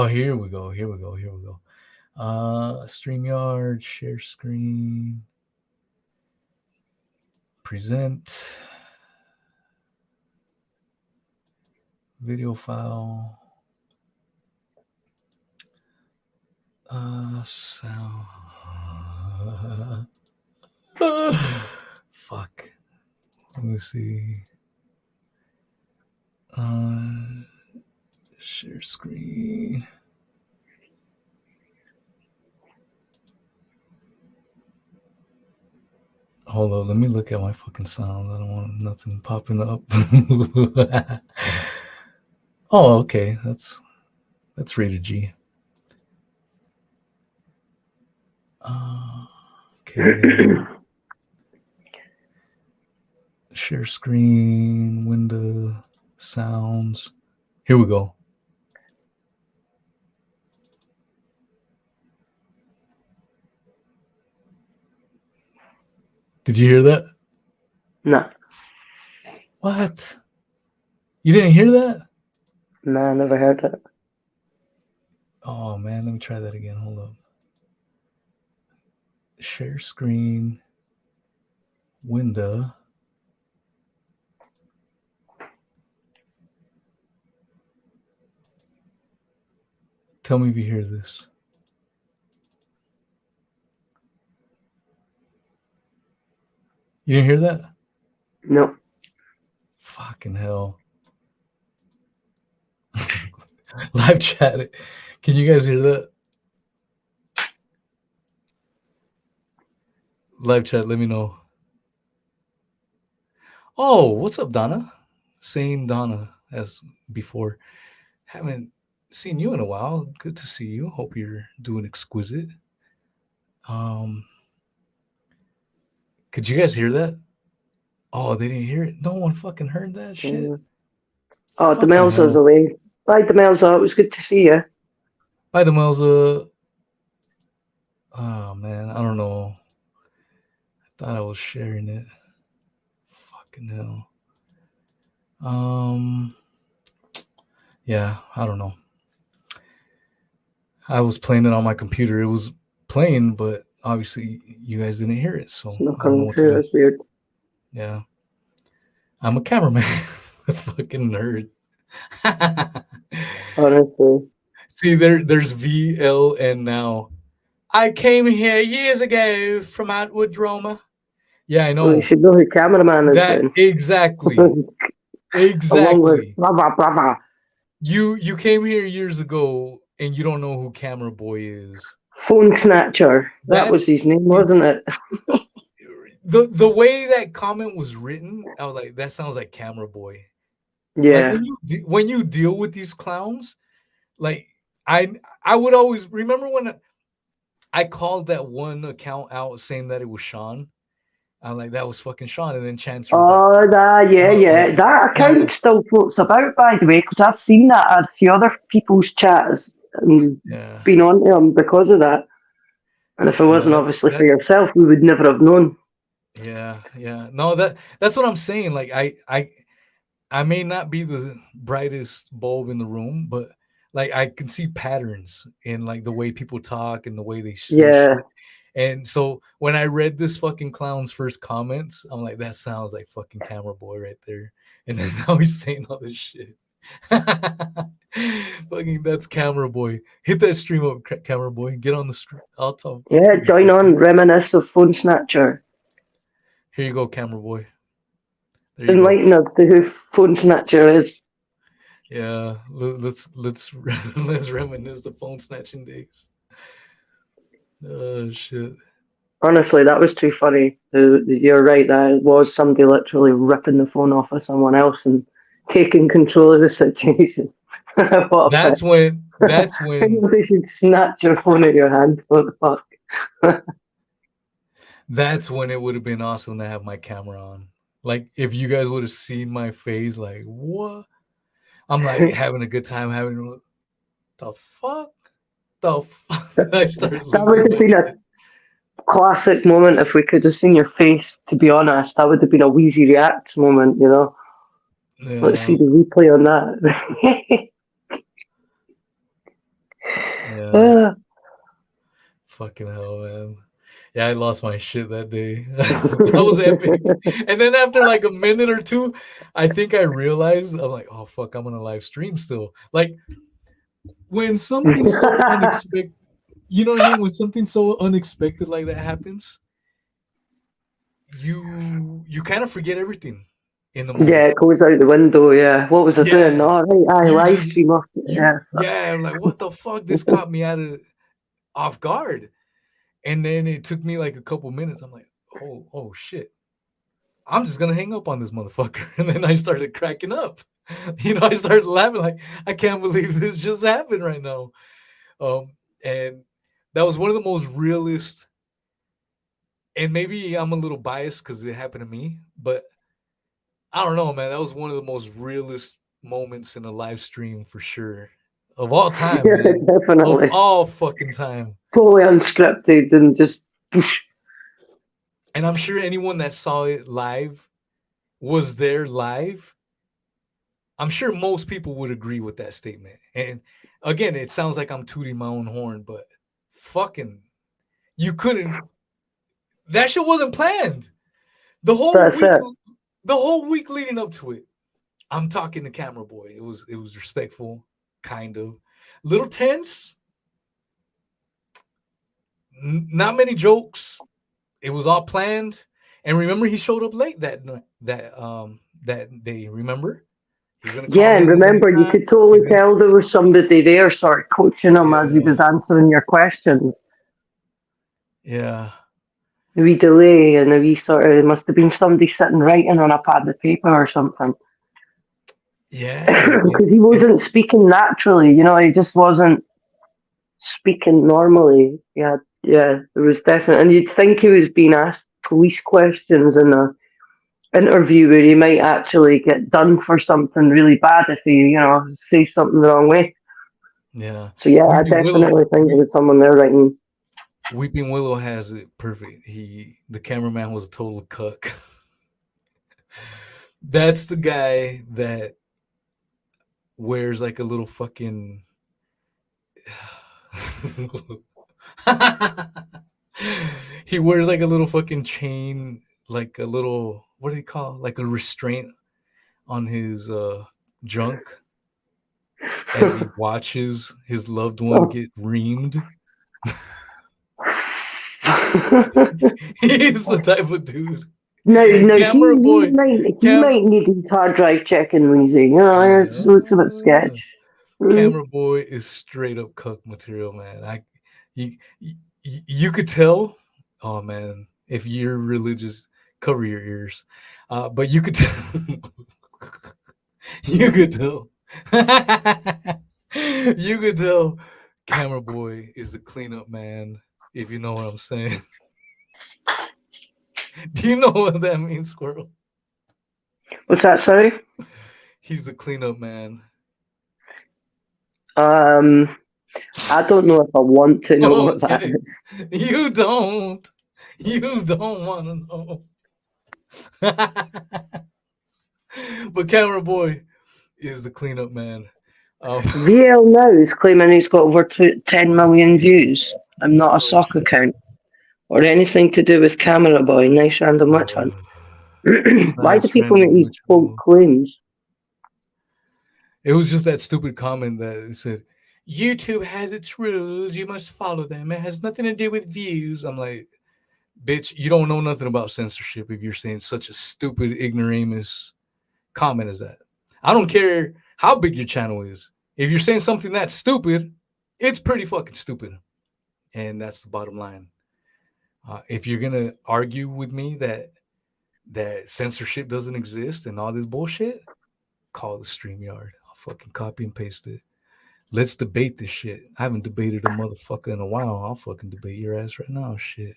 A: here we go. StreamYard, share screen, present, video file, sound. Fuck. Let me see. Share screen. Hold on, let me look at my fucking sound. I don't want nothing popping up. Oh, okay. That's rated G. Okay. Share screen, window, sounds. Here we go. Did you hear that?
D: No.
A: What? You didn't hear that?
D: No, I never heard it.
A: Oh, man. Let me try that again. Hold up. Share screen, window. Tell me if you hear this. You didn't hear that?
D: No.
A: Fucking hell. Live chat. Can you guys hear that? Live chat, let me know. Oh, what's up, Donna? Same Donna as before. Haven't seen you in a while. Good to see you. Hope you're doing exquisite. Could you guys hear that? Oh, they didn't hear it. No one fucking heard that shit.
D: Oh, Demelza's away. Bye, Demelza. It was good to see you.
A: Bye, Demelza. Oh man, I don't know. Thought I was sharing it. Fucking hell. Yeah, I don't know. I was playing it on my computer. It was playing, but obviously you guys didn't hear it, so
D: It's not
A: I don't know
D: coming
A: what to
D: through.
A: do.
D: It's weird.
A: Yeah. I'm a cameraman. Fucking nerd.
D: Honestly.
A: See, there's VLN now. I came here years ago from Outwood Roma. Yeah, I know.
D: Well, you should know who cameraman is
A: That
D: then.
A: exactly.
D: Along with
A: Exactly.
D: brother.
A: You came here years ago and you don't know who Camera Boy is.
D: Phone snatcher. That was his name, wasn't it?
A: The way that comment was written, I was like, that sounds like Camera Boy.
D: Yeah.
A: Like when you deal with these clowns, like I would always remember when I called that one account out saying that it was Sean. I'm like, that was fucking Sean, and then Chance was
D: yeah. That account still floats about, by the way, because I've seen that at a few other people's chats and been on to them because of that. And if it wasn't obviously for yourself, we would never have known.
A: Yeah. No, that's what I'm saying. Like I may not be the brightest bulb in the room, but like I can see patterns in like the way people talk and the way they say shit. And so when I read this fucking clown's first comments, I'm like, that sounds like fucking Camera Boy right there. And then now he's saying all this shit. Fucking that's Camera Boy. Hit that stream up, Camera Boy. Get on the stream. I'll talk.
D: Yeah, join on. Reminisce of Phone Snatcher.
A: Here you go, Camera Boy.
D: Enlighten us to who Phone Snatcher is.
A: Yeah, let's reminisce the phone snatching days. Oh shit!
D: Honestly, that was too funny. You're right. That was somebody literally ripping the phone off of someone else and taking control of the situation.
A: That's when
D: they should snatch your phone out your hand. What the fuck?
A: That's when it would have been awesome to have my camera on. Like if you guys would have seen my face, like what? I'm like having a good time. The fuck. I started
D: that would have been a classic moment if we could have seen your face, to be honest. That would have been a Wheezy Reacts moment, you know. Yeah. Let's see the replay on that.
A: Yeah. Fucking hell, man. Yeah, I lost my shit that day. That was epic. And then after like a minute or two, I think I realized, I'm like, oh fuck, I'm on a live stream still. Like when something so unexpected, you know what I mean? When something so unexpected like that happens, you kind of forget everything in the moment.
D: Yeah, it goes out the window. Yeah, what was I doing? All right, live stream off. Yeah,
A: I'm like, what the fuck? This caught me off guard. And then it took me like a couple minutes. I'm like, oh shit. I'm just gonna hang up on this motherfucker. And then I started cracking up. You know, I started laughing like, I can't believe this just happened right now. And that was one of the most realist. And maybe I'm a little biased because it happened to me, but I don't know, man. That was one of the most realist moments in a live stream for sure. Of all time,
D: yeah,
A: man.
D: Definitely.
A: Of all fucking time.
D: Totally unscripted and just.
A: And I'm sure anyone that saw it live was there live. I'm sure most people would agree with that statement. And again, it sounds like I'm tooting my own horn, but fucking, you couldn't. That shit wasn't planned. The whole week leading up to it, I'm talking to Camera Boy. It was respectful, kind of, little tense. Not many jokes. It was all planned. And remember, he showed up late that day. Remember?
D: Yeah, and remember, you could totally tell there was somebody there, sort of coaching him as he was answering your questions.
A: Yeah.
D: A wee delay and a wee sort of, it must have been somebody sitting writing on a pad of paper or something.
A: Yeah.
D: Because he wasn't speaking naturally, you know, he just wasn't speaking normally. Yeah, there was definitely, and you'd think he was being asked police questions in a interview where he might actually get done for something really bad if he, you know, say something the wrong way.
A: Yeah.
D: So yeah, I definitely think there was someone there writing.
A: Weeping Willow has it perfect. The cameraman was a total cuck. That's the guy that wears like a little fucking. He wears like a little fucking chain, like a little, what do you call it? Like a restraint on his junk as he watches his loved one get reamed. He's the type of dude.
D: No,
A: Camera boy.
D: he might need his hard drive checking, Weezy. You know, it looks a bit sketch.
A: Camera boy is straight up cuck material, man. You could tell. Oh man, if you're religious, cover your ears. But you could tell. You could tell. You could tell. Camera boy is the cleanup man. If you know what I'm saying. Do you know what that means, Squirrel?
D: What's that, sorry?
A: He's the cleanup man.
D: I don't know if I want to know what that
A: Okay.
D: is.
A: You don't. You don't want to know. But Camera Boy is the cleanup man.
D: VL now is claiming he's got over 10 million views. I'm not a sock account or anything to do with Camera Boy. Nice random witch hunt. Why do people make these bold claims?
A: It was just that stupid comment that said, YouTube has its rules, you must follow them. It has nothing to do with views. I'm like, bitch, you don't know nothing about censorship if you're saying such a stupid, ignoramus comment as that. I don't care how big your channel is. If you're saying something that's stupid, it's pretty fucking stupid. And that's the bottom line. If you're going to argue with me that censorship doesn't exist and all this bullshit, call the StreamYard. I'll fucking copy and paste it. Let's debate this shit. I haven't debated a motherfucker in a while. I'll fucking debate your ass right now. Shit.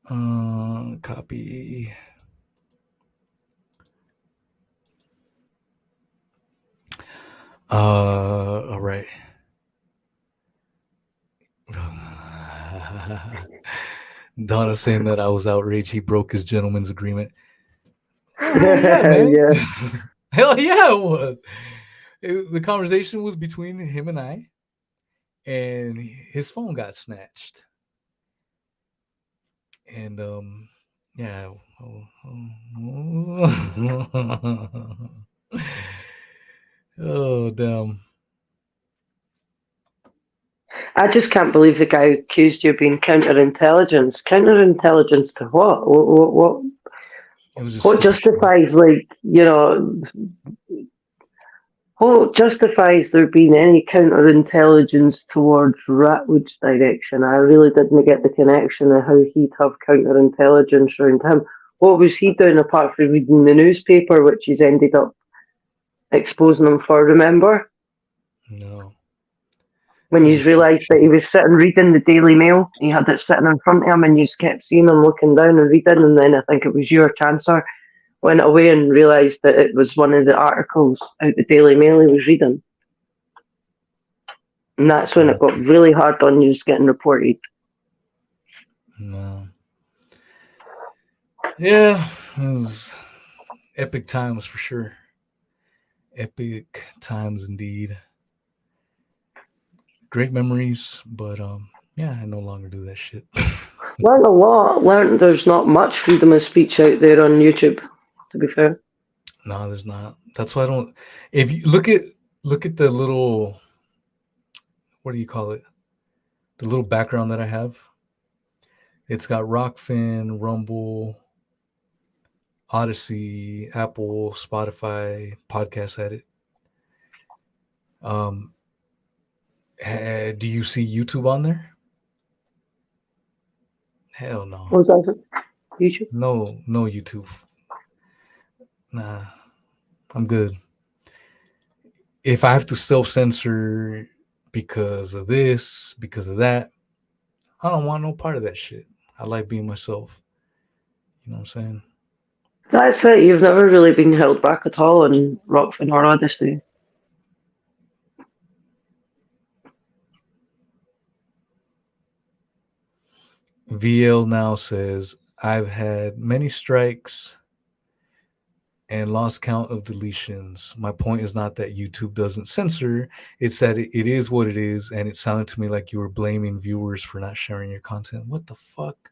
A: Copy. All right. Donna saying that I was outraged. He broke his gentleman's agreement. Yeah, man.
D: Yeah.
A: Hell yeah, it was. The conversation was between him and I, and his phone got snatched. And yeah. Oh damn.
D: I just can't believe the guy accused you of being counterintelligence. Counterintelligence to what? What justifies, like, you know, what justifies there being any counterintelligence towards Ratwood's direction? I really didn't get the connection of how he'd have counterintelligence around him. What was he doing apart from reading the newspaper, which he's ended up exposing him for, remember?
A: No.
D: When you realised that he was sitting reading the Daily Mail, he had it sitting in front of him, and you just kept seeing him looking down and reading, and then I think it was your Chancellor went away and realised that it was one of the articles out the Daily Mail he was reading. And that's when it got really hard on news getting reported.
A: No. Yeah, it was epic times for sure. Epic times indeed. Great memories, but yeah, I no longer do that shit.
D: Learned a lot. Learned there's not much freedom of speech out there on YouTube, to be fair.
A: No, there's not. That's why I don't. If you look at the little, what do you call it? The little background that I have. It's got Rockfin, Rumble, Odyssey, Apple, Spotify, Podcast Edit. Do you see YouTube on there? Hell no.
D: What was that? YouTube?
A: No YouTube. Nah, I'm good. If I have to self-censor because of this, because of that, I don't want no part of that shit. I like being myself. You know what I'm saying?
D: That's it. You've never really been held back at all on Rockfin or Odyssey.
A: VL now says, I've had many strikes and lost count of deletions. My point is not that YouTube doesn't censor, it's that it is what it is, and it sounded to me like you were blaming viewers for not sharing your content. What the fuck?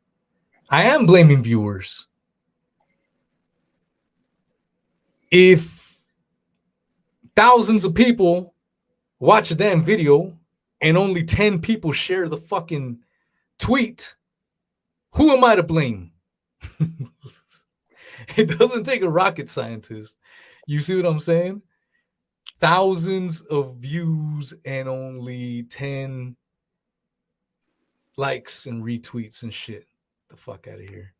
A: I am blaming viewers. If thousands of people watch a damn video and only 10 people share the fucking tweet, who am I to blame? It doesn't take a rocket scientist. You see what I'm saying? Thousands of views and only 10 likes and retweets and shit. The fuck out of here.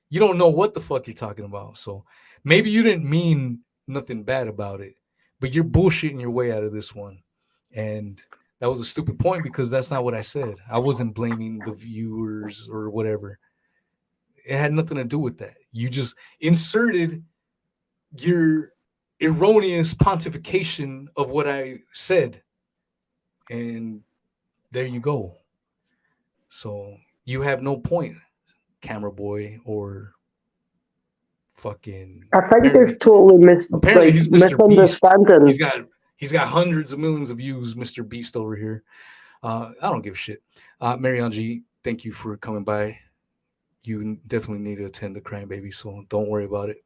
A: You don't know what the fuck you're talking about. So maybe you didn't mean nothing bad about it, but you're bullshitting your way out of this one. And that was a stupid point because that's not what I said. I wasn't blaming the viewers or whatever. It had nothing to do with that. You just inserted your erroneous pontification of what I said. And there you go. So you have no point, camera boy or fucking.
D: I think they've totally
A: Apparently he's Mr. Beast.
D: misunderstanding.
A: He's got hundreds of millions of views, Mr. Beast over here. I don't give a shit. Marianne G, thank you for coming by. You definitely need to attend the Crime Baby, so don't worry about it.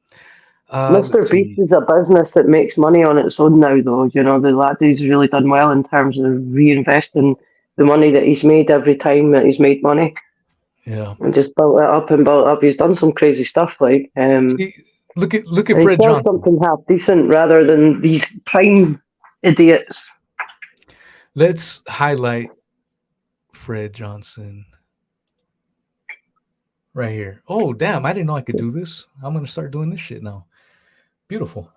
D: Mr. Beast is a business that makes money on its own now, though. You know, the laddie's really done well in terms of reinvesting the money that he's made every time that he's made money.
A: Yeah.
D: And just built it up and built it up. He's done some crazy stuff, like.
A: See, look at Fred Johnson.
D: Something half decent rather than these prime idiots.
A: Let's highlight Fred Johnson right here. Oh, damn. I didn't know I could do this. I'm going to start doing this shit now. Beautiful.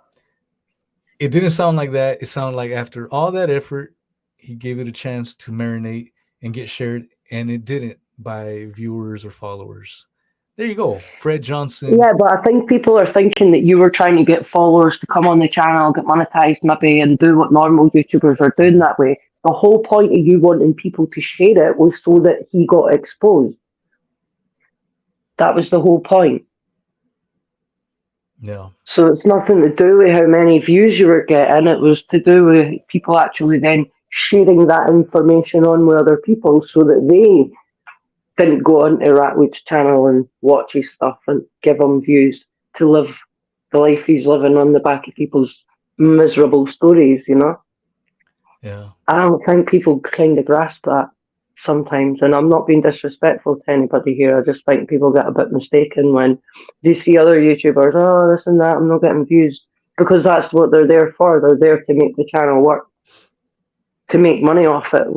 A: It didn't sound like that. It sounded like after all that effort, he gave it a chance to marinate and get shared, and it didn't by viewers or followers. There you go. Fred Johnson.
D: Yeah, but I think people are thinking that you were trying to get followers to come on the channel, get monetized maybe, and do what normal YouTubers are doing that way. The whole point of you wanting people to share it was so that he got exposed. That was the whole point.
A: Yeah.
D: So it's nothing to do with how many views you were getting. It was to do with people actually then sharing that information on with other people so that they didn't go onto Ratwood's channel and watch his stuff and give him views to live the life he's living on the back of people's miserable stories, you know?
A: Yeah.
D: I don't think people kind of grasp that sometimes, and I'm not being disrespectful to anybody here. I just think people get a bit mistaken when they see other YouTubers, oh, this and that, I'm not getting views, because that's what they're there for. They're there to make the channel work, to make money off it.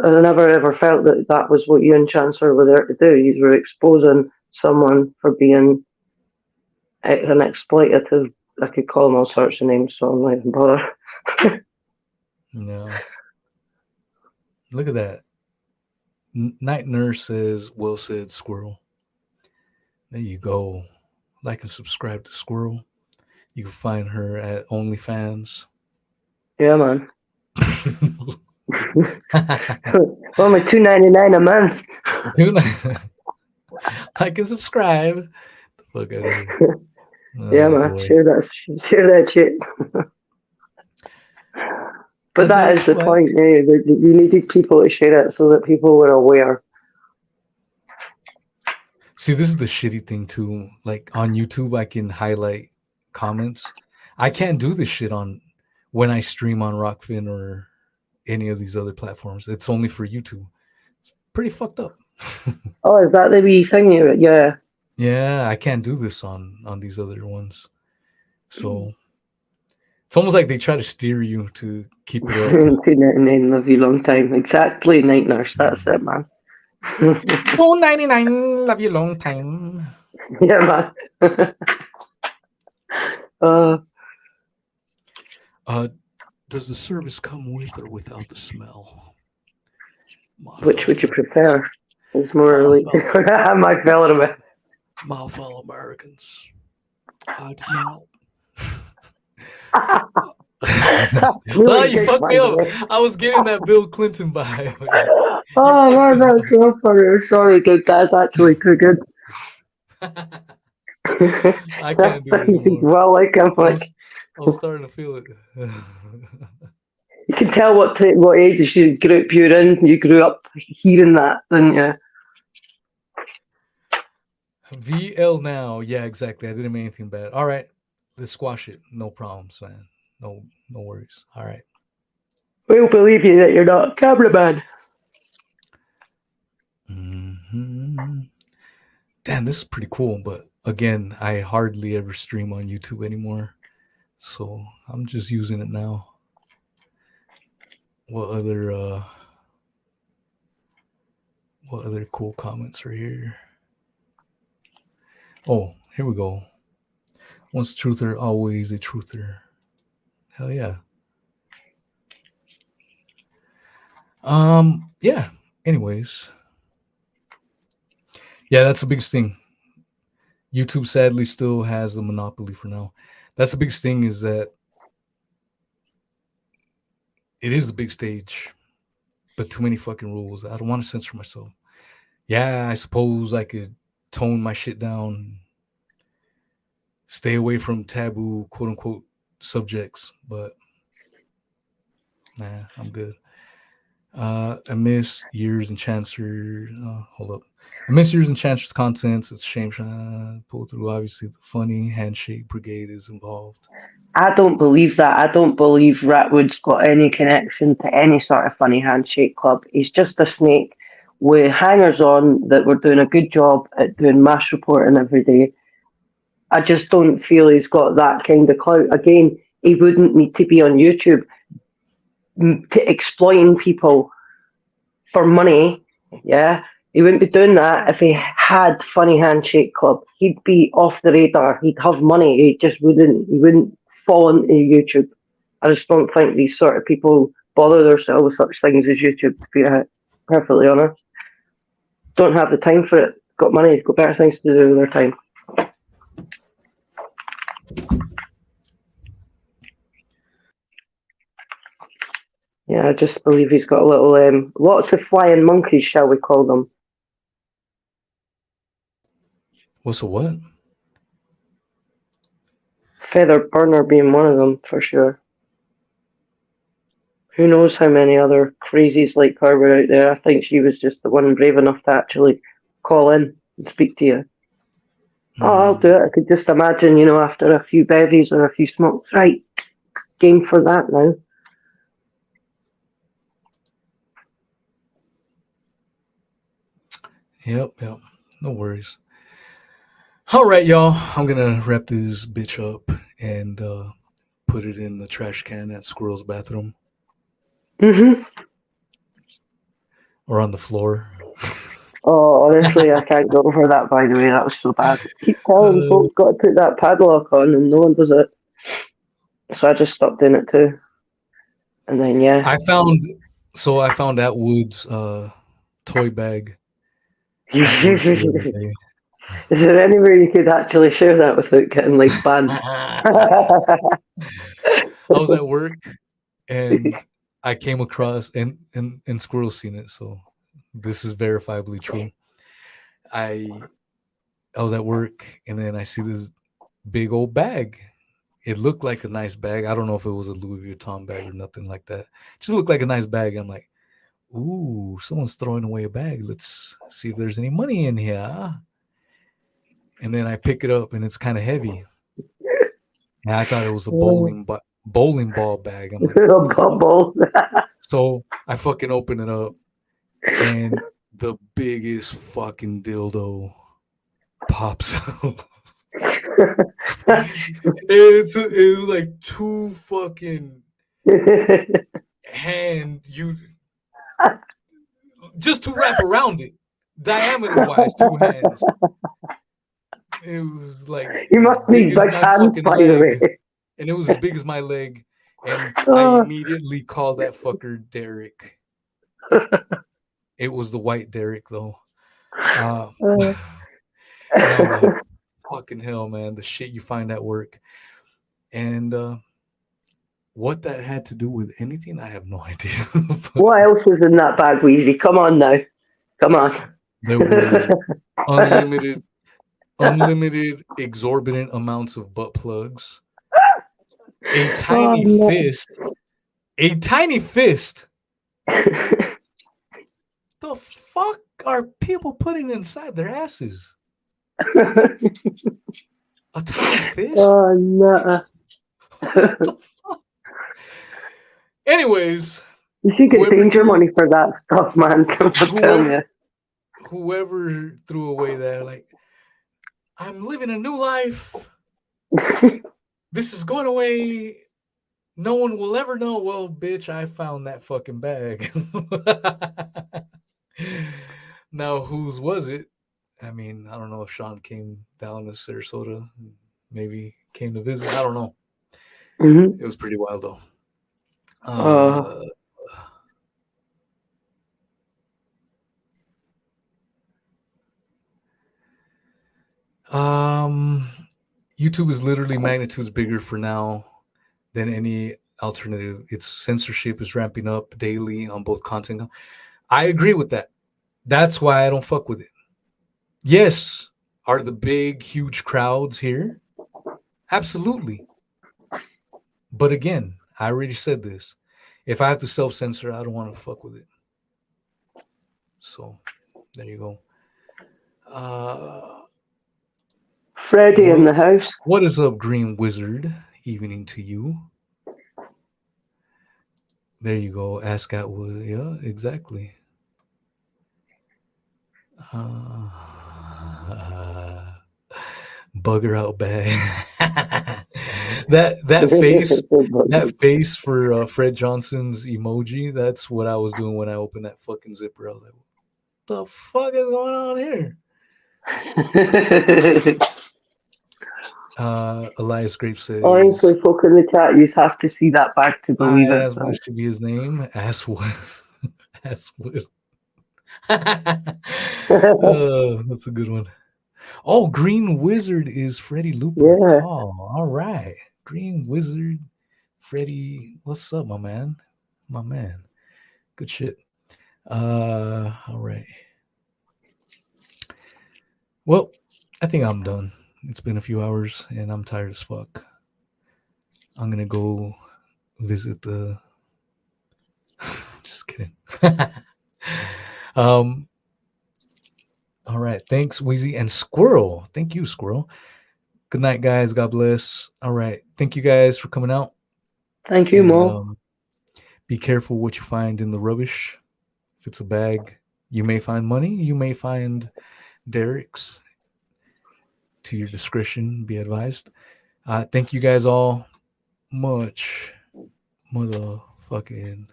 D: I never ever felt that that was what you and Chancellor were there to do. You were exposing someone for being an exploitative. I could call them all sorts of names, so I'm not even bother.
A: No. Look at that. Night Nurse says, well said, Squirrel. There you go. Like and subscribe to Squirrel. You can find her at OnlyFans.
D: Yeah, man. Only $2.99 a month.
A: Like and subscribe. The fuck out of here.
D: Yeah, man. Share that shit. But that is the point. You needed people to share it so that people were aware.
A: See, this is the shitty thing too. Like on YouTube, I can highlight comments. I can't do this shit when I stream on Rockfin or any of these other platforms. It's only for YouTube. It's pretty fucked up.
D: Oh, is that the wee thing? Yeah.
A: Yeah, I can't do this on these other ones. So it's almost like they try to steer you to keep it up.
D: $2.99, love you long time. Exactly, Night Nurse. That's it, man.
E: $2.99, love you long time.
D: Yeah, man.
A: Does the service come with or without the smell?
D: Which would you prefer? It's more like my fellow man.
A: My fellow Americans, I do not. Oh, you fucked me up. I was getting that Bill Clinton vibe.
D: Oh man, that's so funny. Sorry, dude, that's actually too good.
A: I can't do it anymore.
D: Well, like him, like,
A: I'm starting to feel it.
D: you can tell what age group you're in. You grew up hearing that, didn't you?
A: VL now. Yeah, exactly. I didn't mean anything bad. All right. Let's squash it. No problems, man. No worries. All right.
D: We'll believe you that you're not a cameraman.
A: Mm-hmm. Damn, this is pretty cool. But again, I hardly ever stream on YouTube anymore. So I'm just using it now. What other cool comments are here? Oh, here we go. Once a truther, always a truther. Hell yeah. Yeah. Anyways. Yeah, that's the biggest thing. YouTube sadly still has the monopoly for now. That's the biggest thing, is that it is a big stage, but too many fucking rules. I don't want to censor myself. Yeah, I suppose I could tone my shit down, stay away from taboo, quote unquote, subjects, but nah, I'm good. I miss Years and Chancer. Hold up. I miss Years and Chancer's contents. It's a shame pull through. Obviously, the funny handshake brigade is involved.
D: I don't believe that. I don't believe Ratwood's got any connection to any sort of funny handshake club. He's just a snake with hangers on that were doing a good job at doing mass reporting every day. I just don't feel he's got that kind of clout. Again, he wouldn't need to be on YouTube to exploiting people for money. Yeah, he wouldn't be doing that if he had funny handshake club. He'd be off the radar. He'd have money. He just wouldn't. He wouldn't fall into YouTube. I just don't think these sort of people bother themselves with such things as YouTube, to be perfectly honest. Don't have the time for it. Got money, got better things to do with their time. Yeah, I just believe he's got a little, lots of flying monkeys, shall we call them.
A: What's a what?
D: Feather burner being one of them, for sure. Who knows how many other crazies like her were out there. I think she was just the one brave enough to actually call in and speak to you. Oh, I'll do it. I could just imagine, after a few bevies or a few smokes, right, game for that now.
A: Yep. No worries. All right, y'all. I'm gonna wrap this bitch up and put it in the trash can at Squirrel's bathroom. Or on the floor.
D: Oh, honestly, I can't go over that, by the way. That was so bad. Keep telling folks got to put that padlock on and no one does it. So I just stopped doing it too. And then, yeah.
A: I found Atwood's toy bag.
D: Is there anywhere you could actually share that without getting banned?
A: I was at work and I came across and Squirrel's seen it, so this is verifiably true. I was at work and then I see this big old bag. It looked like a nice bag. I don't know if it was a Louis Vuitton bag or nothing like that. It just looked like a nice bag. I'm like, ooh, someone's throwing away a bag. Let's see if there's any money in here. And then I pick it up and it's kind of heavy. And I thought it was a bowling ball bag. I'm like,
D: bubble.
A: So I fucking open it up and the biggest fucking dildo pops out. It was like two fucking hand, just to wrap around it, diameter wise, 2 hands. It was like
D: you must need big hands, by the way.
A: And it was as big as my leg, and I immediately called that fucker Derek. It was the white Derek though. And I was like, fucking hell, man, the shit you find at work. And What that had to do with anything, I have no idea. But
D: What else was in that bag, Weezy? Come on now. Come on.
A: there were unlimited, exorbitant amounts of butt plugs. A
D: Oh,
A: tiny
D: no.
A: fist. A tiny fist. The fuck are people putting inside their asses? A tiny fist?
D: Oh, no.
A: What the fuck? Anyways,
D: You should get
A: whoever
D: danger
A: threw-
D: money for that stuff, man. I'm telling you.
A: whoever threw away that, like, I'm living a new life. This is going away. No one will ever know. Well, bitch, I found that fucking bag. Now, whose was it? I mean, I don't know if Sean came down to Sarasota, maybe came to visit. I don't know.
D: Mhm.
A: It was pretty wild, though. YouTube is literally magnitudes bigger for now than any alternative. Its censorship is ramping up daily on both content. I agree with that. That's why I don't fuck with it. Yes, are the big, huge crowds here? Absolutely. But again, I already said this. If I have to self-censor, I don't want to fuck with it. So there you go.
D: Freddie in the house.
A: What is up, Green Wizard? Evening to you. There you go. Ask Atwood. Yeah, exactly. Bugger out bag. that face for Fred Johnson's emoji. That's what I was doing when I opened that fucking zipper. I was like, "What the fuck is going on here?" Elias Grape says,
D: Honestly, folk in the chat, you have to see that bag to believe it.
A: "As what should be his name? Asswood." Asswood. That's a good one. Oh, Green Wizard is Freddie Looper.
D: Yeah.
A: Call. All right. Green Wizard, Freddie. What's up, my man? My man. Good shit. All right. Well, I think I'm done. It's been a few hours and I'm tired as fuck. I'm gonna go visit the just kidding. All right. Thanks, Wheezy and Squirrel. Thank you, Squirrel. Good night, guys. God bless. All right. Thank you guys for coming out.
D: Thank you, Mo.
A: Be careful what you find in the rubbish. If it's a bag, you may find money. You may find derricks. To your discretion, be advised. Thank you guys all much. Motherfucking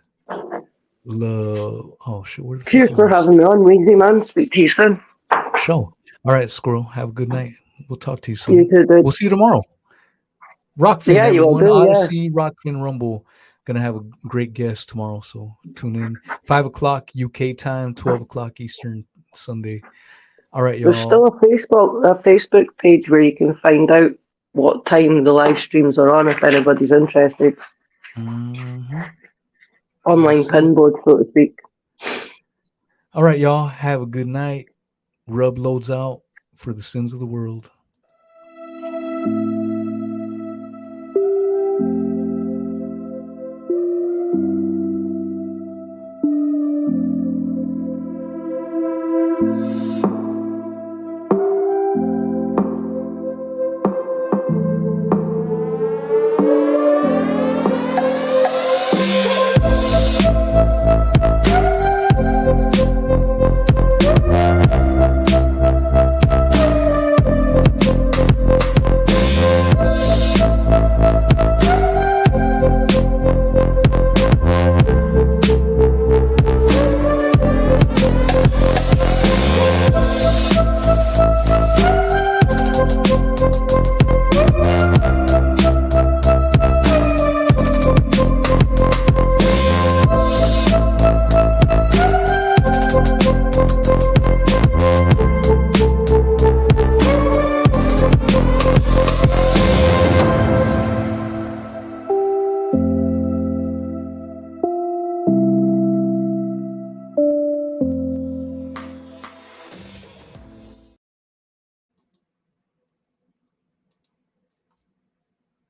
A: love. Oh, shit. Where the fuck
D: Cheers
A: is
D: for
A: this?
D: having me on, Weezy, man. Speak to you soon.
A: Show. All right, Squirrel. Have a good night. We'll talk to you soon.
D: You too, dude.
A: We'll see you tomorrow. Rockfin,
D: Yeah, you will
A: everyone.
D: do, yeah.
A: Odyssey, Rockfin Rumble. Gonna have a great guest tomorrow, so tune in. 5 o'clock UK time, 12 o'clock Eastern Sunday. All right, y'all.
D: There's still a Facebook page where you can find out what time the live streams are on if anybody's interested.
A: Mm-hmm.
D: Online
A: Yes, sir.
D: pinboard, so to speak.
A: All right, y'all. Have a good night. Rub loads out for the sins of the world.